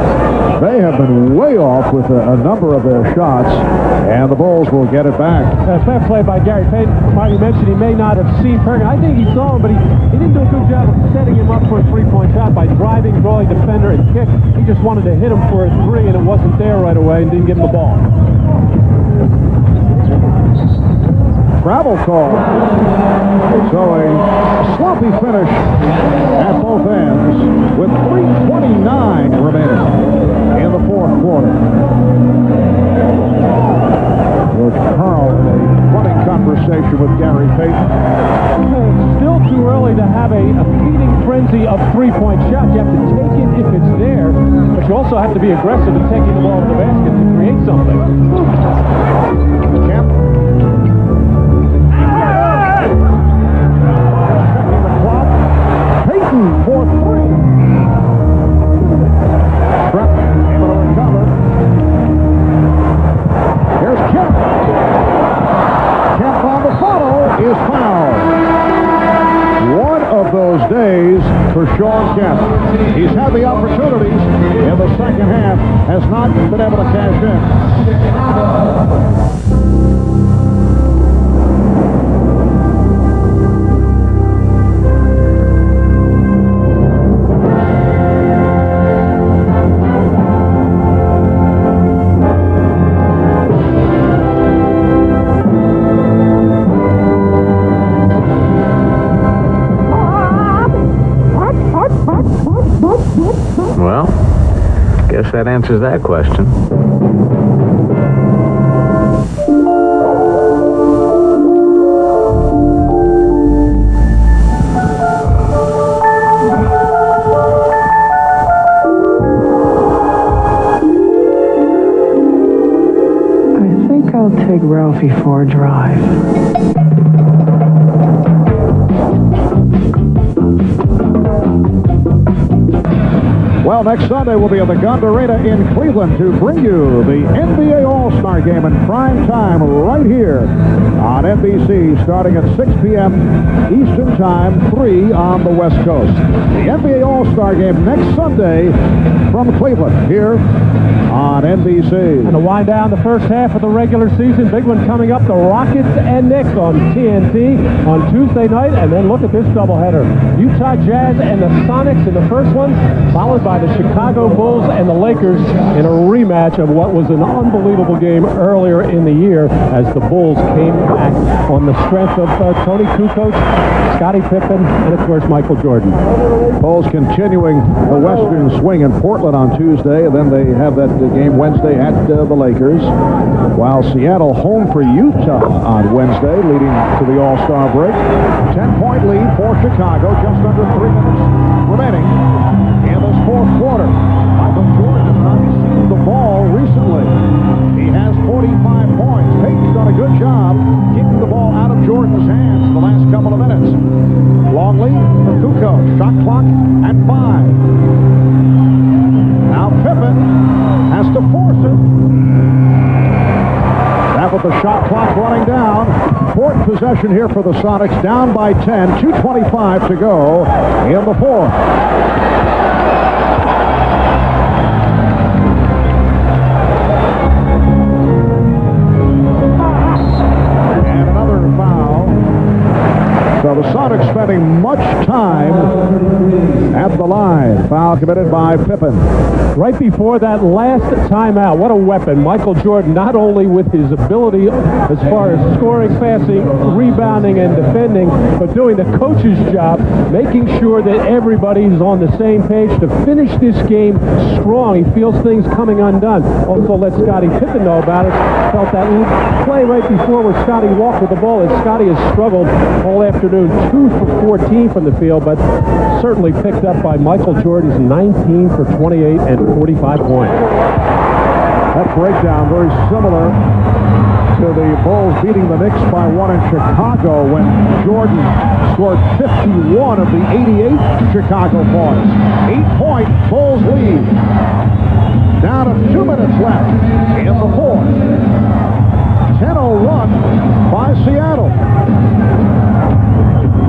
they have been way off with a number of their shots, and the Bulls will get it back. Fair play by Gary Payton. Marty mentioned he may not have seen Perkins. I think he saw him, but he didn't do a good job of setting him up for a three-point shot by driving, drawing defender, and kick. He just wanted to hit him for a three, and it wasn't there right away, and didn't give him the ball. Travel call. So a sloppy finish at both ends with 3:29 remaining in the fourth quarter. George Karl in a running conversation with Gary Payton. It's still too early to have a feeding frenzy of three-point shots. You have to take it if it's there, but you also have to be aggressive in taking the ball to the basket to create something. Kemp. Payton for 3. Schrempf able to recover. Here's Kemp. Kemp on the follow is fouled. One of those days for Sean Kemp. He's had the opportunities in the second half, has not been able to cash in. Well, guess that answers that question. I think I'll take Ralphie for a drive. Well, next Sunday we'll be at the Gund Arena in Cleveland to bring you the NBA All-Star Game in prime time right here on NBC starting at 6 p.m. Eastern Time, 3 on the West Coast. The NBA All-Star Game next Sunday from Cleveland here on NBC. And to wind down the first half of the regular season, big one coming up, the Rockets and Knicks on TNT on Tuesday night. And then look at this doubleheader. Utah Jazz and the Sonics in the first one, followed by the Chicago Bulls and the Lakers in a rematch of what was an unbelievable game earlier in the year as the Bulls came back on the strength of Tony Kukoc, Scottie Pippen, and of course Michael Jordan. Bulls continuing the Western swing in Portland on Tuesday, and then they have that game Wednesday at the Lakers, while Seattle home for Utah on Wednesday, leading to the All-Star break. 10-point lead for Chicago, just under 3 minutes remaining in this fourth quarter. Michael Jordan has not seen the ball recently. He has 45 points. Payton's done a good job keeping the ball out of Jordan's hands the last couple of minutes. Long lead for Kukoc. Shot clock at 5. Now Pippen has to force it. That with the shot clock running down. Fourth possession here for the Sonics, down by 10. 2:25 to go in the fourth. And another foul. So the Sonics spending much time at the line. Foul committed by Pippen. Right before that last timeout, what a weapon. Michael Jordan, not only with his ability as far as scoring, passing, rebounding, and defending, but doing the coach's job, making sure that everybody's on the same page to finish this game strong. He feels things coming undone. Also let Scottie Pippen know about it. Felt that play right before where Scottie walked with the ball, and Scottie has struggled all afternoon. 2 for 14 from the field, but certainly picked up by Michael Jordan's 19 for 28 and 45 points. That breakdown very similar to the Bulls beating the Knicks by 1 in Chicago when Jordan scored 51 of the 88 Chicago points. 8-point Bulls lead. Down to 2 minutes left in the fourth. 10-0 run by Seattle.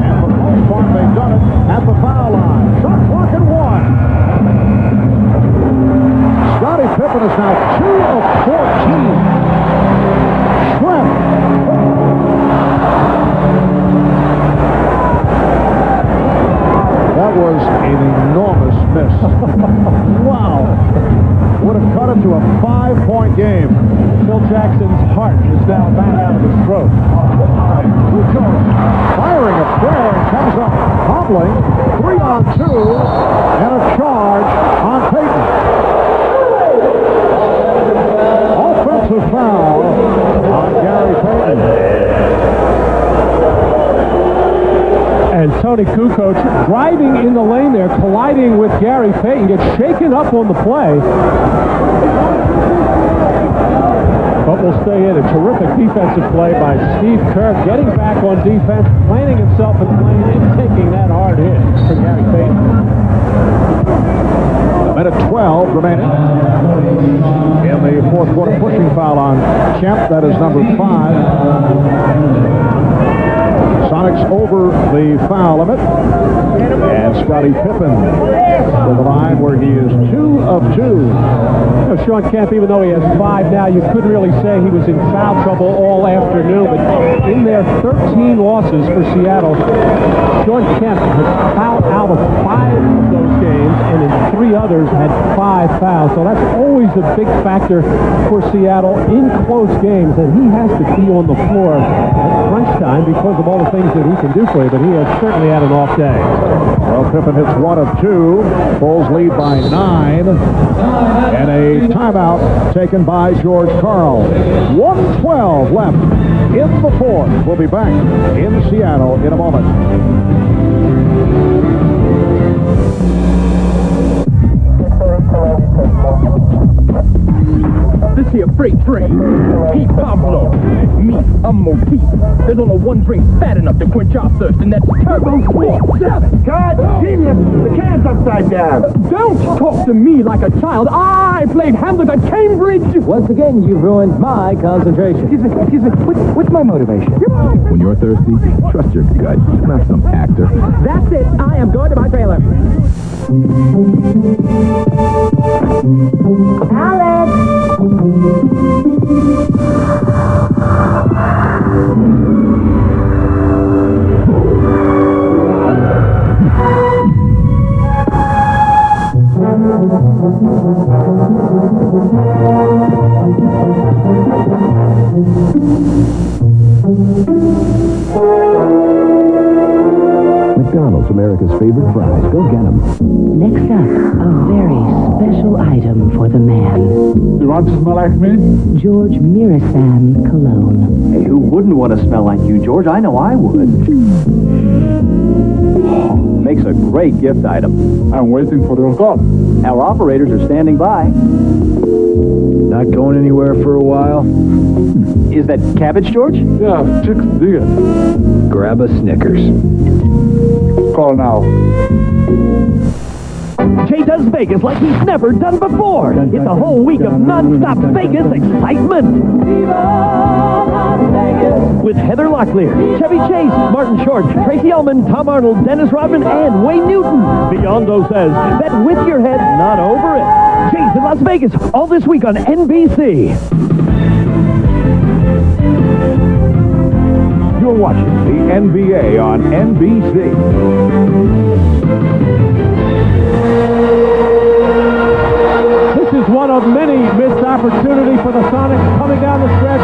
And for the most part, they've done it at the foul line. Shot clock at 1. Scottie Pippen is now 2 of 14. Strength. That was an enormous miss. Wow. Would have cut it to a 5-point game. Phil Jackson's heart is now back out of his throat. Kukoc firing a prayer and comes up hobbling. 3 on 2 and a charge on Payton. Offensive foul on Gary Payton. And Tony Kukoc driving in the lane there, colliding with Gary Payton, gets shaken up on the play. But will stay in. A terrific defensive play by Steve Kerr, getting back on defense, planting himself in the lane, and taking that hard hit for Gary Payton. A minute 12 remaining in the fourth quarter. Pushing foul on Kemp. That is number 5. Sonics over the foul limit. And Scottie Pippen to the line where he is 2 of 2. Sean Kemp, even though he has 5 now, you couldn't really say he was in foul trouble all afternoon. But in their 13 losses for Seattle, Sean Kemp has fouled out of 5 of those games, and in 3 others had 5 fouls. So that's always a big factor for Seattle in close games, and he has to be on the floor at crunch time because of all the things that he can do for you. But he has certainly had an off day. Well, Pippen hits 1 of 2. Bulls lead by 9. And a timeout taken by George Karl. 1:12 left in the fourth. We'll be back in Seattle in a moment. This here freight train. Pete Pablo. Me, I'm Motif. There's only one drink fat enough to quench our thirst, and that's Turbo Sport 7. God, genius! The can's upside down. Don't talk to me like a child. I played Hamlet at Cambridge. Once again, you've ruined my concentration. Excuse me. What's my motivation? When you're thirsty, trust your gut, not some actor. That's it. I am going to my trailer. Alex! McDonald's, America's favorite fries. Go get them. Next up, a very special item for the man. You want to smell like me? George Mirasan Cologne. Hey, who wouldn't want to smell like you, George? I know I would. Makes a great gift item. I'm waiting for your call. Our operators are standing by. Not going anywhere for a while? Is that cabbage, George? Yeah, chicks dig it. Grab a Snickers. Call now. Jay does Vegas like he's never done before. It's a whole week of non-stop Vegas excitement. With Heather Locklear, Chevy Chase, Martin Short, Tracy Ullman, Tom Arnold, Dennis Rodman, and Wayne Newton. Biondo says that with your head not over it. Jay's in Las Vegas all this week on NBC. You're watching the NBA on NBC. This is one of many missed opportunities for the Sonics coming down the stretch.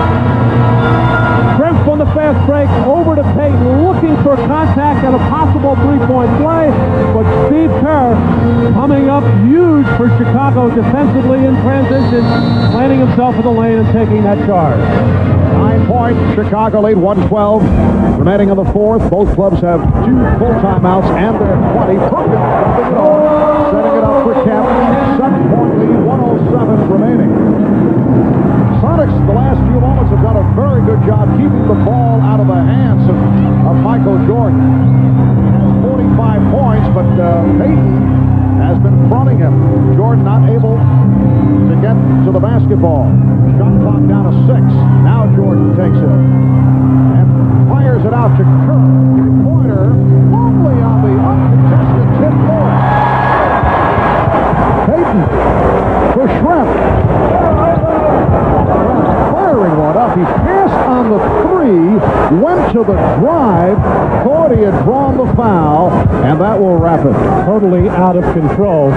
Kemp on the fast break, over to Payton, looking for contact and a possible three-point play, but Steve Kerr coming up huge for Chicago defensively in transition, planting himself in the lane and taking that charge. 9 points, Chicago lead 112. Remaining in the fourth, both clubs have 2 full timeouts and their 20. Setting it up for Kemp. 7-point lead, 107 remaining. Sonics, the last few moments, have done a very good job keeping the ball out of the hands of Michael Jordan. He has 45 points, but Payton has been fronting him. Jordan not able to get to the basketball. Shot clock down to 6. Now Jordan takes it and fires it out to Kerr. Three-pointer, only on the uncontested tip point. Payton for Shrimp. Firing one up. He passed on the 3, went to the drive, thought he had drawn the foul, and that will wrap it. Totally out of control.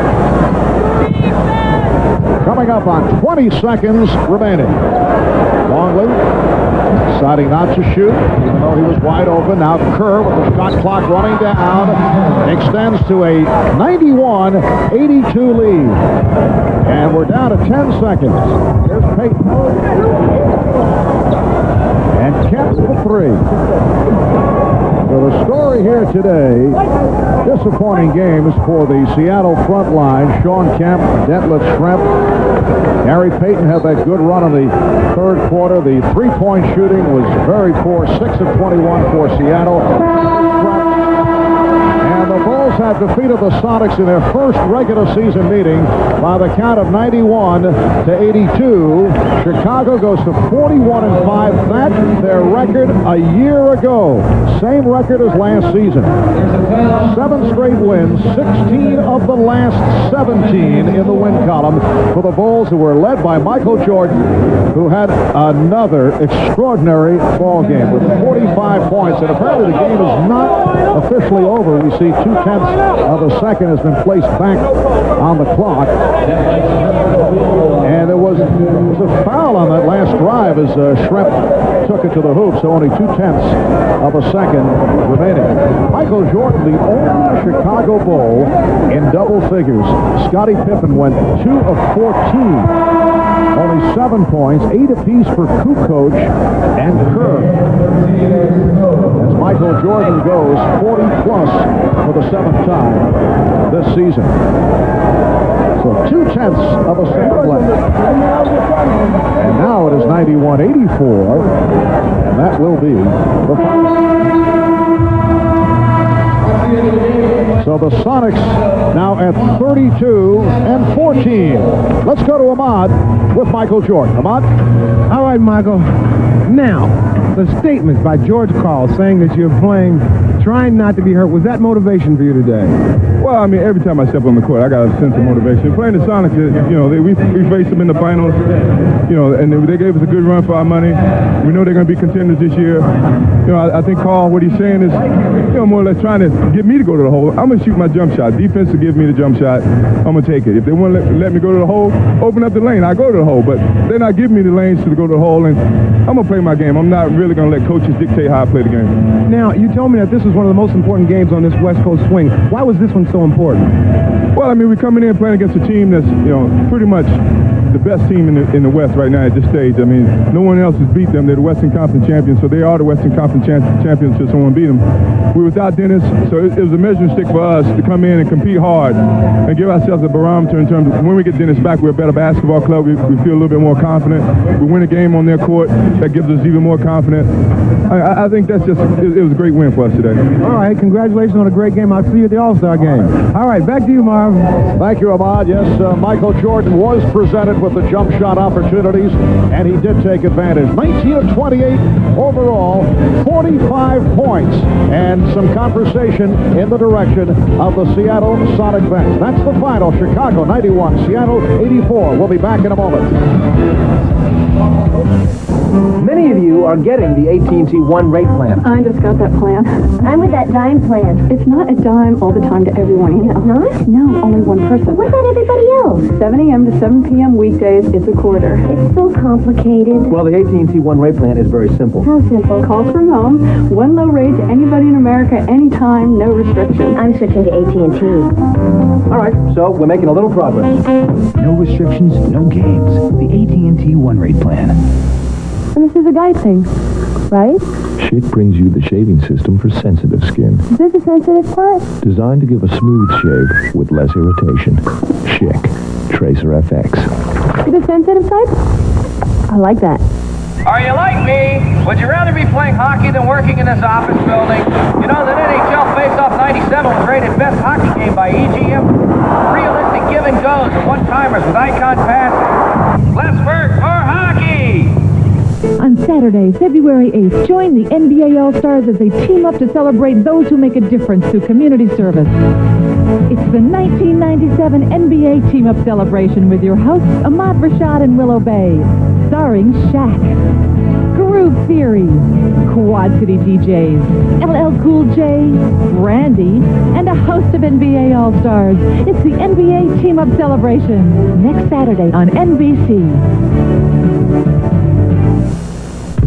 Coming up on 20 seconds remaining. Longley deciding not to shoot, even though he was wide open. Now Kerr with the shot clock running down extends to a 91-82 lead. And we're down to 10 seconds. Here's Payton. And Kemp for 3. So the story here today, disappointing games for the Seattle front line. Shawn Kemp, Detlef Schrempf, Gary Payton had that good run in the third quarter. The three-point shooting was very poor, 6 of 21 for Seattle. And the Bulls have defeated the Sonics in their first regular season meeting by the count of 91-82. Chicago goes to 41-5. That's their record a year ago. Same record as last season. 7 straight wins, 16 of the last 17 in the win column for the Bulls, who were led by Michael Jordan, who had another extraordinary ball game with 45 points. And apparently the game is not officially over. We see 2/10 of a second has been placed back on the clock. And there was a foul on that last drive as Schrempf took it to the hoop, so only 2/10 of a second remaining. Michael Jordan, the only Chicago Bull in double figures. Scottie Pippen went 2 of 14. Only 7 points, 8 apiece for Kukoc and Kerr. As Michael Jordan goes 40-plus for the 7th time this season. So 2/10 of a second left. And now it is 91-84, and that will be the final. So the Sonics now at 32-14. Let's go to Ahmad with Michael Jordan. Ahmad? All right, Michael. Now, the statements by George Karl saying that you're playing, trying not to be hurt, was that motivation for you today? Well, I mean, every time I step on the court, I got a sense of motivation. Playing the Sonics, we faced them in the finals, and they gave us a good run for our money. We know they're going to be contenders this year. I think Karl, what he's saying is, more or less trying to get me to go to the hole. I'm going to shoot my jump shot. Defense will give me the jump shot. I'm going to take it. If they want to let me go to the hole, open up the lane. I go to the hole. But they're not giving me the lanes to go to the hole, and I'm going to play my game. I'm not really going to let coaches dictate how I play the game. Now, you told me that this was one of the most important games on this West Coast swing. Why was this one so important? Well, I mean, we're coming in playing against a team that's, pretty much the best team in the West right now at this stage. I mean, no one else has beat them. They're the Western Conference champions, so they are the Western Conference champions till someone beat them. We're without Dennis, so it was a measuring stick for us to come in and compete hard and give ourselves a barometer in terms of when we get Dennis back, we're a better basketball club. We feel a little bit more confident. We win a game on their court. That gives us even more confidence. I think that's just, it was a great win for us today. All right, congratulations on a great game. I'll see you at the All-Star game. All right, back to you, Marv. Thank you, Ahmad. Yes, Michael Jordan was presented with the jump shot opportunities, and he did take advantage. 19 of 28 overall, 45 points, and some conversation in the direction of the Seattle Sonic bench. That's the final. Chicago 91, Seattle 84. We'll be back in a moment. Many of you are getting the AT&T One rate plan. I just got that plan. I'm with that dime plan. It's not a dime all the time to everyone, you know. Not? No, only one person. What about everybody else? 7 a.m. to 7 p.m. weekdays, it's a quarter. It's so complicated. Well, the AT&T One rate plan is very simple. How simple? Calls from home, one low rate to anybody in America, anytime, no restrictions. I'm switching to AT&T. All right, so we're making a little progress. No restrictions, no games. The AT&T One rate plan. And this is a guy thing, right? Schick brings you the shaving system for sensitive skin. Is this a sensitive part? Designed to give a smooth shave with less irritation. Schick Tracer FX. Is it sensitive type? I like that. Are you like me? Would you rather be playing hockey than working in this office building? You know that NHL Face-Off 97 was rated best hockey game by EGM. Realistic give and goes and one-timers with icon passes. Let's work for hockey! On Saturday, February 8th, join the NBA All-Stars as they team up to celebrate those who make a difference through community service. It's the 1997 NBA Team-Up Celebration with your hosts, Ahmad Rashad and Willow Bay. Starring Shaq, Groove Theory, Quad City DJs, LL Cool J, Brandy, and a host of NBA All-Stars. It's the NBA Team-Up Celebration, next Saturday on NBC.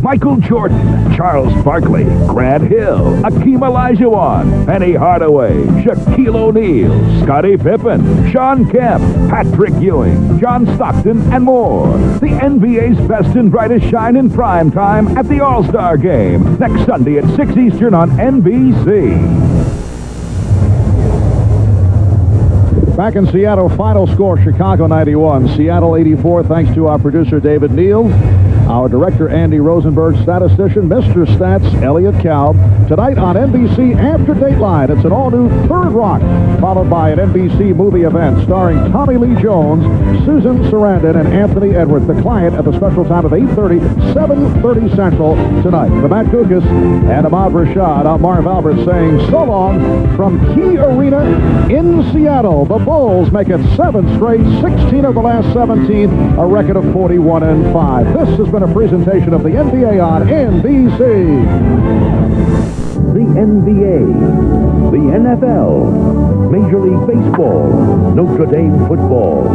Michael Jordan, Charles Barkley, Grant Hill, Akeem Olajuwon, Penny Hardaway, Shaquille O'Neal, Scottie Pippen, S.Kemp, Patrick Ewing, John Stockton, and more. The NBA's best and brightest shine in prime time at the All-Star Game next Sunday at 6 Eastern on NBC. Back in Seattle, final score, Chicago 91, Seattle 84, thanks to our producer David Neal, our director Andy Rosenberg, statistician Mr. Stats Elliot Kalb. Tonight on NBC After Dateline, it's an all-new Third Rock, followed by an NBC movie event starring Tommy Lee Jones, Susan Sarandon, and Anthony Edwards. The Client at the special time of 8:30, 7:30 Central tonight. For Matt Dukas and Ahmad Rashad, I'm Marv Albert saying so long from Key Arena in Seattle. The Bulls make it 7 straight, 16 of the last 17, a record of 41-5. This has been a presentation of the NBA on NBC. The NBA, the NFL, Major League Baseball, Notre Dame football.